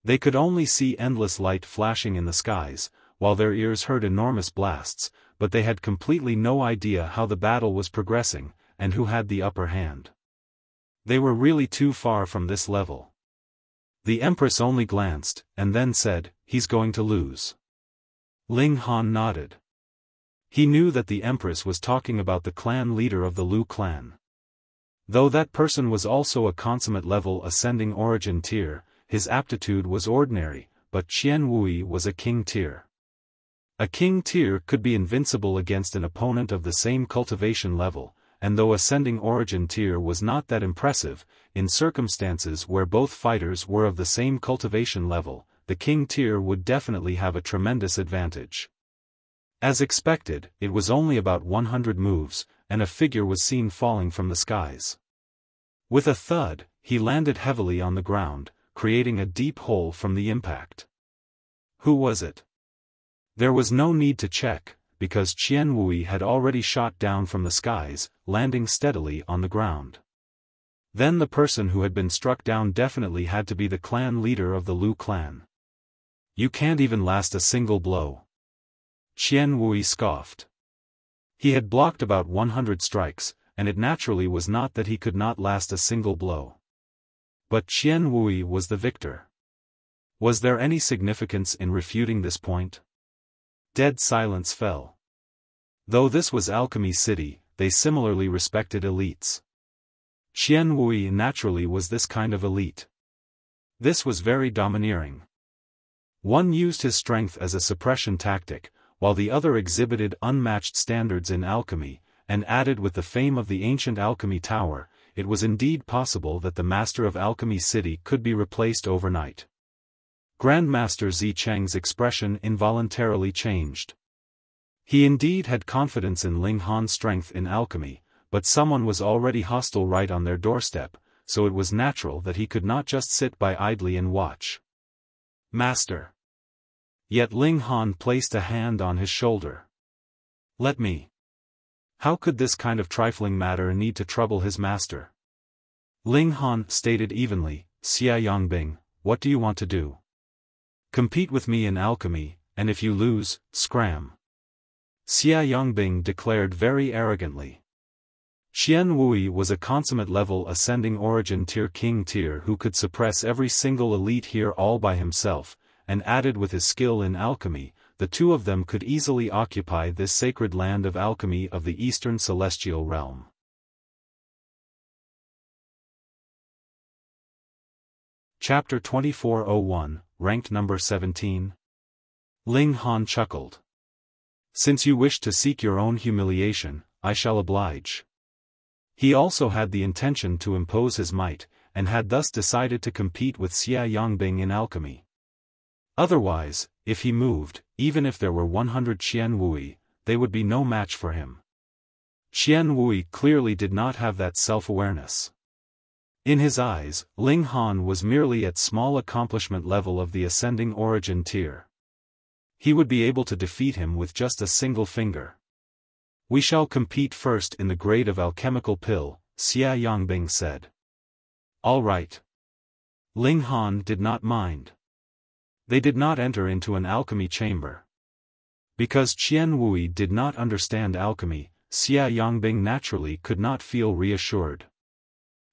They could only see endless light flashing in the skies, while their ears heard enormous blasts, but they had completely no idea how the battle was progressing, and who had the upper hand. They were really too far from this level. The Empress only glanced, and then said, "He's going to lose." Ling Han nodded. He knew that the Empress was talking about the clan leader of the Lu clan. Though that person was also a consummate level ascending origin tier, his aptitude was ordinary, but Qian Wui was a king tier. A king tier could be invincible against an opponent of the same cultivation level, and though ascending origin tier was not that impressive, in circumstances where both fighters were of the same cultivation level, the king tier would definitely have a tremendous advantage. As expected, it was only about 100 moves, and a figure was seen falling from the skies. With a thud, he landed heavily on the ground, creating a deep hole from the impact. Who was it? There was no need to check, because Qian Wui had already shot down from the skies, landing steadily on the ground. Then the person who had been struck down definitely had to be the clan leader of the Lu clan. You can't even last a single blow. Qian Wui scoffed. He had blocked about 100 strikes, and it naturally was not that he could not last a single blow. But Qian Wui was the victor. Was there any significance in refuting this point? Dead silence fell. Though this was Alchemy City, they similarly respected elites. Qian Wui naturally was this kind of elite. This was very domineering. One used his strength as a suppression tactic, while the other exhibited unmatched standards in alchemy, and added with the fame of the ancient alchemy tower, it was indeed possible that the master of Alchemy City could be replaced overnight. Grandmaster Zi Cheng's expression involuntarily changed. He indeed had confidence in Ling Han's strength in alchemy, but someone was already hostile right on their doorstep, so it was natural that he could not just sit by idly and watch. Master. Yet Ling Han placed a hand on his shoulder. Let me. How could this kind of trifling matter need to trouble his master? Ling Han stated evenly, Xia Yongbing, what do you want to do? Compete with me in alchemy, and if you lose, scram. Xia Yongbing declared very arrogantly. Qian Wui was a consummate level ascending origin tier king tier who could suppress every single elite here all by himself, and added with his skill in alchemy, the two of them could easily occupy this sacred land of alchemy of the Eastern Celestial Realm. Chapter 2401, Ranked Number 17. Ling Han chuckled. Since you wish to seek your own humiliation, I shall oblige. He also had the intention to impose his might, and had thus decided to compete with Xia Yongbing in alchemy. Otherwise, if he moved, even if there were 100 Qian Wui, they would be no match for him. Qian Wui clearly did not have that self-awareness. In his eyes, Ling Han was merely at small accomplishment level of the ascending origin tier. He would be able to defeat him with just a single finger. We shall compete first in the grade of alchemical pill, Xia Yongbing said. All right. Ling Han did not mind. They did not enter into an alchemy chamber. Because Qian Wui did not understand alchemy, Xia Yongbing naturally could not feel reassured.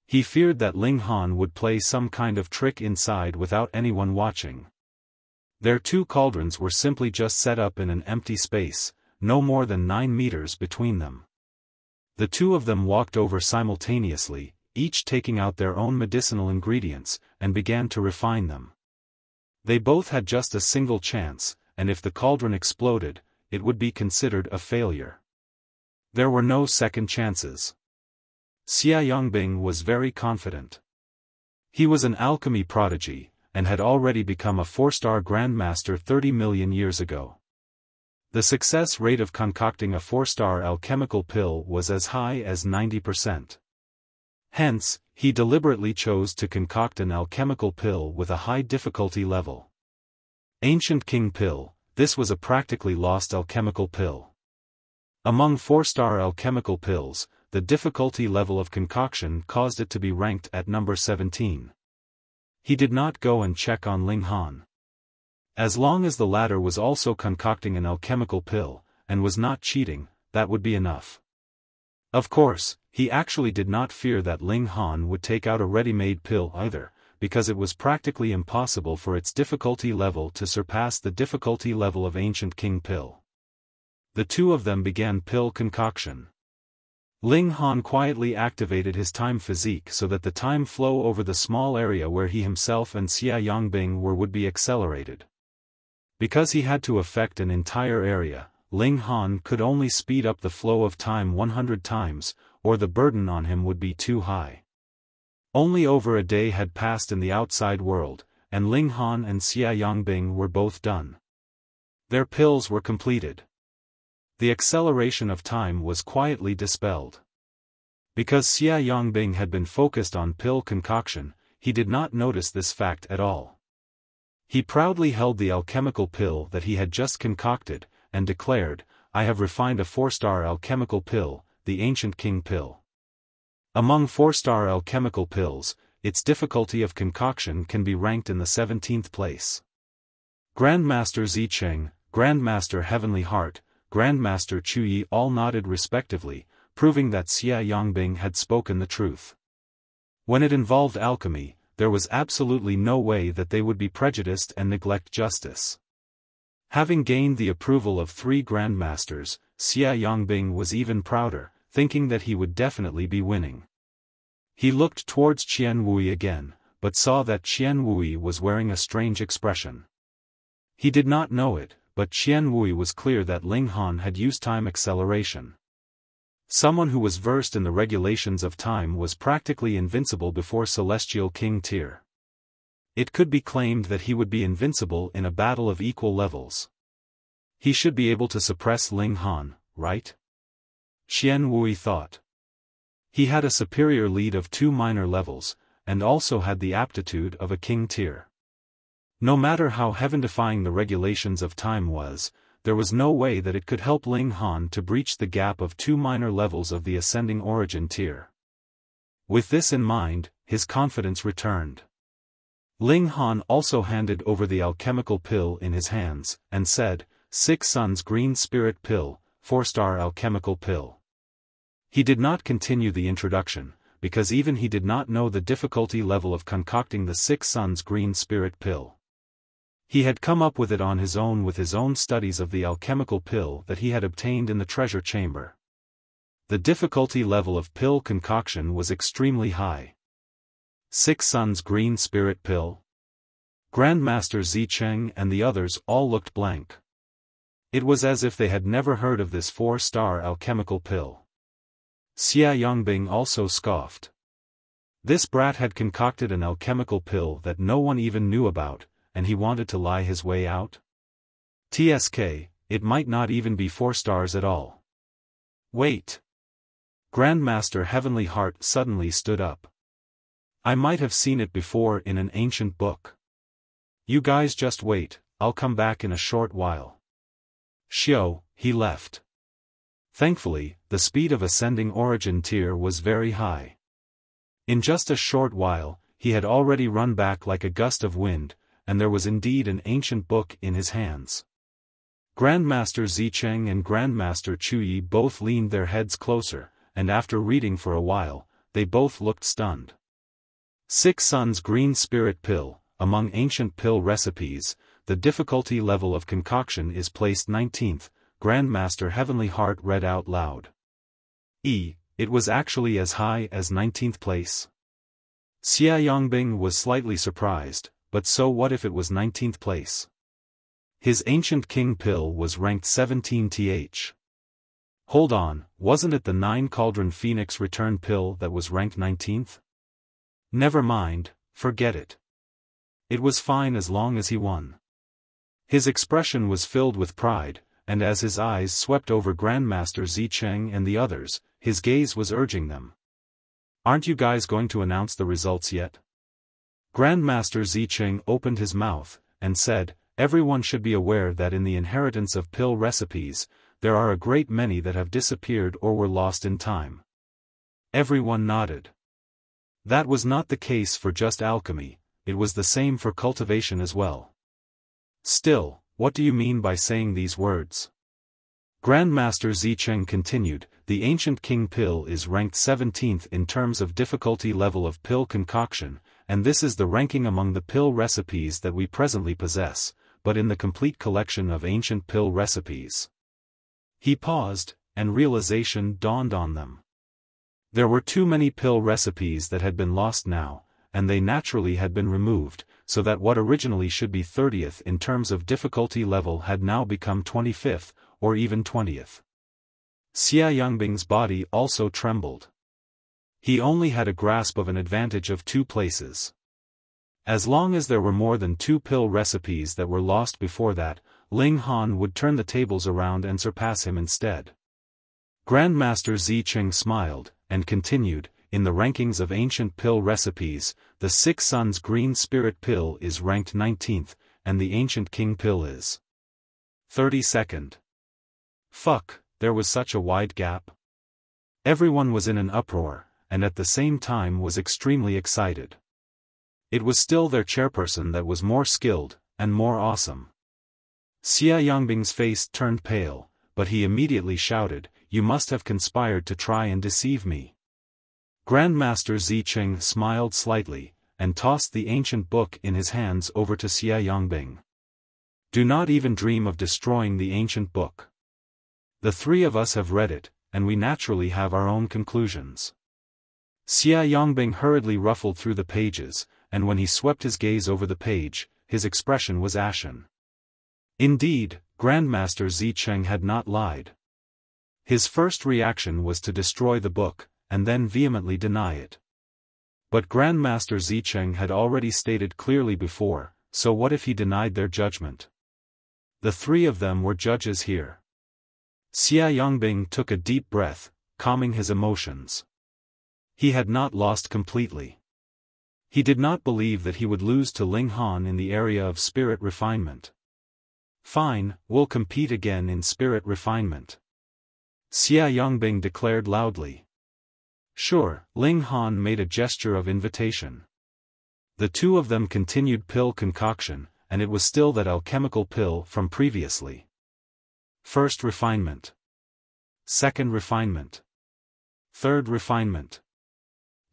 He feared that Ling Han would play some kind of trick inside without anyone watching. Their two cauldrons were simply just set up in an empty space, no more than 9 meters between them. The two of them walked over simultaneously, each taking out their own medicinal ingredients, and began to refine them. They both had just a single chance, and if the cauldron exploded, it would be considered a failure. There were no second chances. Xia Yongbing was very confident. He was an alchemy prodigy, and had already become a 4-star grandmaster 30 million years ago. The success rate of concocting a 4-star alchemical pill was as high as 90%. Hence, he deliberately chose to concoct an alchemical pill with a high difficulty level. Ancient King Pill, this was a practically lost alchemical pill. Among 4-star alchemical pills, the difficulty level of concoction caused it to be ranked at number 17. He did not go and check on Ling Han. As long as the latter was also concocting an alchemical pill, and was not cheating, that would be enough. Of course, he actually did not fear that Ling Han would take out a ready-made pill either, because it was practically impossible for its difficulty level to surpass the difficulty level of Ancient King Pill. The two of them began pill concoction. Ling Han quietly activated his time physique so that the time flow over the small area where he himself and Xia Yongbing were would be accelerated. Because he had to affect an entire area, Ling Han could only speed up the flow of time 100 times, or the burden on him would be too high. Only over a day had passed in the outside world, and Ling Han and Xia Yongbing were both done. Their pills were completed. The acceleration of time was quietly dispelled. Because Xia Yongbing had been focused on pill concoction, he did not notice this fact at all. He proudly held the alchemical pill that he had just concocted, and declared, "I have refined a 4-star alchemical pill, the Ancient King Pill." Among 4-star alchemical pills, its difficulty of concoction can be ranked in the 17th place. Grandmaster Zicheng, Grandmaster Heavenly Heart, Grandmaster Chuyi all nodded respectively, proving that Xia Yongbing had spoken the truth. When it involved alchemy, there was absolutely no way that they would be prejudiced and neglect justice. Having gained the approval of 3 grandmasters, Xia Yongbing was even prouder, thinking that he would definitely be winning. He looked towards Qian Wui again, but saw that Qian Wui was wearing a strange expression. He did not know it, but Qian Wui was clear that Ling Han had used time acceleration. Someone who was versed in the regulations of time was practically invincible before Celestial King tier. It could be claimed that he would be invincible in a battle of equal levels. He should be able to suppress Ling Han, right? Qian Wui thought. He had a superior lead of 2 minor levels, and also had the aptitude of a king tier. No matter how heaven-defying the regulations of time was, there was no way that it could help Ling Han to breach the gap of 2 minor levels of the ascending origin tier. With this in mind, his confidence returned. Ling Han also handed over the alchemical pill in his hands, and said, 6 Suns Green Spirit Pill, 4-star alchemical pill. He did not continue the introduction, because even he did not know the difficulty level of concocting the 6 Suns Green Spirit Pill. He had come up with it on his own with his own studies of the alchemical pill that he had obtained in the treasure chamber. The difficulty level of pill concoction was extremely high. 6 Suns Green Spirit Pill. Grandmaster Zicheng and the others all looked blank. It was as if they had never heard of this 4-star alchemical pill. Xia Yongbing also scoffed. This brat had concocted an alchemical pill that no one even knew about, and he wanted to lie his way out? TSK, it might not even be 4 stars at all. Wait. Grandmaster Heavenly Heart suddenly stood up. I might have seen it before in an ancient book. You guys just wait, I'll come back in a short while. Xiao, he left. Thankfully, the speed of ascending origin tier was very high. In just a short while, he had already run back like a gust of wind, and there was indeed an ancient book in his hands. Grandmaster Zicheng and Grandmaster Chuyi both leaned their heads closer, and after reading for a while, they both looked stunned. 6 Suns Green Spirit Pill. Among ancient pill recipes, the difficulty level of concoction is placed 19th, Grandmaster Heavenly Heart read out loud. It was actually as high as 19th place. Xia Yongbing was slightly surprised, but so what if it was 19th place? His ancient king pill was ranked 17th. Hold on, wasn't it the 9 Cauldron Phoenix Return pill that was ranked 19th? Never mind, forget it. It was fine as long as he won. His expression was filled with pride, and as his eyes swept over Grandmaster Zicheng and the others, his gaze was urging them. Aren't you guys going to announce the results yet? Grandmaster Zicheng opened his mouth, and said, everyone should be aware that in the inheritance of pill recipes, there are a great many that have disappeared or were lost in time. Everyone nodded. That was not the case for just alchemy, it was the same for cultivation as well. Still, what do you mean by saying these words? Grandmaster Zicheng continued, the ancient king pill is ranked 17th in terms of difficulty level of pill concoction, and this is the ranking among the pill recipes that we presently possess, but in the complete collection of ancient pill recipes. He paused, and realization dawned on them. There were too many pill recipes that had been lost now, and they naturally had been removed, so that what originally should be 30th in terms of difficulty level had now become 25th, or even 20th. Xia Yongbing's body also trembled. He only had a grasp of an advantage of 2 places. As long as there were more than 2 pill recipes that were lost before that, Ling Han would turn the tables around and surpass him instead. Grandmaster Zicheng smiled, and continued, in the rankings of ancient pill recipes, the 6 Suns Green Spirit Pill is ranked 19th, and the ancient King Pill is 32nd. Fuck, there was such a wide gap. Everyone was in an uproar, and at the same time was extremely excited. It was still their chairperson that was more skilled, and more awesome. Xia Yongbing's face turned pale, but he immediately shouted, you must have conspired to try and deceive me. Grandmaster Zicheng smiled slightly, and tossed the ancient book in his hands over to Xia Yongbing. Do not even dream of destroying the ancient book. The 3 of us have read it, and we naturally have our own conclusions. Xia Yongbing hurriedly ruffled through the pages, and when he swept his gaze over the page, his expression was ashen. Indeed, Grandmaster Zicheng had not lied. His first reaction was to destroy the book, and then vehemently deny it. But Grandmaster Zicheng had already stated clearly before, so what if he denied their judgment? The 3 of them were judges here. Xia Yongbing took a deep breath, calming his emotions. He had not lost completely. He did not believe that he would lose to Ling Han in the area of spirit refinement. Fine, we'll compete again in spirit refinement. Xia Yongbing declared loudly. Sure, Ling Han made a gesture of invitation. The 2 of them continued pill concoction, and it was still that alchemical pill from previously. First refinement. Second refinement. Third refinement.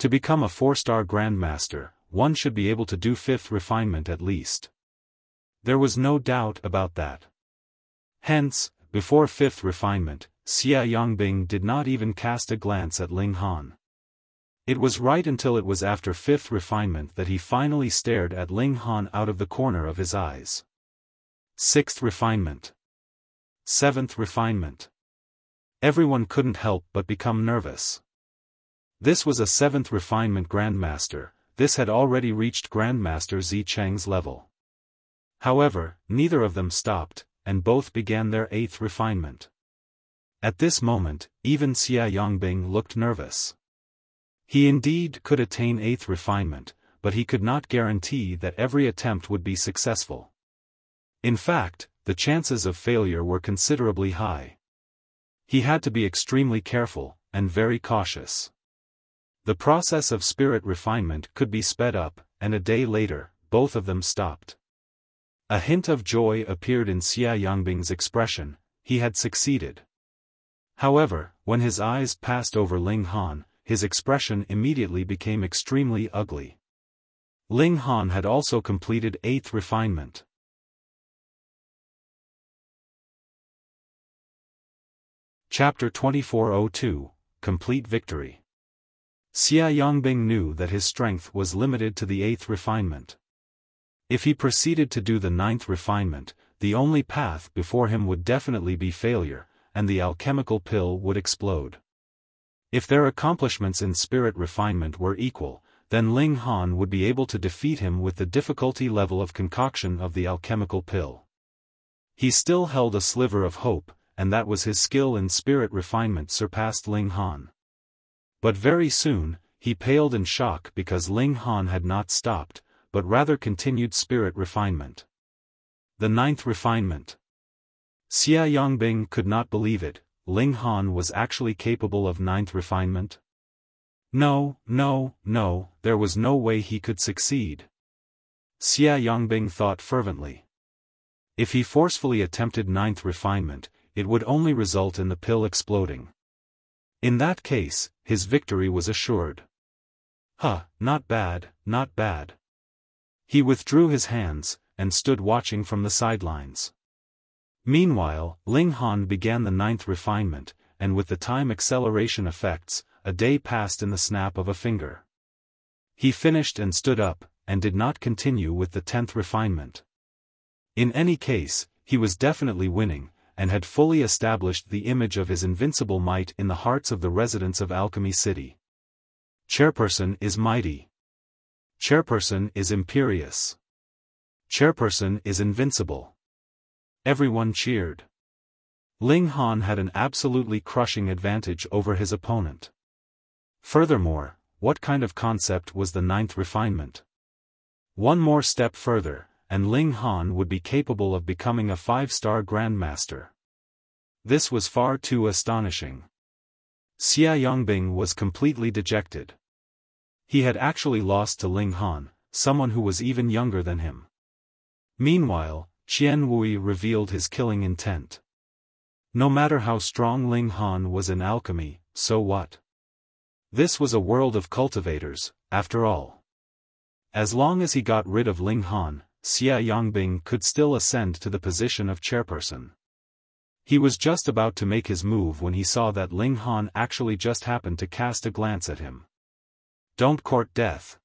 To become a 4-star Grandmaster, one should be able to do 5th refinement at least. There was no doubt about that. Hence, before 5th refinement, Xia Yongbing did not even cast a glance at Ling Han. It was right until it was after fifth refinement that he finally stared at Ling Han out of the corner of his eyes. Sixth refinement. Seventh refinement. Everyone couldn't help but become nervous. This was a seventh refinement Grandmaster. This had already reached Grandmaster Zi Cheng's level. However, neither of them stopped, and both began their eighth refinement. At this moment, even Xia Yongbing looked nervous. He indeed could attain eighth refinement, but he could not guarantee that every attempt would be successful. In fact, the chances of failure were considerably high. He had to be extremely careful, and very cautious. The process of spirit refinement could be sped up, and a day later, both of them stopped. A hint of joy appeared in Xia Yongbing's expression. He had succeeded. However, when his eyes passed over Ling Han, his expression immediately became extremely ugly. Ling Han had also completed eighth refinement. Chapter 2402, Complete Victory. Xia Yongbing knew that his strength was limited to the eighth refinement. If he proceeded to do the ninth refinement, the only path before him would definitely be failure, and the alchemical pill would explode. If their accomplishments in spirit refinement were equal, then Ling Han would be able to defeat him with the difficulty level of concoction of the alchemical pill. He still held a sliver of hope, and that was his skill in spirit refinement surpassed Ling Han. But very soon, he paled in shock because Ling Han had not stopped, but rather continued spirit refinement. The ninth refinement. Xia Yongbing could not believe it. Ling Han was actually capable of ninth refinement? No, there was no way he could succeed. Xia Yongbing thought fervently. If he forcefully attempted ninth refinement, it would only result in the pill exploding. In that case, his victory was assured. Not bad, not bad. He withdrew his hands, and stood watching from the sidelines. Meanwhile, Ling Han began the ninth refinement, and with the time acceleration effects, a day passed in the snap of a finger. He finished and stood up, and did not continue with the 10th refinement. In any case, he was definitely winning, and had fully established the image of his invincible might in the hearts of the residents of Alchemy City. Chairperson is mighty. Chairperson is imperious. Chairperson is invincible. Everyone cheered. Ling Han had an absolutely crushing advantage over his opponent. Furthermore, what kind of concept was the ninth refinement? One more step further, and Ling Han would be capable of becoming a 5-star Grandmaster. This was far too astonishing. Xia Yongbing was completely dejected. He had actually lost to Ling Han, someone who was even younger than him. Meanwhile, Qian Wui revealed his killing intent. No matter how strong Ling Han was in alchemy, so what? This was a world of cultivators, after all. As long as he got rid of Ling Han, Xia Yongbing could still ascend to the position of chairperson. He was just about to make his move when he saw that Ling Han actually just happened to cast a glance at him. Don't court death.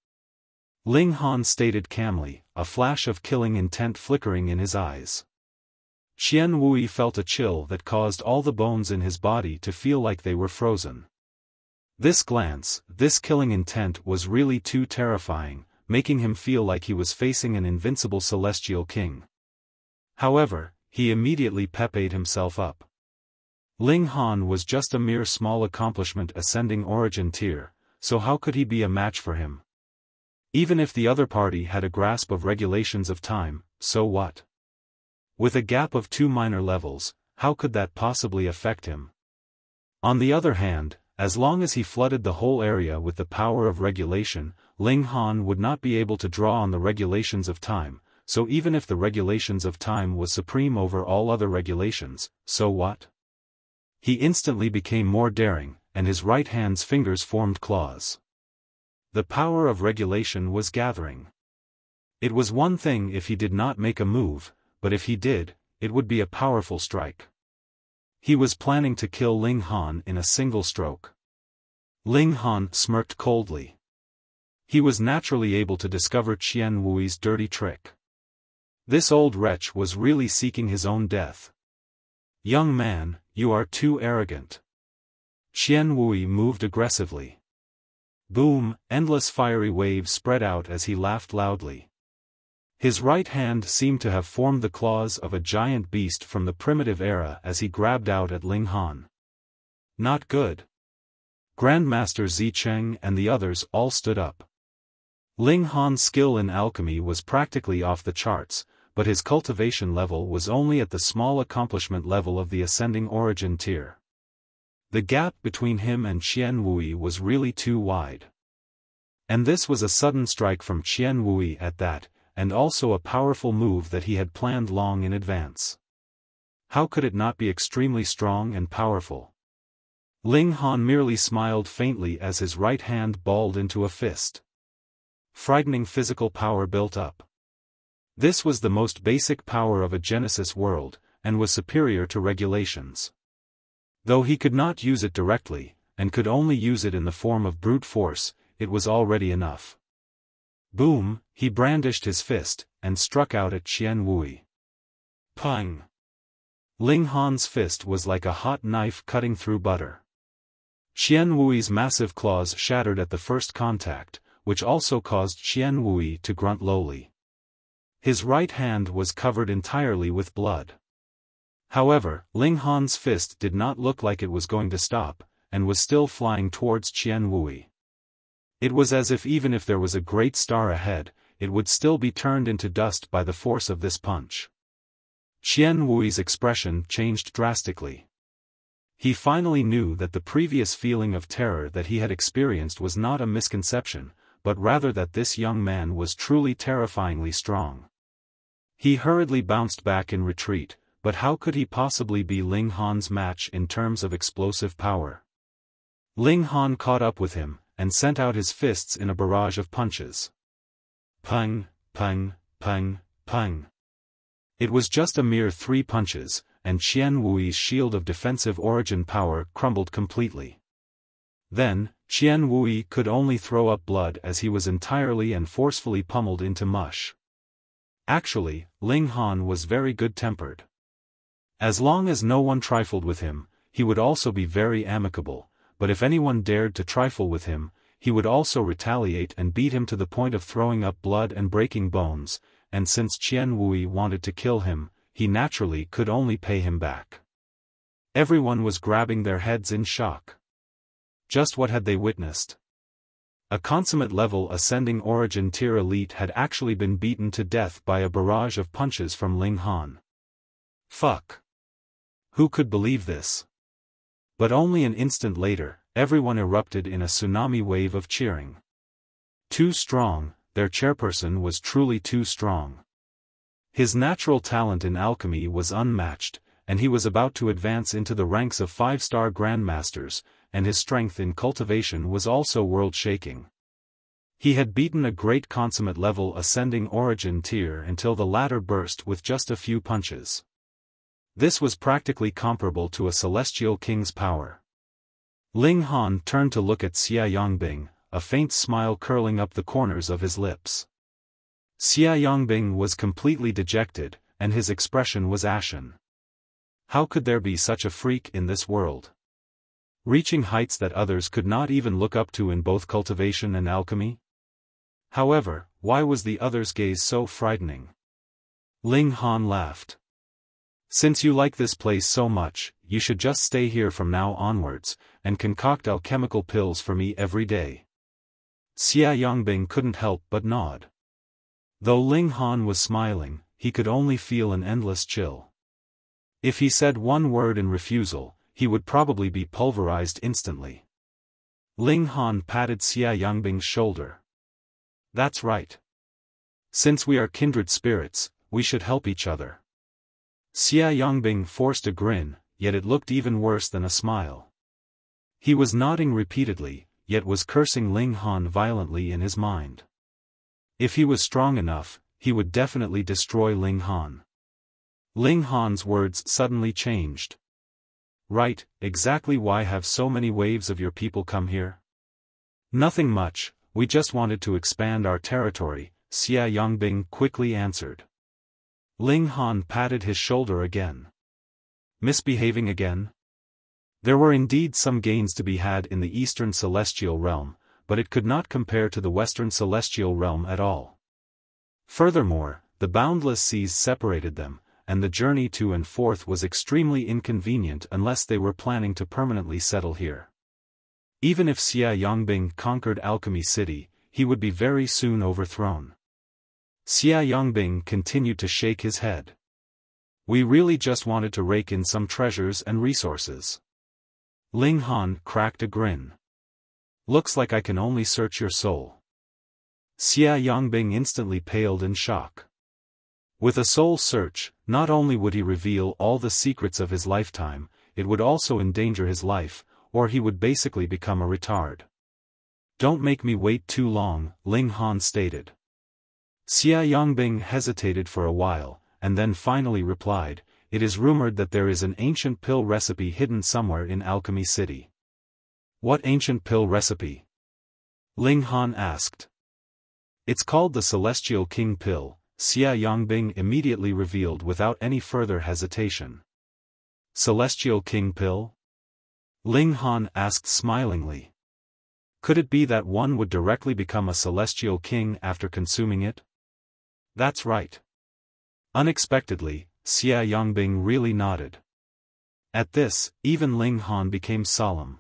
Ling Han stated calmly, a flash of killing intent flickering in his eyes. Qian Wui felt a chill that caused all the bones in his body to feel like they were frozen. This glance, this killing intent was really too terrifying, making him feel like he was facing an invincible celestial king. However, he immediately pepped himself up. Ling Han was just a mere small accomplishment ascending origin tier, so how could he be a match for him? Even if the other party had a grasp of regulations of time, so what? With a gap of 2 minor levels, how could that possibly affect him? On the other hand, as long as he flooded the whole area with the power of regulation, Ling Han would not be able to draw on the regulations of time, so even if the regulations of time was supreme over all other regulations, so what? He instantly became more daring, and his right hand's fingers formed claws. The power of regulation was gathering. It was one thing if he did not make a move, but if he did, it would be a powerful strike. He was planning to kill Ling Han in a single stroke. Ling Han smirked coldly. He was naturally able to discover Qian Wui's dirty trick. This old wretch was really seeking his own death. Young man, you are too arrogant. Qian Wui moved aggressively. Boom, endless fiery waves spread out as he laughed loudly. His right hand seemed to have formed the claws of a giant beast from the primitive era as he grabbed out at Ling Han. Not good. Grandmaster Zicheng and the others all stood up. Ling Han's skill in alchemy was practically off the charts, but his cultivation level was only at the small accomplishment level of the ascending origin tier. The gap between him and Qian Wui was really too wide. And this was a sudden strike from Qian Wui at that, and also a powerful move that he had planned long in advance. How could it not be extremely strong and powerful? Ling Han merely smiled faintly as his right hand balled into a fist. Frightening physical power built up. This was the most basic power of a Genesis world, and was superior to regulations. Though he could not use it directly, and could only use it in the form of brute force, it was already enough. Boom, he brandished his fist, and struck out at Qian Wui. Pang! Ling Han's fist was like a hot knife cutting through butter. Qian Wui's massive claws shattered at the first contact, which also caused Qian Wui to grunt lowly. His right hand was covered entirely with blood. However, Ling Han's fist did not look like it was going to stop, and was still flying towards Qian Wui. It was as if even if there was a great star ahead, it would still be turned into dust by the force of this punch. Qian Wui's expression changed drastically. He finally knew that the previous feeling of terror that he had experienced was not a misconception, but rather that this young man was truly terrifyingly strong. He hurriedly bounced back in retreat, but how could he possibly be Ling Han's match in terms of explosive power? Ling Han caught up with him, and sent out his fists in a barrage of punches. Pang, pang, pang, pang. It was just a mere 3 punches, and Qian Wui's shield of defensive origin power crumbled completely. Then, Qian Wui could only throw up blood as he was entirely and forcefully pummeled into mush. Actually, Ling Han was very good-tempered. As long as no one trifled with him, he would also be very amicable, but if anyone dared to trifle with him, he would also retaliate and beat him to the point of throwing up blood and breaking bones, and since Qian Wui wanted to kill him, he naturally could only pay him back. Everyone was grabbing their heads in shock. Just what had they witnessed? A consummate-level ascending origin tier elite had actually been beaten to death by a barrage of punches from Ling Han. Fuck! Who could believe this? But only an instant later, everyone erupted in a tsunami wave of cheering. Too strong, their chairperson was truly too strong. His natural talent in alchemy was unmatched, and he was about to advance into the ranks of 5-star grandmasters, and his strength in cultivation was also world-shaking. He had beaten a great consummate-level ascending origin tier until the latter burst with just a few punches. This was practically comparable to a celestial king's power. Ling Han turned to look at Xia Yongbing, a faint smile curling up the corners of his lips. Xia Yongbing was completely dejected, and his expression was ashen. How could there be such a freak in this world? Reaching heights that others could not even look up to in both cultivation and alchemy? However, why was the other's gaze so frightening? Ling Han laughed. Since you like this place so much, you should just stay here from now onwards, and concoct alchemical pills for me every day. Xia Yongbing couldn't help but nod. Though Ling Han was smiling, he could only feel an endless chill. If he said one word in refusal, he would probably be pulverized instantly. Ling Han patted Xia Yongbing's shoulder. That's right. Since we are kindred spirits, we should help each other. Xia Yongbing forced a grin, yet it looked even worse than a smile. He was nodding repeatedly, yet was cursing Ling Han violently in his mind. If he was strong enough, he would definitely destroy Ling Han. Ling Han's words suddenly changed. Right, exactly why have so many waves of your people come here? Nothing much, we just wanted to expand our territory, Xia Yongbing quickly answered. Ling Han patted his shoulder again. Misbehaving again? There were indeed some gains to be had in the Eastern Celestial Realm, but it could not compare to the Western Celestial Realm at all. Furthermore, the boundless seas separated them, and the journey to and forth was extremely inconvenient unless they were planning to permanently settle here. Even if Xia Yongbing conquered Alchemy City, he would be very soon overthrown. Xia Yongbing continued to shake his head. We really just wanted to rake in some treasures and resources. Ling Han cracked a grin. Looks like I can only search your soul. Xia Yongbing instantly paled in shock. With a soul search, not only would he reveal all the secrets of his lifetime, it would also endanger his life, or he would basically become a retard. Don't make me wait too long, Ling Han stated. Xia Yongbing hesitated for a while, and then finally replied, it is rumored that there is an ancient pill recipe hidden somewhere in Alchemy City. What ancient pill recipe? Ling Han asked. It's called the Celestial King Pill, Xia Yongbing immediately revealed without any further hesitation. Celestial King Pill? Ling Han asked smilingly. Could it be that one would directly become a Celestial King after consuming it? That's right. Unexpectedly, Xia Yongbing really nodded. At this, even Ling Han became solemn.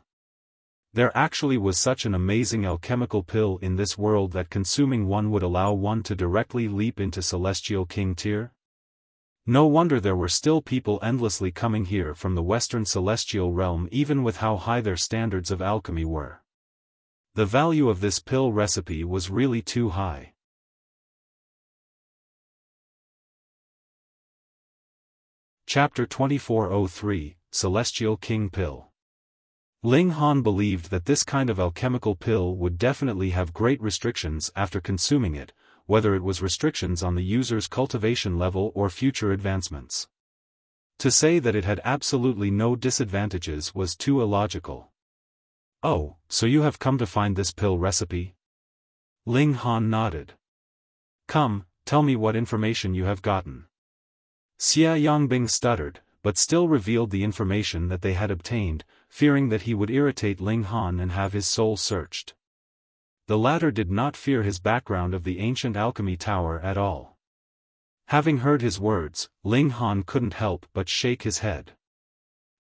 There actually was such an amazing alchemical pill in this world that consuming one would allow one to directly leap into Celestial King tier? No wonder there were still people endlessly coming here from the Western Celestial Realm even with how high their standards of alchemy were. The value of this pill recipe was really too high. Chapter 2403, Celestial King Pill. Ling Han believed that this kind of alchemical pill would definitely have great restrictions after consuming it, whether it was restrictions on the user's cultivation level or future advancements. To say that it had absolutely no disadvantages was too illogical. Oh, so you have come to find this pill recipe? Ling Han nodded. Come, tell me what information you have gotten. Xia Yongbing stuttered, but still revealed the information that they had obtained, fearing that he would irritate Ling Han and have his soul searched. The latter did not fear his background of the ancient alchemy tower at all. Having heard his words, Ling Han couldn't help but shake his head.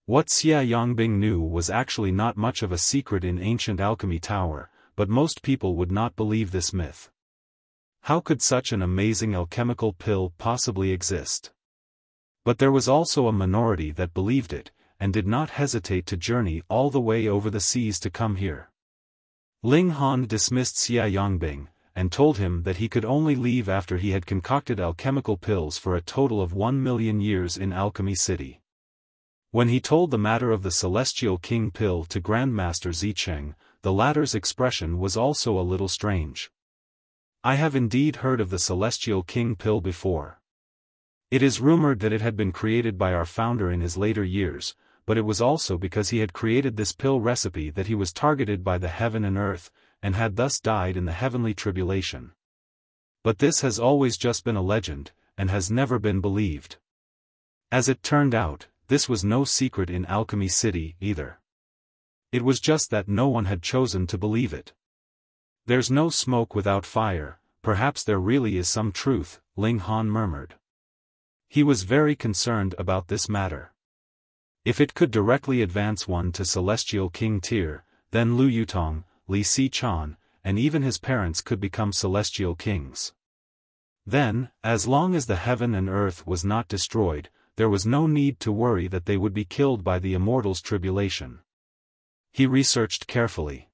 What Xia Yongbing knew was actually not much of a secret in ancient alchemy tower, but most people would not believe this myth. How could such an amazing alchemical pill possibly exist? But there was also a minority that believed it, and did not hesitate to journey all the way over the seas to come here. Ling Han dismissed Xia Yongbing, and told him that he could only leave after he had concocted alchemical pills for a total of 1 million years in Alchemy City. When he told the matter of the Celestial King Pill to Grandmaster Zicheng, the latter's expression was also a little strange. I have indeed heard of the Celestial King Pill before. It is rumored that it had been created by our founder in his later years, but it was also because he had created this pill recipe that he was targeted by the heaven and earth, and had thus died in the heavenly tribulation. But this has always just been a legend, and has never been believed. As it turned out, this was no secret in Alchemy City either. It was just that no one had chosen to believe it. There's no smoke without fire, perhaps there really is some truth, Ling Han murmured. He was very concerned about this matter. If it could directly advance one to Celestial King tier, then Lu Yutong, Li Si-chan, and even his parents could become Celestial Kings. Then, as long as the heaven and earth was not destroyed, there was no need to worry that they would be killed by the Immortals' tribulation. He researched carefully.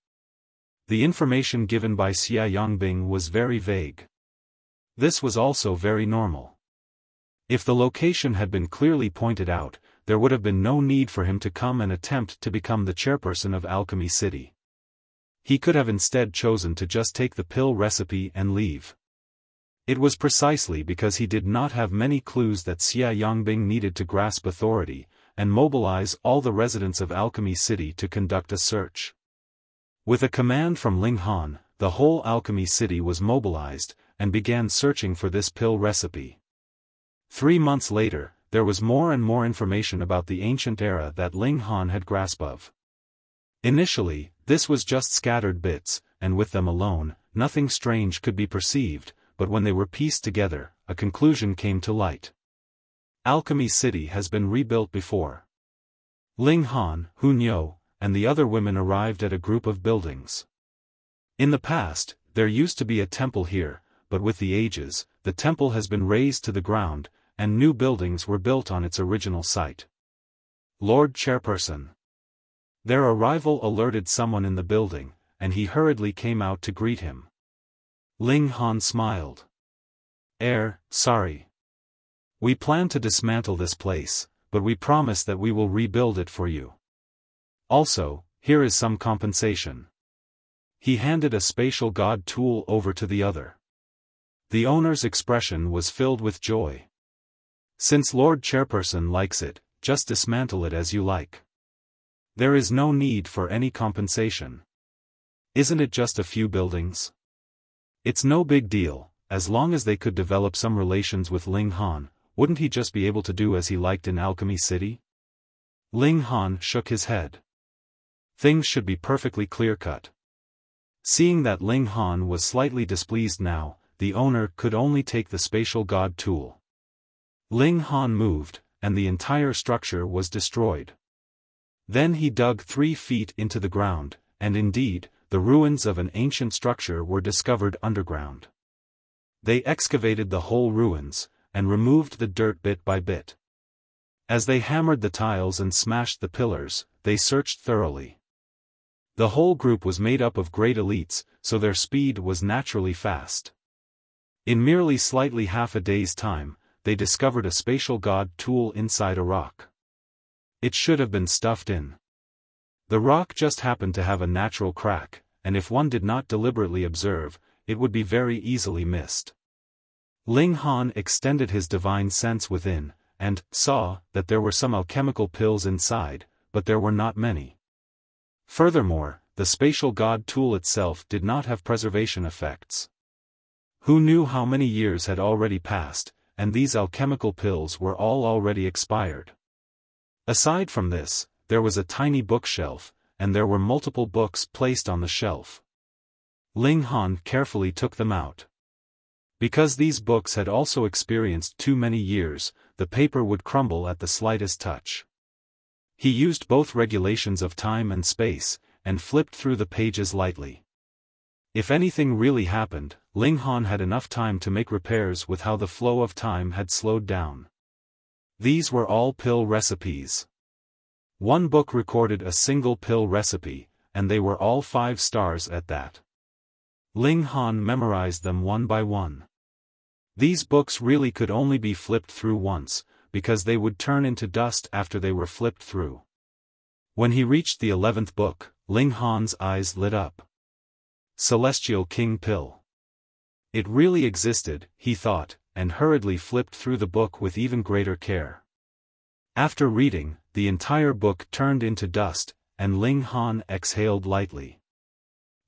The information given by Xia Yongbing was very vague. This was also very normal. If the location had been clearly pointed out, there would have been no need for him to come and attempt to become the chairperson of Alchemy City. He could have instead chosen to just take the pill recipe and leave. It was precisely because he did not have many clues that Xia Yongbing needed to grasp authority, and mobilize all the residents of Alchemy City to conduct a search. With a command from Ling Han, the whole alchemy city was mobilized, and began searching for this pill recipe. 3 months later, there was more and more information about the ancient era that Ling Han had grasp of. Initially, this was just scattered bits, and with them alone, nothing strange could be perceived, but when they were pieced together, a conclusion came to light. Alchemy City has been rebuilt before. Ling Han, Hunyou, and the other women arrived at a group of buildings. In the past, there used to be a temple here, but with the ages, the temple has been razed to the ground, and new buildings were built on its original site. Lord Chairperson. Their arrival alerted someone in the building, and he hurriedly came out to greet him. Ling Han smiled. Sorry. We plan to dismantle this place, but we promise that we will rebuild it for you. Also, here is some compensation. He handed a spatial god tool over to the other. The owner's expression was filled with joy. Since Lord Chairperson likes it, just dismantle it as you like. There is no need for any compensation. Isn't it just a few buildings? It's no big deal, as long as they could develop some relations with Ling Han, wouldn't he just be able to do as he liked in Alchemy City? Ling Han shook his head. Things should be perfectly clear-cut. Seeing that Ling Han was slightly displeased now, the owner could only take the spatial god tool. Ling Han moved, and the entire structure was destroyed. Then he dug 3 feet into the ground, and indeed, the ruins of an ancient structure were discovered underground. They excavated the whole ruins, and removed the dirt bit by bit. As they hammered the tiles and smashed the pillars, they searched thoroughly. The whole group was made up of great elites, so their speed was naturally fast. In merely slightly half a day's time, they discovered a spatial god tool inside a rock. It should have been stuffed in. The rock just happened to have a natural crack, and if one did not deliberately observe, it would be very easily missed. Ling Han extended his divine sense within, and saw that there were some alchemical pills inside, but there were not many. Furthermore, the spatial god tool itself did not have preservation effects. Who knew how many years had already passed, and these alchemical pills were all already expired. Aside from this, there was a tiny bookshelf, and there were multiple books placed on the shelf. Ling Han carefully took them out. Because these books had also experienced too many years, the paper would crumble at the slightest touch. He used both regulations of time and space, and flipped through the pages lightly. If anything really happened, Ling Han had enough time to make repairs with how the flow of time had slowed down. These were all pill recipes. One book recorded a single pill recipe, and they were all 5 stars at that. Ling Han memorized them one by one. These books really could only be flipped through once, because they would turn into dust after they were flipped through. When he reached the 11th book, Ling Han's eyes lit up. Celestial King Pill. It really existed, he thought, and hurriedly flipped through the book with even greater care. After reading, the entire book turned into dust, and Ling Han exhaled lightly.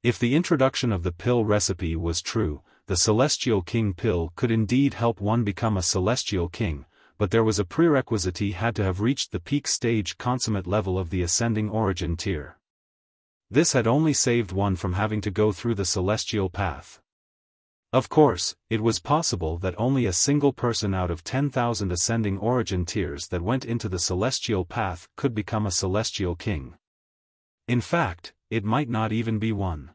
If the introduction of the pill recipe was true, the Celestial King Pill could indeed help one become a Celestial King, but there was a prerequisite: he had to have reached the peak stage consummate level of the ascending origin tier. This had only saved one from having to go through the celestial path. Of course, it was possible that only a single person out of 10,000 ascending origin tiers that went into the celestial path could become a celestial king. In fact, it might not even be one.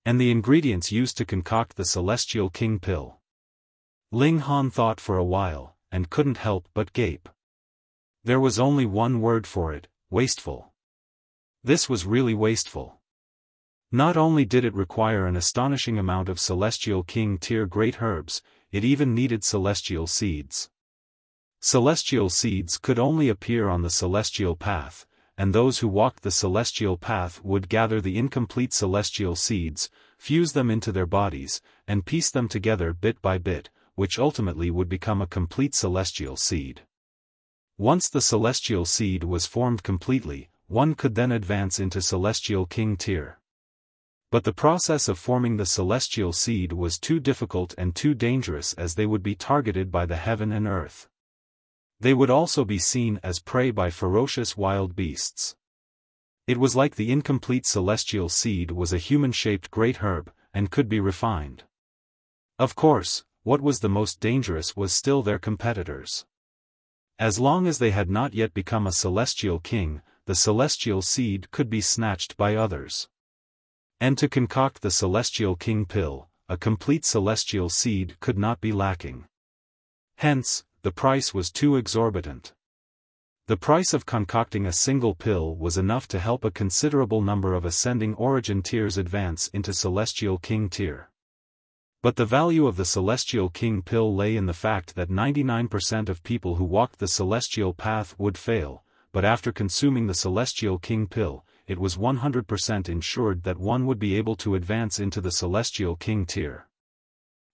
And the ingredients used to concoct the Celestial King Pill. Ling Han thought for a while, and couldn't help but gape. There was only one word for it: wasteful. This was really wasteful. Not only did it require an astonishing amount of Celestial King tier great herbs, it even needed celestial seeds. Celestial seeds could only appear on the celestial path, and those who walked the celestial path would gather the incomplete celestial seeds, fuse them into their bodies, and piece them together bit by bit, which ultimately would become a complete celestial seed. Once the celestial seed was formed completely, one could then advance into Celestial King tier. But the process of forming the celestial seed was too difficult and too dangerous, as they would be targeted by the heaven and earth. They would also be seen as prey by ferocious wild beasts. It was like the incomplete celestial seed was a human-shaped great herb, and could be refined. Of course, what was the most dangerous was still their competitors. As long as they had not yet become a celestial king, the celestial seed could be snatched by others. And to concoct the celestial king pill, a complete celestial seed could not be lacking. Hence, the price was too exorbitant. The price of concocting a single pill was enough to help a considerable number of ascending origin tiers advance into celestial king tier. But the value of the celestial king pill lay in the fact that 99% of people who walked the celestial path would fail, but after consuming the celestial king pill, it was 100% ensured that one would be able to advance into the celestial king tier.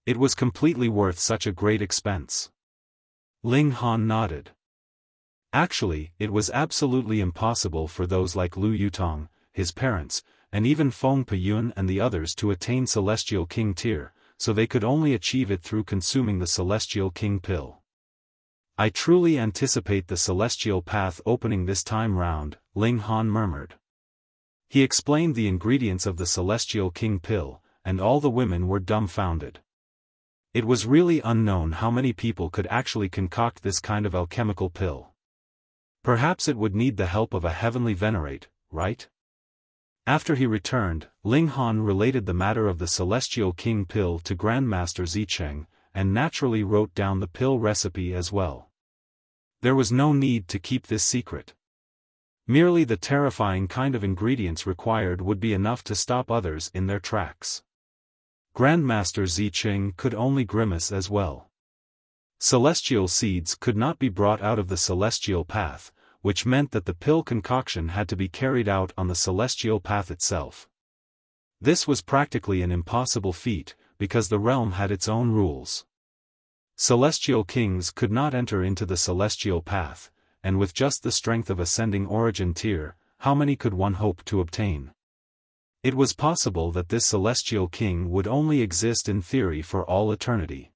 It was completely worth such a great expense. Ling Han nodded. Actually, it was absolutely impossible for those like Lu Yutong, his parents, and even Feng Peyun and the others to attain celestial king tier, so they could only achieve it through consuming the celestial king pill. I truly anticipate the celestial path opening this time round, Ling Han murmured. He explained the ingredients of the celestial king pill, and all the women were dumbfounded. It was really unknown how many people could actually concoct this kind of alchemical pill. Perhaps it would need the help of a heavenly Venerate, right? After he returned, Ling Han related the matter of the celestial king pill to Grandmaster Zicheng, and naturally wrote down the pill recipe as well. There was no need to keep this secret. Merely the terrifying kind of ingredients required would be enough to stop others in their tracks. Grandmaster Zicheng could only grimace as well. Celestial seeds could not be brought out of the celestial path, which meant that the pill concoction had to be carried out on the celestial path itself. This was practically an impossible feat, because the realm had its own rules. Celestial kings could not enter into the celestial path, and with just the strength of ascending origin tier, how many could one hope to obtain? It was possible that this celestial king would only exist in theory for all eternity.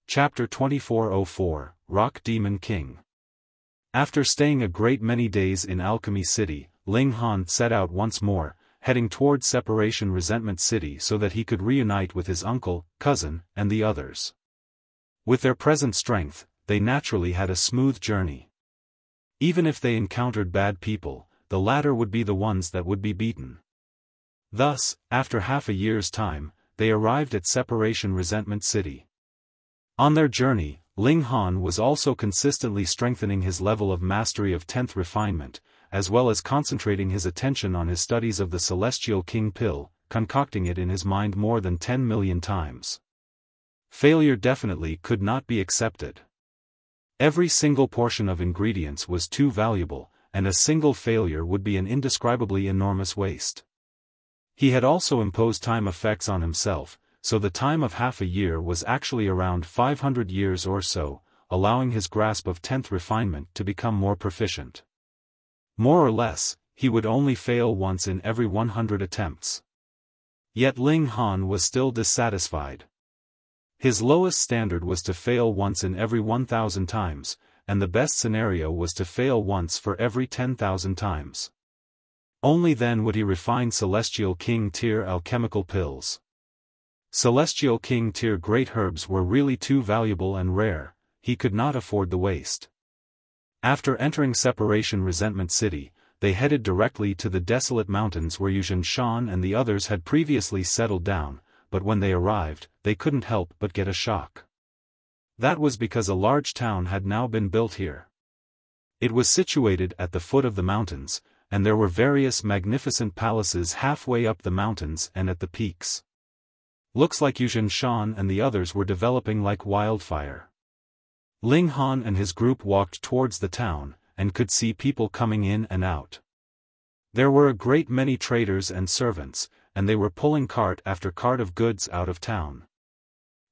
Chapter 2404, Rock Demon King. After staying a great many days in Alchemy City, Ling Han set out once more, heading toward Separation Resentment City so that he could reunite with his uncle, cousin, and the others. With their present strength, they naturally had a smooth journey. Even if they encountered bad people, the latter would be the ones that would be beaten. Thus, after half a year's time, they arrived at Separation Resentment City. On their journey, Ling Han was also consistently strengthening his level of mastery of 10th Refinement, as well as concentrating his attention on his studies of the Celestial King Pill, concocting it in his mind more than 10 million times. Failure definitely could not be accepted. Every single portion of ingredients was too valuable, and a single failure would be an indescribably enormous waste. He had also imposed time effects on himself, so the time of half a year was actually around 500 years or so, allowing his grasp of 10th refinement to become more proficient. More or less, he would only fail once in every 100 attempts. Yet Ling Han was still dissatisfied. His lowest standard was to fail once in every 1,000 times, and the best scenario was to fail once for every 10,000 times. Only then would he refine Celestial King tier alchemical pills. Celestial King tier great herbs were really too valuable and rare, he could not afford the waste. After entering Separation Resentment City, they headed directly to the desolate mountains where Shan and the others had previously settled down, but when they arrived, they couldn't help but get a shock. That was because a large town had now been built here. It was situated at the foot of the mountains, and there were various magnificent palaces halfway up the mountains and at the peaks. Looks like Shan and the others were developing like wildfire. Ling Han and his group walked towards the town, and could see people coming in and out. There were a great many traders and servants, and they were pulling cart after cart of goods out of town.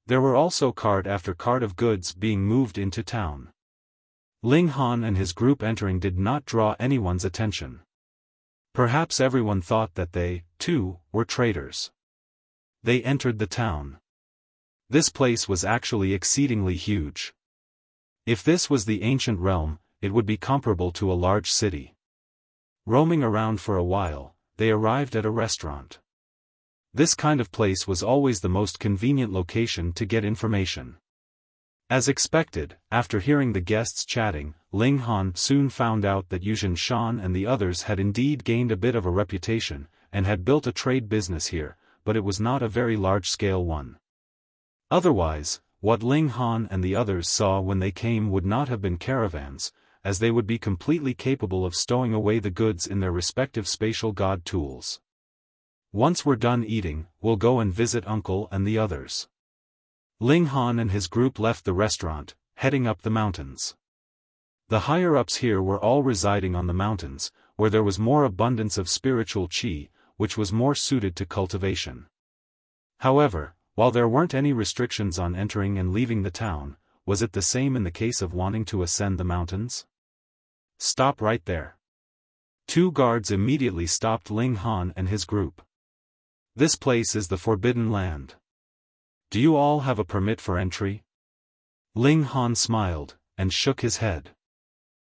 There were also cart after cart of goods being moved into town. Ling Han and his group entering did not draw anyone's attention. Perhaps everyone thought that they, too, were traitors. They entered the town. This place was actually exceedingly huge. If this was the ancient realm, it would be comparable to a large city. Roaming around for a while, they arrived at a restaurant. This kind of place was always the most convenient location to get information. As expected, after hearing the guests chatting, Ling Han soon found out that Yuzhen Shan and the others had indeed gained a bit of a reputation, and had built a trade business here, but it was not a very large-scale one. Otherwise, what Ling Han and the others saw when they came would not have been caravans, as they would be completely capable of stowing away the goods in their respective spatial god tools. Once we're done eating, we'll go and visit Uncle and the others. Ling Han and his group left the restaurant, heading up the mountains. The higher-ups here were all residing on the mountains, where there was more abundance of spiritual qi, which was more suited to cultivation. However, while there weren't any restrictions on entering and leaving the town, was it the same in the case of wanting to ascend the mountains? Stop right there. Two guards immediately stopped Ling Han and his group. This place is the Forbidden Land. Do you all have a permit for entry? Ling Han smiled, and shook his head.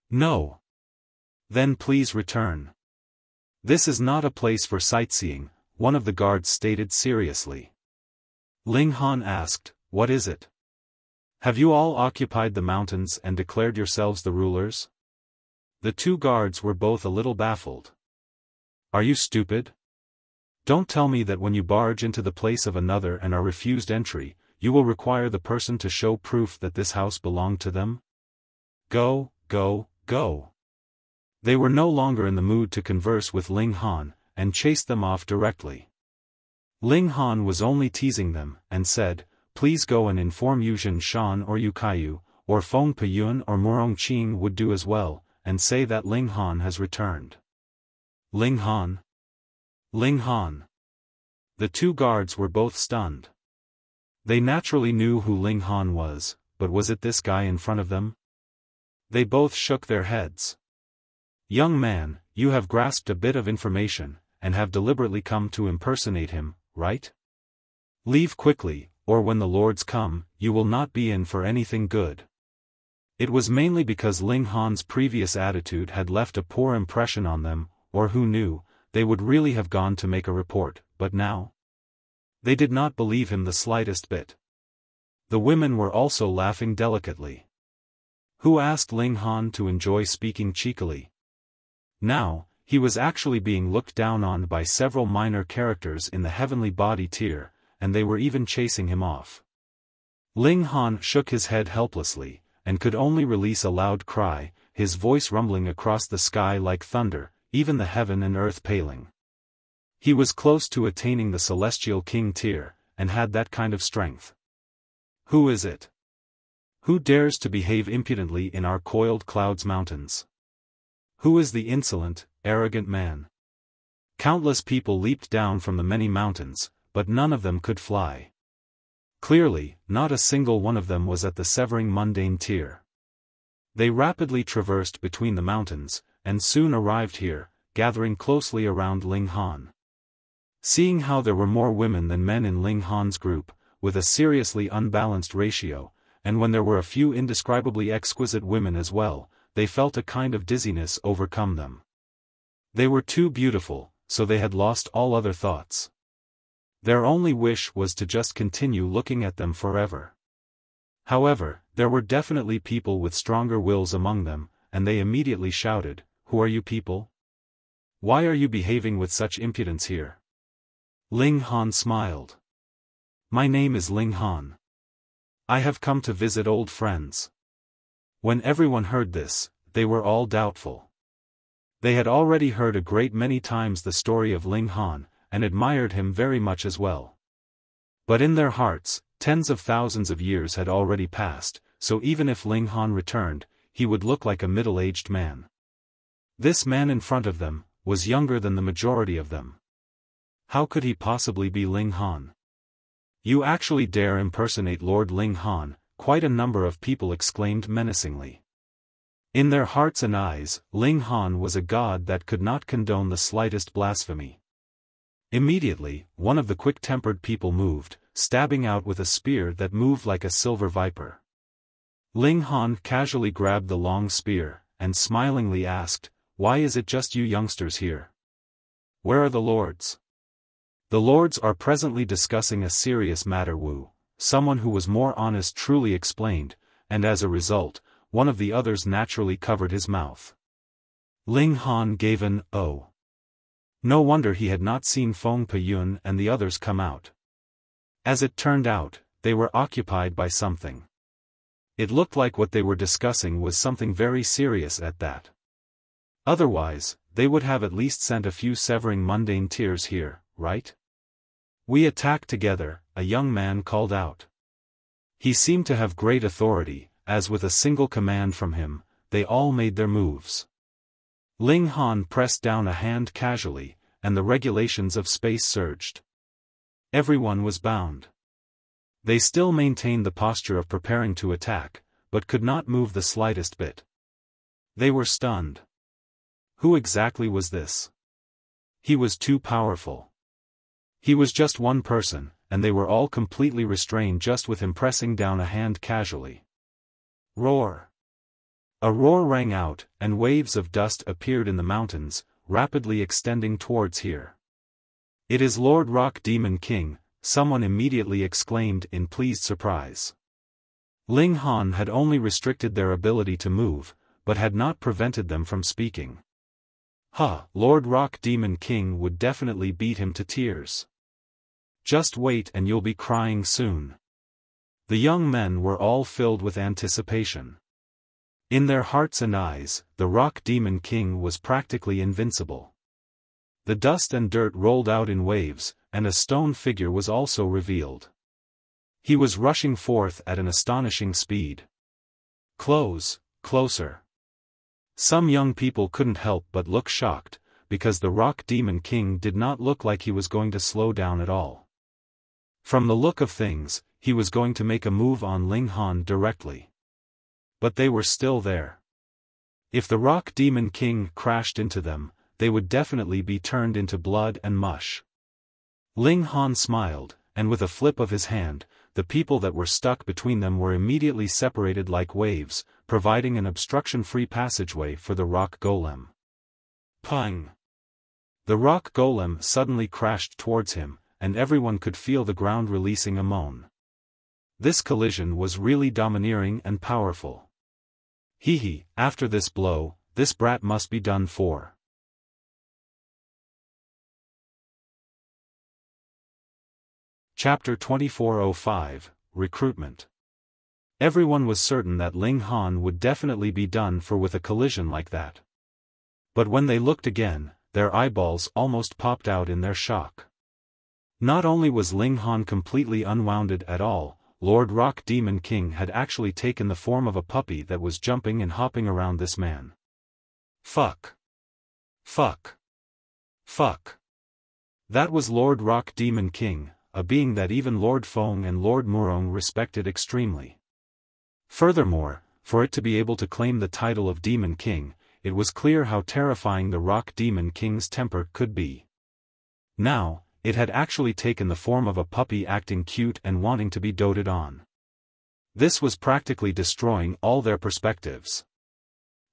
No. Then please return. This is not a place for sightseeing, one of the guards stated seriously. Ling Han asked, what is it? Have you all occupied the mountains and declared yourselves the rulers? The two guards were both a little baffled. Are you stupid? Don't tell me that when you barge into the place of another and are refused entry, you will require the person to show proof that this house belonged to them? Go, go, go. They were no longer in the mood to converse with Ling Han, and chased them off directly. Ling Han was only teasing them, and said, please go and inform Yuzhen Shan or Yu Kaiyu, or Feng Peyun or Murong Qing would do as well, and say that Ling Han has returned. Ling Han? Ling Han. The two guards were both stunned. They naturally knew who Ling Han was, but was it this guy in front of them? They both shook their heads. Young man, you have grasped a bit of information, and have deliberately come to impersonate him, right? Leave quickly, or when the lords come, you will not be in for anything good. It was mainly because Ling Han's previous attitude had left a poor impression on them, or who knew, they would really have gone to make a report, but now? They did not believe him the slightest bit. The women were also laughing delicately. Who asked Ling Han to enjoy speaking cheekily? Now, he was actually being looked down on by several minor characters in the heavenly body tier, and they were even chasing him off. Ling Han shook his head helplessly, and could only release a loud cry, his voice rumbling across the sky like thunder, even the heaven and earth paling. He was close to attaining the celestial king tier, and had that kind of strength. Who is it? Who dares to behave impudently in our coiled clouds mountains? Who is the insolent, arrogant man? Countless people leaped down from the many mountains, but none of them could fly. Clearly, not a single one of them was at the severing mundane tier. They rapidly traversed between the mountains, and soon arrived here, gathering closely around Ling Han. Seeing how there were more women than men in Ling Han's group, with a seriously unbalanced ratio, and when there were a few indescribably exquisite women as well, they felt a kind of dizziness overcome them. They were too beautiful, so they had lost all other thoughts. Their only wish was to just continue looking at them forever. However, there were definitely people with stronger wills among them, and they immediately shouted, "Who are you people? Why are you behaving with such impudence here?" Ling Han smiled. "My name is Ling Han. I have come to visit old friends." When everyone heard this, they were all doubtful. They had already heard a great many times the story of Ling Han, and admired him very much as well. But in their hearts, tens of thousands of years had already passed, so even if Ling Han returned, he would look like a middle-aged man. This man in front of them was younger than the majority of them. How could he possibly be Ling Han? "You actually dare impersonate Lord Ling Han," quite a number of people exclaimed menacingly. In their hearts and eyes, Ling Han was a god that could not condone the slightest blasphemy. Immediately, one of the quick-tempered people moved, stabbing out with a spear that moved like a silver viper. Ling Han casually grabbed the long spear, and smilingly asked, "Why is it just you youngsters here? Where are the lords?" "The lords are presently discussing a serious matter," Wu, someone who was more honest, truly explained, and as a result, one of the others naturally covered his mouth. Ling Han gave an "oh." No wonder he had not seen Feng Peyun and the others come out. As it turned out, they were occupied by something. It looked like what they were discussing was something very serious at that. Otherwise, they would have at least sent a few severing mundane tears here, right? "We attack together," a young man called out. He seemed to have great authority, as with a single command from him, they all made their moves. Ling Han pressed down a hand casually, and the regulations of space surged. Everyone was bound. They still maintained the posture of preparing to attack, but could not move the slightest bit. They were stunned. Who exactly was this? He was too powerful. He was just one person, and they were all completely restrained just with him pressing down a hand casually. Roar! A roar rang out, and waves of dust appeared in the mountains, rapidly extending towards here. "It is Lord Rock Demon King," someone immediately exclaimed in pleased surprise. Ling Han had only restricted their ability to move, but had not prevented them from speaking. Lord Rock Demon King would definitely beat him to tears. Just wait and you'll be crying soon. The young men were all filled with anticipation. In their hearts and eyes, the Rock Demon King was practically invincible. The dust and dirt rolled out in waves, and a stone figure was also revealed. He was rushing forth at an astonishing speed. Closer. Some young people couldn't help but look shocked, because the Rock Demon King did not look like he was going to slow down at all. From the look of things, he was going to make a move on Ling Han directly. But they were still there. If the Rock Demon King crashed into them, they would definitely be turned into blood and mush. Ling Han smiled, and with a flip of his hand, the people that were stuck between them were immediately separated like waves, providing an obstruction-free passageway for the rock golem. Pang! The rock golem suddenly crashed towards him, and everyone could feel the ground releasing a moan. This collision was really domineering and powerful. After this blow, this brat must be done for. Chapter 2405, Recruitment. Everyone was certain that Ling Han would definitely be done for with a collision like that. But when they looked again, their eyeballs almost popped out in their shock. Not only was Ling Han completely unwounded at all, Lord Rock Demon King had actually taken the form of a puppy that was jumping and hopping around this man. Fuck. That was Lord Rock Demon King, a being that even Lord Feng and Lord Murong respected extremely. Furthermore, for it to be able to claim the title of Demon King, it was clear how terrifying the Rock Demon King's temper could be. Now, it had actually taken the form of a puppy acting cute and wanting to be doted on. This was practically destroying all their perspectives.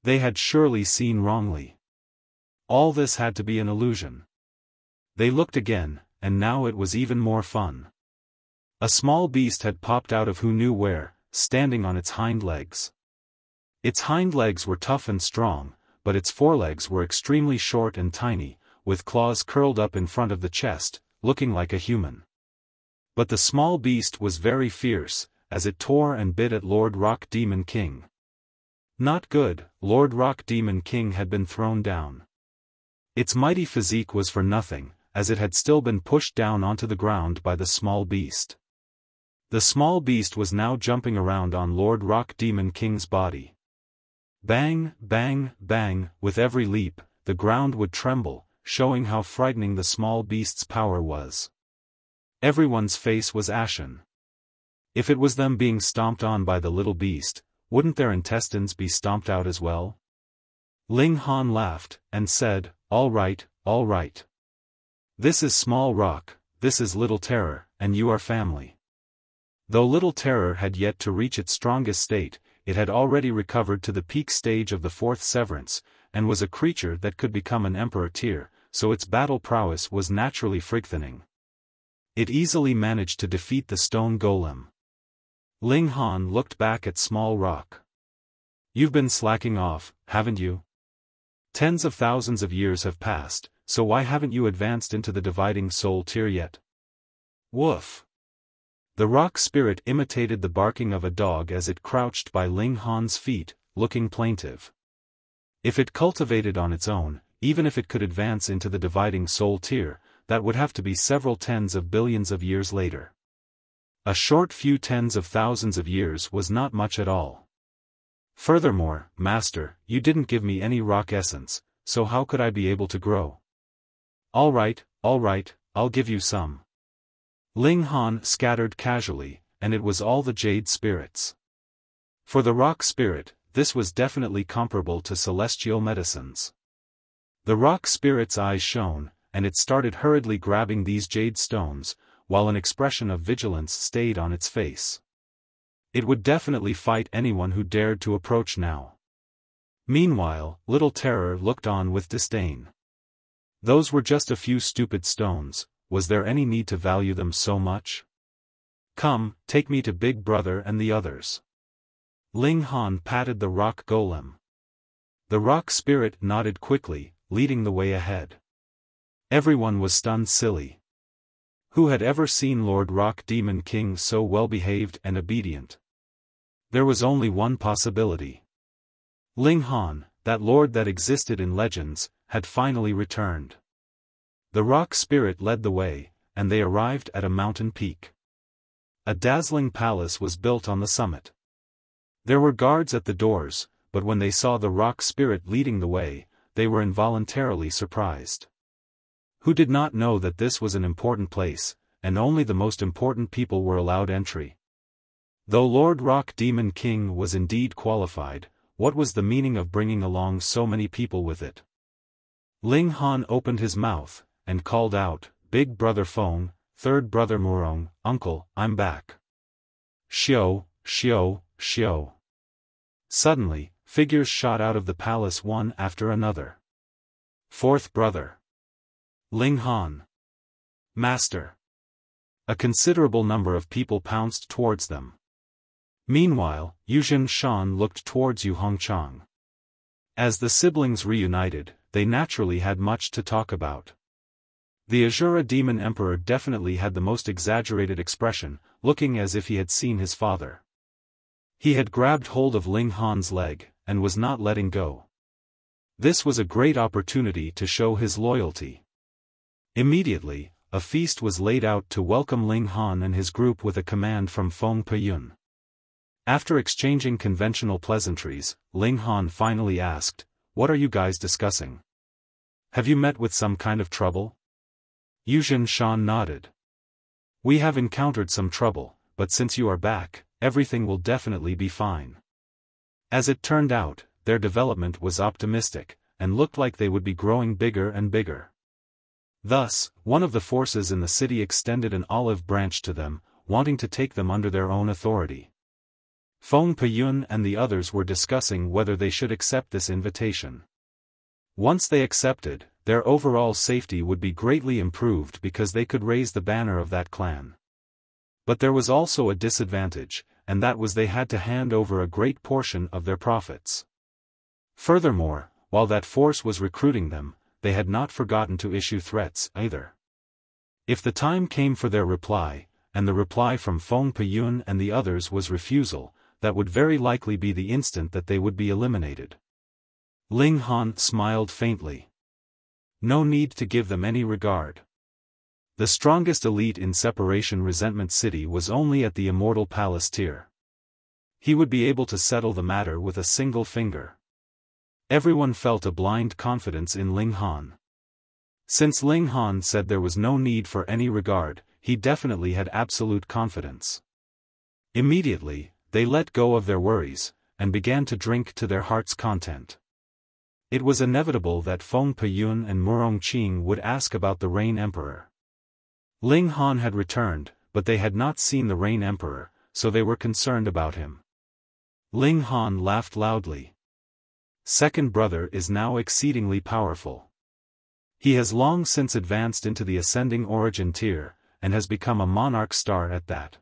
They had surely seen wrongly. All this had to be an illusion. They looked again, and now it was even more fun. A small beast had popped out of who knew where, standing on its hind legs. Its hind legs were tough and strong, but its forelegs were extremely short and tiny, with claws curled up in front of the chest, looking like a human. But the small beast was very fierce, as it tore and bit at Lord Rock Demon King. Not good, Lord Rock Demon King had been thrown down. Its mighty physique was for nothing, as it had still been pushed down onto the ground by the small beast. The small beast was now jumping around on Lord Rock Demon King's body. Bang, bang, bang, with every leap, the ground would tremble, showing how frightening the small beast's power was. Everyone's face was ashen. If it was them being stomped on by the little beast, wouldn't their intestines be stomped out as well? Ling Han laughed, and said, all right, all right. This is Small Rock, this is Little Terror, and you are family. Though Little Terror had yet to reach its strongest state, it had already recovered to the peak stage of the fourth severance, and was a creature that could become an emperor tier, so its battle prowess was naturally frightening. It easily managed to defeat the stone golem. Ling Han looked back at Small Rock. You've been slacking off, haven't you? Tens of thousands of years have passed, so why haven't you advanced into the dividing soul tier yet? Woof. The rock spirit imitated the barking of a dog as it crouched by Ling Han's feet, looking plaintive. If it cultivated on its own, even if it could advance into the dividing soul tier, that would have to be several tens of billions of years later. A short few tens of thousands of years was not much at all. Furthermore, Master, you didn't give me any rock essence, so how could I be able to grow? All right, I'll give you some. Ling Han scattered casually, and it was all the jade spirits. For the rock spirit, this was definitely comparable to celestial medicines. The rock spirit's eyes shone, and it started hurriedly grabbing these jade stones, while an expression of vigilance stayed on its face. It would definitely fight anyone who dared to approach now. Meanwhile, Little Terror looked on with disdain. Those were just a few stupid stones, was there any need to value them so much? Come, take me to Big Brother and the others. Ling Han patted the rock golem. The rock spirit nodded quickly, leading the way ahead. Everyone was stunned silly. Who had ever seen Lord Rock Demon King so well-behaved and obedient? There was only one possibility. Ling Han, that lord that existed in legends, had finally returned. The rock spirit led the way, and they arrived at a mountain peak. A dazzling palace was built on the summit. There were guards at the doors, but when they saw the rock spirit leading the way, they were involuntarily surprised. Who did not know that this was an important place, and only the most important people were allowed entry? Though Lord Rock Demon King was indeed qualified, what was the meaning of bringing along so many people with it? Ling Han opened his mouth, and called out, Big Brother Feng, Third Brother Murong, Uncle, I'm back. Xiao. Suddenly, figures shot out of the palace one after another. Fourth brother. Ling Han. Master. A considerable number of people pounced towards them. Meanwhile, Yuzhen Shan looked towards Yu Hongchang. As the siblings reunited, they naturally had much to talk about. The Azura Demon Emperor definitely had the most exaggerated expression, looking as if he had seen his father. He had grabbed hold of Ling Han's leg, and was not letting go. This was a great opportunity to show his loyalty. Immediately, a feast was laid out to welcome Ling Han and his group with a command from Feng Peyun. After exchanging conventional pleasantries, Ling Han finally asked, What are you guys discussing? Have you met with some kind of trouble? Yuzhen Shan nodded. We have encountered some trouble, but since you are back, everything will definitely be fine. As it turned out, their development was optimistic, and looked like they would be growing bigger and bigger. Thus, one of the forces in the city extended an olive branch to them, wanting to take them under their own authority. Feng Peyun and the others were discussing whether they should accept this invitation. Once they accepted, their overall safety would be greatly improved because they could raise the banner of that clan. But there was also a disadvantage, and that was they had to hand over a great portion of their profits. Furthermore, while that force was recruiting them, they had not forgotten to issue threats either. If the time came for their reply, and the reply from Feng Peyun and the others was refusal, that would very likely be the instant that they would be eliminated. Ling Han smiled faintly. No need to give them any regard. The strongest elite in Separation Resentment City was only at the Immortal Palace tier. He would be able to settle the matter with a single finger. Everyone felt a blind confidence in Ling Han. Since Ling Han said there was no need for any regard, he definitely had absolute confidence. Immediately, they let go of their worries, and began to drink to their heart's content. It was inevitable that Feng Peyun and Murong Qing would ask about the Rain Emperor. Ling Han had returned, but they had not seen the Rain Emperor, so they were concerned about him. Ling Han laughed loudly. Second brother is now exceedingly powerful. He has long since advanced into the ascending origin tier, and has become a monarch star at that.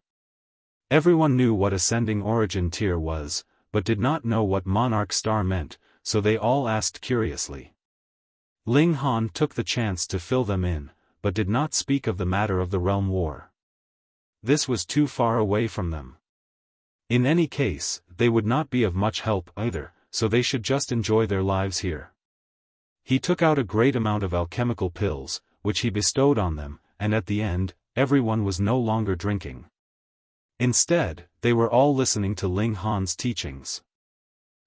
Everyone knew what ascending origin tier was, but did not know what monarch star meant, so they all asked curiously. Ling Han took the chance to fill them in, but did not speak of the matter of the realm war. This was too far away from them. In any case, they would not be of much help either, so they should just enjoy their lives here. He took out a great amount of alchemical pills, which he bestowed on them, and at the end, everyone was no longer drinking. Instead, they were all listening to Ling Han's teachings.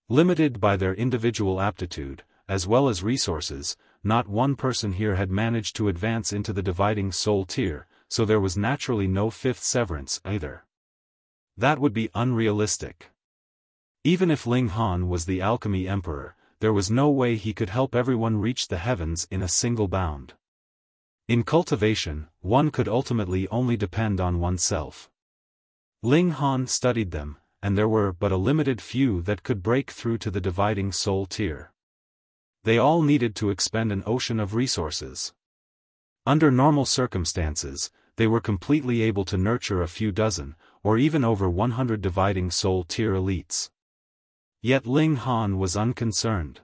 Limited by their individual aptitude, as well as resources, not one person here had managed to advance into the dividing soul tier, so there was naturally no fifth severance either. That would be unrealistic. Even if Ling Han was the Alchemy Emperor, there was no way he could help everyone reach the heavens in a single bound. In cultivation, one could ultimately only depend on oneself. Ling Han studied them, and there were but a limited few that could break through to the dividing soul tier. They all needed to expend an ocean of resources. Under normal circumstances, they were completely able to nurture a few dozen, or even over 100 dividing soul tier elites. Yet Ling Han was unconcerned.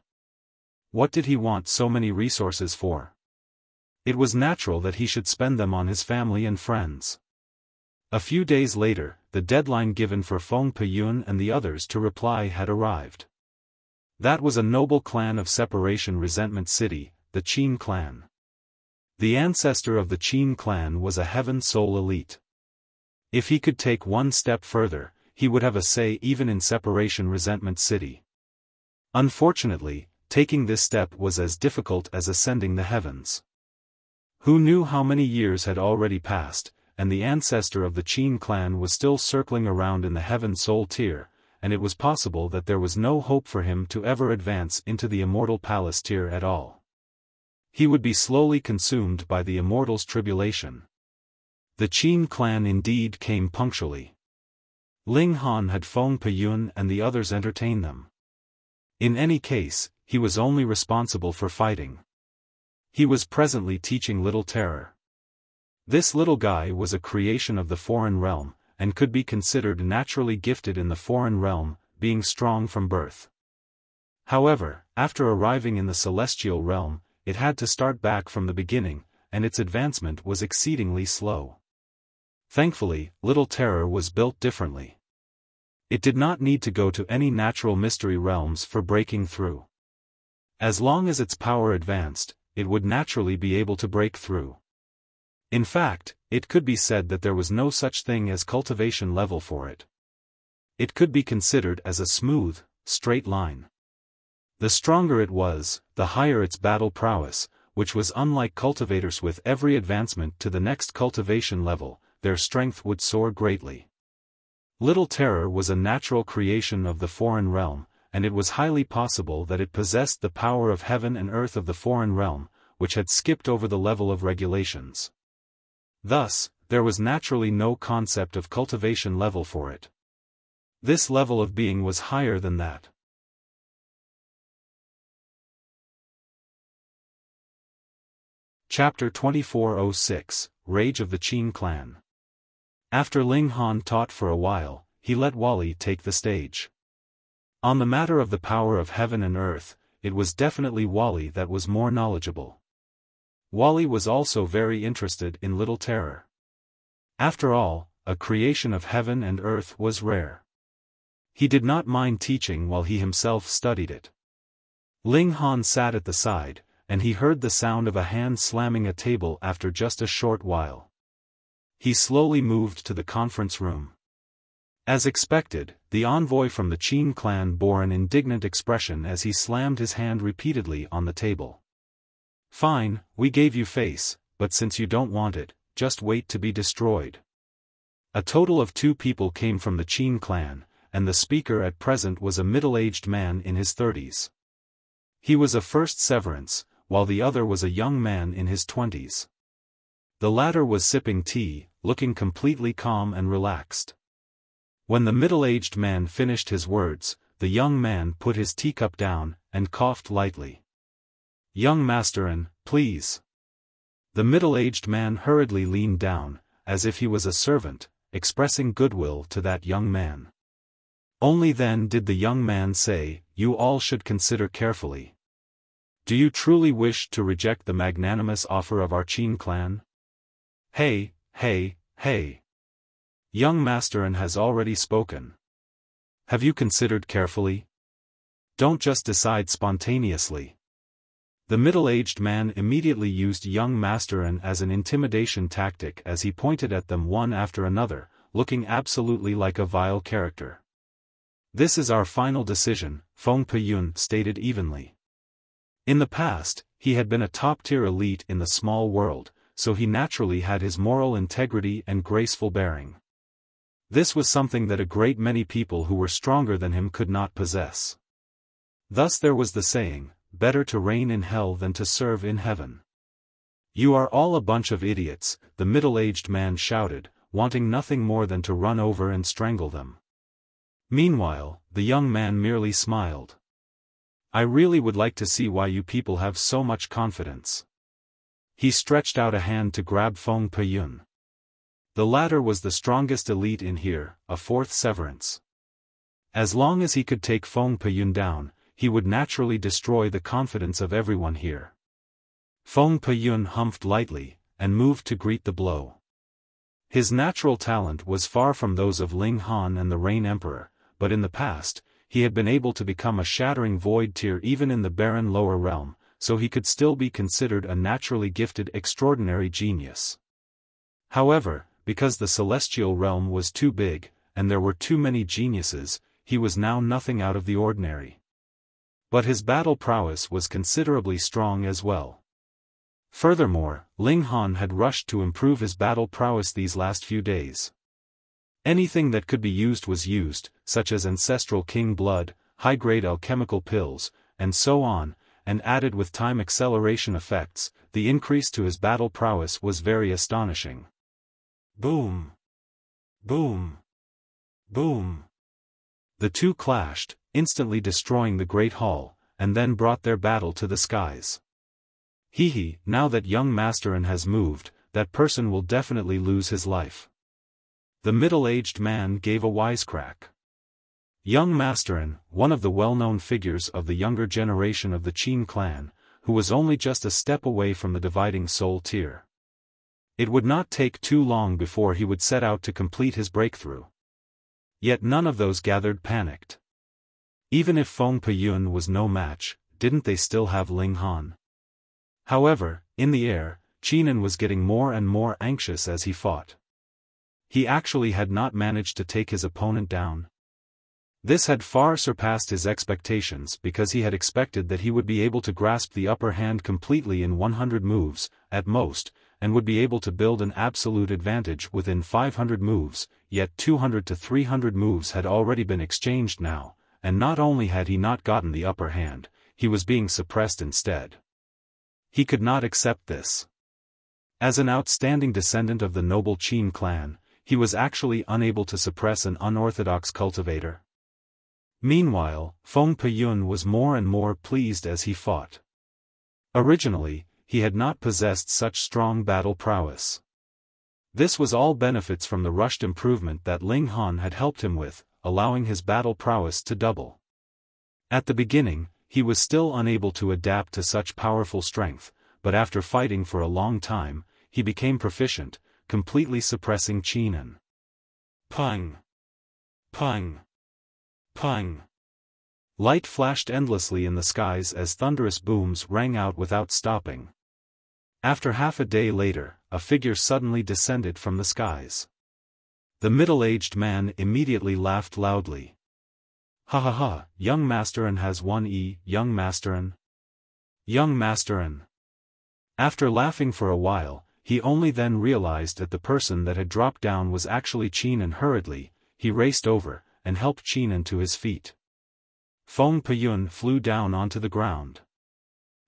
What did he want so many resources for? It was natural that he should spend them on his family and friends. A few days later, the deadline given for Feng Peyun and the others to reply had arrived. That was a noble clan of Separation Resentment City, the Qin clan. The ancestor of the Qin clan was a heaven soul elite. If he could take one step further, he would have a say even in Separation Resentment City. Unfortunately, taking this step was as difficult as ascending the heavens. Who knew how many years had already passed, and the ancestor of the Qin clan was still circling around in the heaven soul tier, and it was possible that there was no hope for him to ever advance into the immortal palace tier at all. He would be slowly consumed by the immortal's tribulation. The Qin clan indeed came punctually. Ling Han had Feng Peyun and the others entertain them. In any case, he was only responsible for fighting. He was presently teaching Little Terror. This little guy was a creation of the foreign realm, and could be considered naturally gifted in the foreign realm, being strong from birth. However, after arriving in the celestial realm, it had to start back from the beginning, and its advancement was exceedingly slow. Thankfully, Little Terror was built differently. It did not need to go to any natural mystery realms for breaking through. As long as its power advanced, it would naturally be able to break through. In fact, it could be said that there was no such thing as cultivation level for it. It could be considered as a smooth, straight line. The stronger it was, the higher its battle prowess, which was unlike cultivators. With every advancement to the next cultivation level, their strength would soar greatly. Little Terror was a natural creation of the foreign realm, and it was highly possible that it possessed the power of heaven and earth of the foreign realm, which had skipped over the level of regulations. Thus, there was naturally no concept of cultivation level for it. This level of being was higher than that. Chapter 2406, Rage of the Qin Clan. After Ling Han taught for a while, he let Wally take the stage. On the matter of the power of heaven and earth, it was definitely Wally that was more knowledgeable. Wally was also very interested in Little Terror. After all, a creation of heaven and earth was rare. He did not mind teaching while he himself studied it. Ling Han sat at the side, and he heard the sound of a hand slamming a table after just a short while. He slowly moved to the conference room. As expected, the envoy from the Qin clan bore an indignant expression as he slammed his hand repeatedly on the table. "Fine, we gave you face, but since you don't want it, just wait to be destroyed." A total of 2 people came from the Qin clan, and the speaker at present was a middle-aged man in his 30s. He was a first severance, while the other was a young man in his 20s. The latter was sipping tea, looking completely calm and relaxed. When the middle-aged man finished his words, the young man put his teacup down, and coughed lightly. "Young masterin, please." The middle-aged man hurriedly leaned down, as if he was a servant, expressing goodwill to that young man. Only then did the young man say, "You all should consider carefully. Do you truly wish to reject the magnanimous offer of our Qin clan? Hey, hey, hey. Young masterin has already spoken. Have you considered carefully? Don't just decide spontaneously." The middle-aged man immediately used young masterin as an intimidation tactic as he pointed at them one after another, looking absolutely like a vile character. "This is our final decision," Feng Peyun stated evenly. In the past, he had been a top-tier elite in the small world, so he naturally had his moral integrity and graceful bearing. This was something that a great many people who were stronger than him could not possess. Thus there was the saying, "Better to reign in hell than to serve in heaven." "You are all a bunch of idiots," the middle-aged man shouted, wanting nothing more than to run over and strangle them. Meanwhile, the young man merely smiled. "I really would like to see why you people have so much confidence." He stretched out a hand to grab Feng Peyun. The latter was the strongest elite in here, a fourth severance. As long as he could take Feng Peyun down, he would naturally destroy the confidence of everyone here. Feng Peyun humphed lightly, and moved to greet the blow. His natural talent was far from those of Ling Han and the Rain Emperor, but in the past, he had been able to become a shattering void tier even in the barren lower realm, so he could still be considered a naturally gifted extraordinary genius. However, because the celestial realm was too big, and there were too many geniuses, he was now nothing out of the ordinary. But his battle prowess was considerably strong as well. Furthermore, Ling Han had rushed to improve his battle prowess these last few days. Anything that could be used was used, such as ancestral king blood, high-grade alchemical pills, and so on, and added with time acceleration effects, the increase to his battle prowess was very astonishing. Boom! Boom! Boom! The two clashed, instantly destroying the Great Hall, and then brought their battle to the skies. Hee, now that young masterin has moved, that person will definitely lose his life. The middle-aged man gave a wisecrack. Young masterin, one of the well-known figures of the younger generation of the Qin clan, who was only just a step away from the dividing soul tier. It would not take too long before he would set out to complete his breakthrough. Yet none of those gathered panicked. Even if Feng Peyun was no match, didn't they still have Ling Han? However, in the air, Qinan was getting more and more anxious as he fought. He actually had not managed to take his opponent down. This had far surpassed his expectations because he had expected that he would be able to grasp the upper hand completely in 100 moves, at most, and would be able to build an absolute advantage within 500 moves, yet 200 to 300 moves had already been exchanged now, and not only had he not gotten the upper hand, he was being suppressed instead. He could not accept this. As an outstanding descendant of the noble Qin clan, he was actually unable to suppress an unorthodox cultivator. Meanwhile, Feng Peyun was more and more pleased as he fought. Originally, he had not possessed such strong battle prowess. This was all benefits from the rushed improvement that Ling Han had helped him with, allowing his battle prowess to double. At the beginning, he was still unable to adapt to such powerful strength, but after fighting for a long time, he became proficient, completely suppressing Qinan. Pung! Pung! Pung! Light flashed endlessly in the skies as thunderous booms rang out without stopping. After half a day later, a figure suddenly descended from the skies. The middle-aged man immediately laughed loudly. Ha ha ha, young masterin has won young masterin. Young masterin. After laughing for a while, he only then realized that the person that had dropped down was actually Qin, and hurriedly, he raced over, and helped Qinan to his feet. Feng Peyun flew down onto the ground.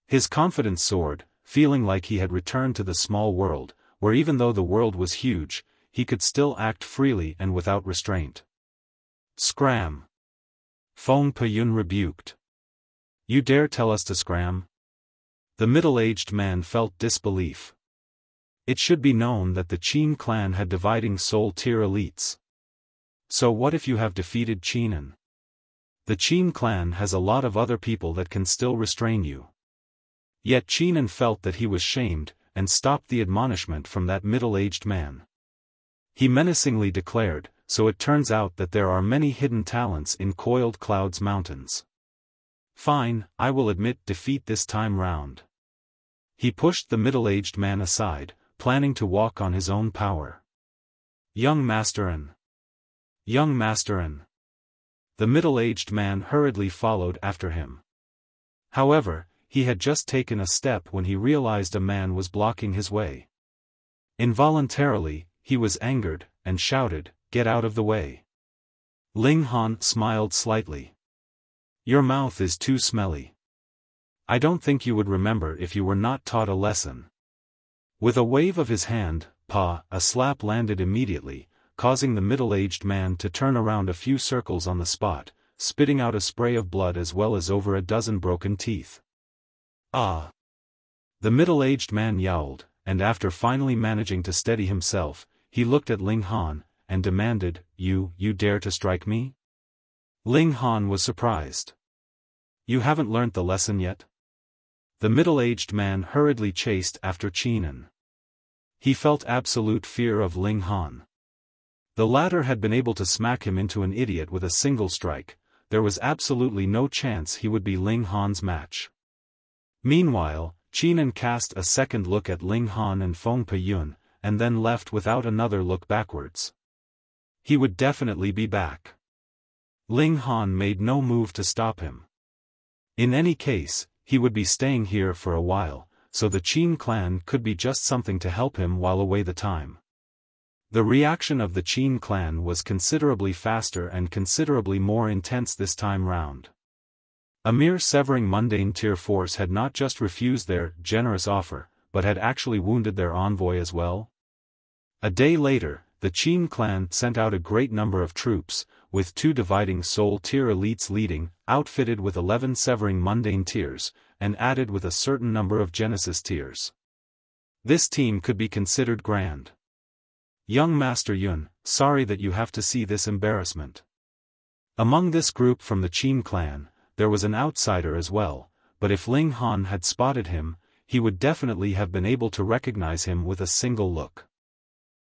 His confidence soared, feeling like he had returned to the small world, where even though the world was huge, he could still act freely and without restraint. Scram! Feng Peyun rebuked. You dare tell us to scram? The middle-aged man felt disbelief. It should be known that the Qin clan had dividing soul tier elites. So what if you have defeated Qinan? The Qin clan has a lot of other people that can still restrain you. Yet Qinan felt that he was shamed, and stopped the admonishment from that middle-aged man. He menacingly declared, so it turns out that there are many hidden talents in Coiled Clouds Mountains. Fine, I will admit defeat this time round. He pushed the middle-aged man aside, planning to walk on his own power. Young Masterin! Young Masterin! The middle-aged man hurriedly followed after him. However, he had just taken a step when he realized a man was blocking his way. Involuntarily, he was angered, and shouted, "Get out of the way!" Ling Han smiled slightly. Your mouth is too smelly. I don't think you would remember if you were not taught a lesson. With a wave of his hand, a slap landed immediately, causing the middle-aged man to turn around a few circles on the spot, spitting out a spray of blood as well as over a dozen broken teeth. Ah! The middle-aged man yowled, and after finally managing to steady himself, he looked at Ling Han, and demanded, You dare to strike me? Ling Han was surprised. You haven't learnt the lesson yet? The middle-aged man hurriedly chased after Qinan. He felt absolute fear of Ling Han. The latter had been able to smack him into an idiot with a single strike. There was absolutely no chance he would be Ling Han's match. Meanwhile, Qinan cast a second look at Ling Han and Feng Peyun, and then left without another look backwards. He would definitely be back. Ling Han made no move to stop him. In any case, he would be staying here for a while, so the Qin clan could be just something to help him while away the time. The reaction of the Qin clan was considerably faster and considerably more intense this time round. A mere severing mundane tier force had not just refused their generous offer, but had actually wounded their envoy as well. A day later, the Qin clan sent out a great number of troops, with 2 dividing soul tier elites leading, outfitted with 11 severing mundane tiers, and added with a certain number of Genesis tiers. This team could be considered grand. Young Master Yun, sorry that you have to see this embarrassment. Among this group from the Qin clan, there was an outsider as well, but if Ling Han had spotted him, he would definitely have been able to recognize him with a single look.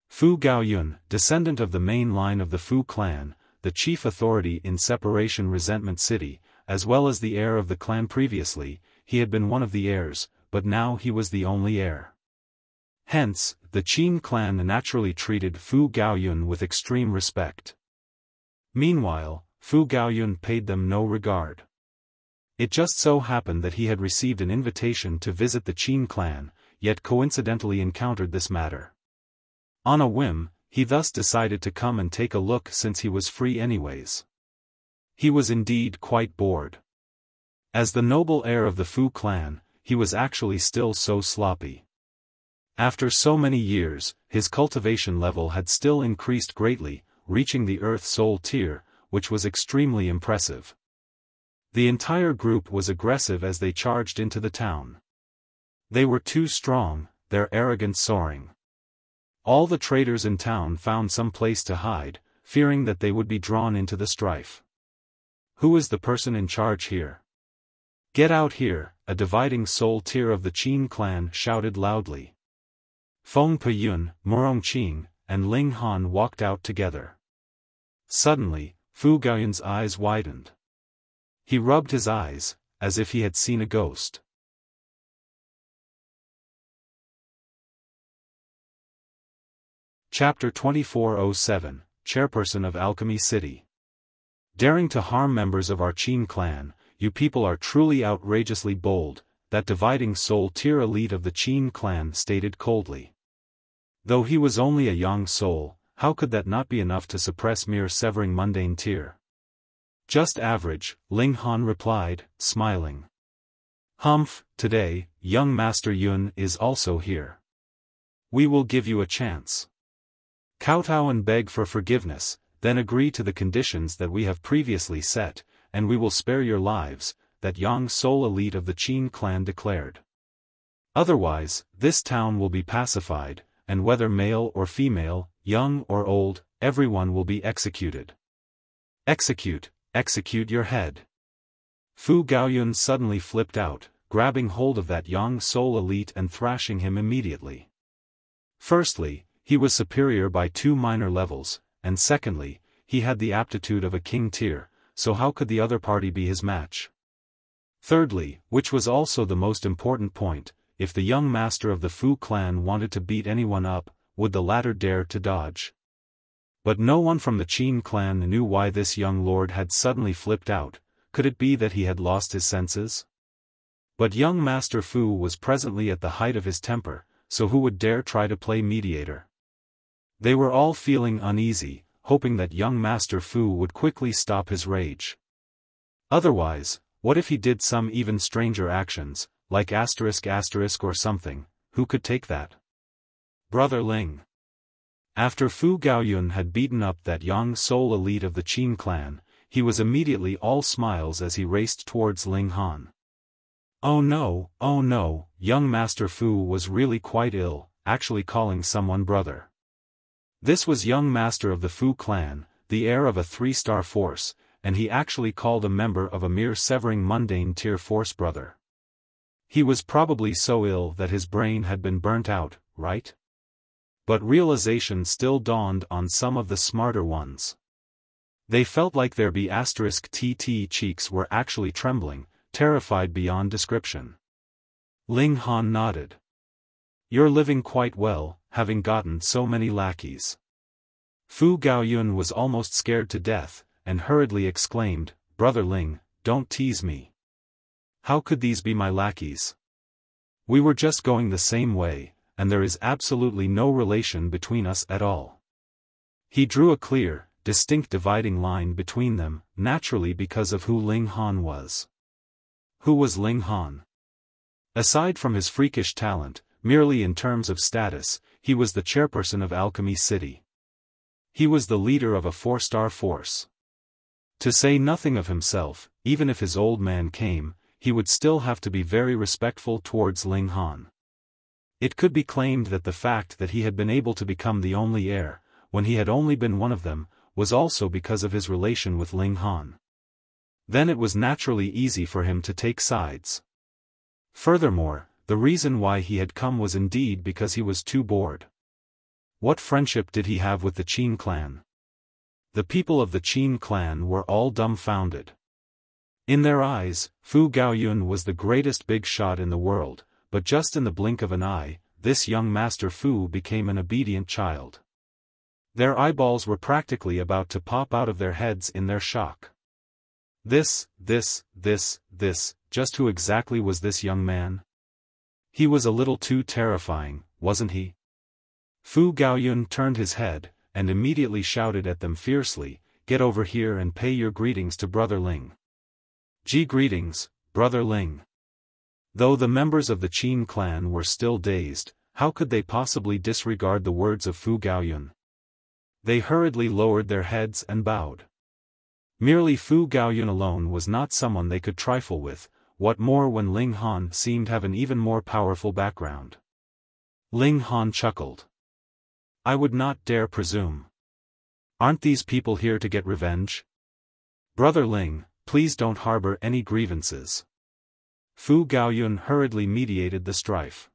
Fu Gaoyun, descendant of the main line of the Fu clan, the chief authority in Separation Resentment City, as well as the heir of the clan previously, he had been one of the heirs, but now he was the only heir. Hence, the Qin clan naturally treated Fu Gaoyun with extreme respect. Meanwhile, Fu Gaoyun paid them no regard. It just so happened that he had received an invitation to visit the Qin clan, yet coincidentally encountered this matter. On a whim, he thus decided to come and take a look since he was free anyways. He was indeed quite bored. As the noble heir of the Fu clan, he was actually still so sloppy. After so many years, his cultivation level had still increased greatly, reaching the Earth Soul tier, which was extremely impressive. The entire group was aggressive as they charged into the town. They were too strong, their arrogance soaring. All the traders in town found some place to hide, fearing that they would be drawn into the strife. Who is the person in charge here? Get out here, a dividing soul tier of the Qin clan shouted loudly. Feng Peyun, Murongqing, and Ling Han walked out together. Suddenly, Fu Gaoyun's eyes widened. He rubbed his eyes, as if he had seen a ghost. Chapter 2407, Chairperson of Alchemy City. Daring to harm members of our Qin clan, you people are truly outrageously bold, that dividing soul tier elite of the Qin clan stated coldly. Though he was only a young soul, how could that not be enough to suppress mere severing mundane tier? Just average, Ling Han replied, smiling. Humph, today, young Master Yun is also here. We will give you a chance. Kowtow and beg for forgiveness, then agree to the conditions that we have previously set, and we will spare your lives, that young sole elite of the Qin clan declared. Otherwise, this town will be pacified, and whether male or female, young or old, everyone will be executed. Execute your head. Fu Gaoyun suddenly flipped out, grabbing hold of that young sole elite and thrashing him immediately. Firstly, he was superior by 2 minor levels, and secondly, he had the aptitude of a king tier, so how could the other party be his match? Thirdly, which was also the most important point, if the young master of the Fu clan wanted to beat anyone up, would the latter dare to dodge? But no one from the Qin clan knew why this young lord had suddenly flipped out. Could it be that he had lost his senses? But young Master Fu was presently at the height of his temper, so who would dare try to play mediator? They were all feeling uneasy, hoping that young Master Fu would quickly stop his rage. Otherwise, what if he did some even stranger actions, like *** or something, who could take that? Brother Ling. After Fu Gaoyun had beaten up that young sole elite of the Qin clan, he was immediately all smiles as he raced towards Ling Han. Oh no, young Master Fu was really quite ill, actually calling someone brother. This was young master of the Fu clan, the heir of a 3-star force, and he actually called a member of a mere severing mundane tier force brother. He was probably so ill that his brain had been burnt out, right? But realization still dawned on some of the smarter ones. They felt like their **TT cheeks were actually trembling, terrified beyond description. Ling Han nodded. You're living quite well, having gotten so many lackeys. Fu Gaoyun was almost scared to death, and hurriedly exclaimed, Brother Ling, don't tease me. How could these be my lackeys? We were just going the same way, and there is absolutely no relation between us at all. He drew a clear, distinct dividing line between them, naturally because of who Ling Han was. Who was Ling Han? Aside from his freakish talent, merely in terms of status, he was the chairperson of Alchemy City. He was the leader of a 4-star force. To say nothing of himself, even if his old man came, he would still have to be very respectful towards Ling Han. It could be claimed that the fact that he had been able to become the only heir, when he had only been one of them, was also because of his relation with Ling Han. Then it was naturally easy for him to take sides. Furthermore, the reason why he had come was indeed because he was too bored. What friendship did he have with the Qin clan? The people of the Qin clan were all dumbfounded. In their eyes, Fu Gaoyun was the greatest big shot in the world, but just in the blink of an eye, this young Master Fu became an obedient child. Their eyeballs were practically about to pop out of their heads in their shock. This, just who exactly was this young man? He was a little too terrifying, wasn't he? Fu Gaoyun turned his head, and immediately shouted at them fiercely, Get over here and pay your greetings to Brother Ling. Greetings, Brother Ling. Though the members of the Qin clan were still dazed, how could they possibly disregard the words of Fu Gaoyun? They hurriedly lowered their heads and bowed. Merely Fu Gaoyun alone was not someone they could trifle with, what more when Ling Han seemed to have an even more powerful background. Ling Han chuckled. I would not dare presume. Aren't these people here to get revenge? Brother Ling, please don't harbor any grievances. Fu Gaoyun hurriedly mediated the strife.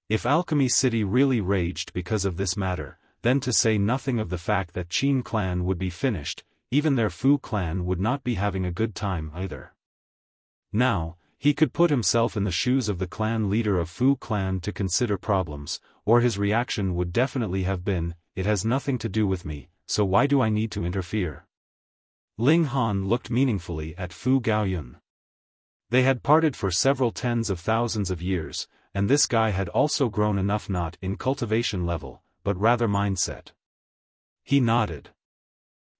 If Alchemy City really raged because of this matter, then to say nothing of the fact that Qin clan would be finished, even their Fu clan would not be having a good time either. Now, he could put himself in the shoes of the clan leader of Fu clan to consider problems, or his reaction would definitely have been, it has nothing to do with me, so why do I need to interfere? Ling Han looked meaningfully at Fu Gaoyun. They had parted for several tens of thousands of years, and this guy had also grown enough not in cultivation level, but rather mindset. He nodded.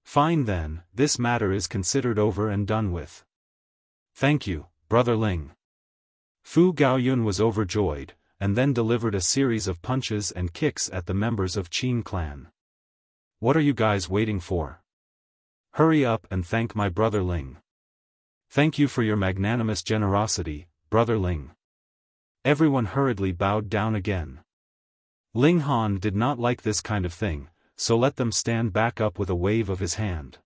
Fine then, this matter is considered over and done with. Thank you, Brother Ling. Fu Gaoyun was overjoyed, and then delivered a series of punches and kicks at the members of Qin clan. What are you guys waiting for? Hurry up and thank my Brother Ling. Thank you for your magnanimous generosity, Brother Ling. Everyone hurriedly bowed down again. Ling Han did not like this kind of thing, so let them stand back up with a wave of his hand.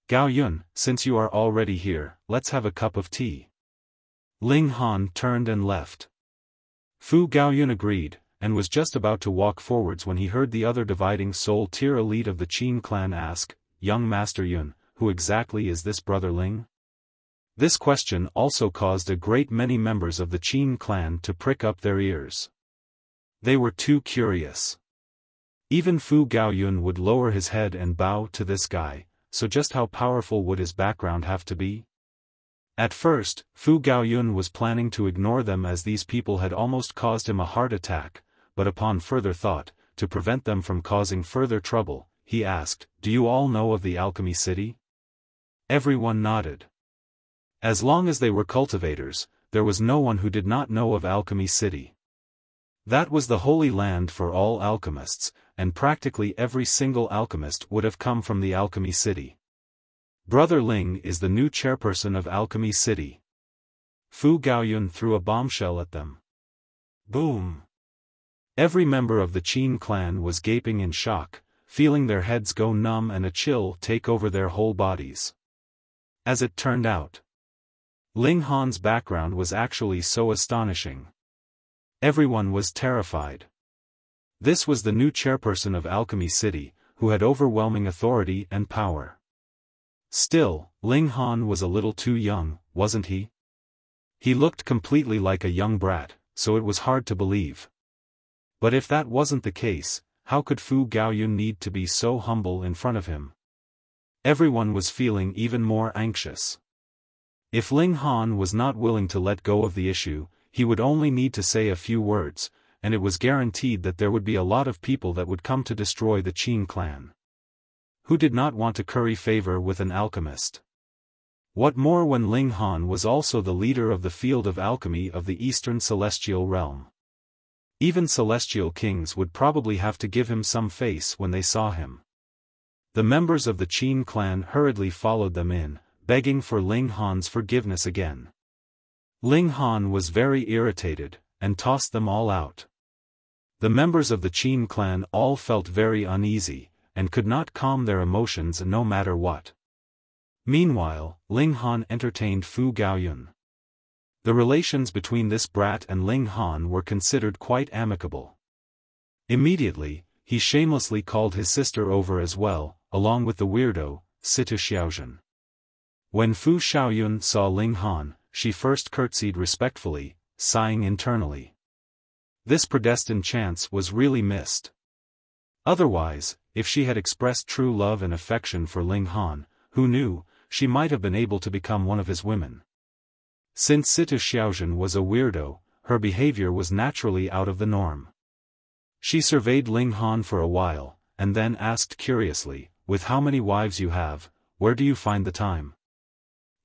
Gaoyun, since you are already here, let's have a cup of tea. Ling Han turned and left. Fu Gaoyun agreed, and was just about to walk forwards when he heard the other dividing soul tier elite of the Qin clan ask, Young Master Yun, who exactly is this Brother Ling? This question also caused a great many members of the Qin clan to prick up their ears. They were too curious. Even Fu Gaoyun would lower his head and bow to this guy, so just how powerful would his background have to be? At first, Fu Gaoyun was planning to ignore them as these people had almost caused him a heart attack, but upon further thought, to prevent them from causing further trouble, he asked, Do you all know of the Alchemy City? Everyone nodded. As long as they were cultivators, there was no one who did not know of Alchemy City. That was the holy land for all alchemists, and practically every single alchemist would have come from the Alchemy City. Brother Ling is the new chairperson of Alchemy City. Fu Gaoyun threw a bombshell at them. Boom! Every member of the Qin clan was gaping in shock, feeling their heads go numb and a chill take over their whole bodies. As it turned out, Ling Han's background was actually so astonishing. Everyone was terrified. This was the new chairperson of Alchemy City, who had overwhelming authority and power. Still, Ling Han was a little too young, wasn't he? He looked completely like a young brat, so it was hard to believe. But if that wasn't the case, how could Fu Gaoyun need to be so humble in front of him? Everyone was feeling even more anxious. If Ling Han was not willing to let go of the issue, he would only need to say a few words, and it was guaranteed that there would be a lot of people that would come to destroy the Qin clan. Who did not want to curry favor with an alchemist? What more when Ling Han was also the leader of the field of alchemy of the Eastern Celestial Realm? Even celestial kings would probably have to give him some face when they saw him. The members of the Qin clan hurriedly followed them in, begging for Ling Han's forgiveness again. Ling Han was very irritated, and tossed them all out. The members of the Qin clan all felt very uneasy, and could not calm their emotions no matter what. Meanwhile, Ling Han entertained Fu Gaoyun. The relations between this brat and Ling Han were considered quite amicable. Immediately, he shamelessly called his sister over as well, along with the weirdo, Situ Xiaozhen. When Fu Xiaoyun saw Ling Han, she first curtsied respectfully, sighing internally. This predestined chance was really missed. Otherwise, if she had expressed true love and affection for Ling Han, who knew, she might have been able to become one of his women. Since Situ Xiaozhen was a weirdo, her behavior was naturally out of the norm. She surveyed Ling Han for a while, and then asked curiously, with how many wives you have, where do you find the time?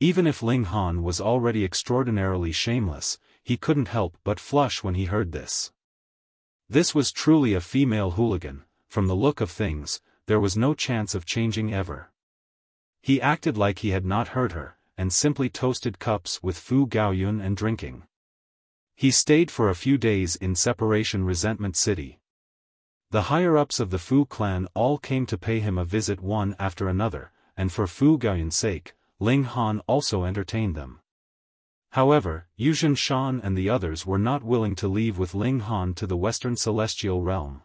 Even if Ling Han was already extraordinarily shameless, he couldn't help but flush when he heard this. This was truly a female hooligan. From the look of things, there was no chance of changing ever. He acted like he had not heard her, and simply toasted cups with Fu Gaoyun and drinking. He stayed for a few days in Separation Resentment City. The higher-ups of the Fu clan all came to pay him a visit one after another, and for Fu Gaoyun's sake, Ling Han also entertained them. However, Yuzhen Shan and the others were not willing to leave with Ling Han to the Western Celestial Realm.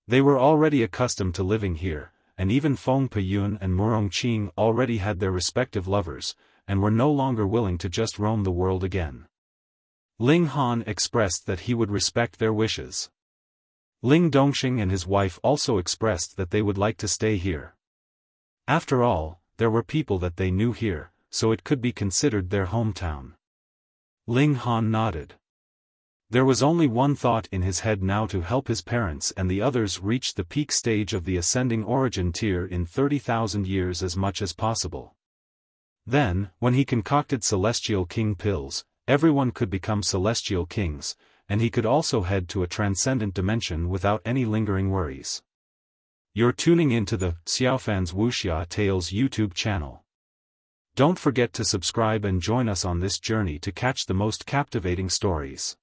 They were already accustomed to living here, and even Feng Peyun and Murong Qing already had their respective lovers, and were no longer willing to just roam the world again. Ling Han expressed that he would respect their wishes. Ling Dongxing and his wife also expressed that they would like to stay here. After all, there were people that they knew here, so it could be considered their hometown. Ling Han nodded. There was only one thought in his head now: to help his parents and the others reach the peak stage of the ascending origin tier in 30,000 years as much as possible. Then, when he concocted Celestial King pills, everyone could become Celestial Kings, and he could also head to a transcendent dimension without any lingering worries. You're tuning into the Xiaofan's Wuxia Tales YouTube channel. Don't forget to subscribe and join us on this journey to catch the most captivating stories.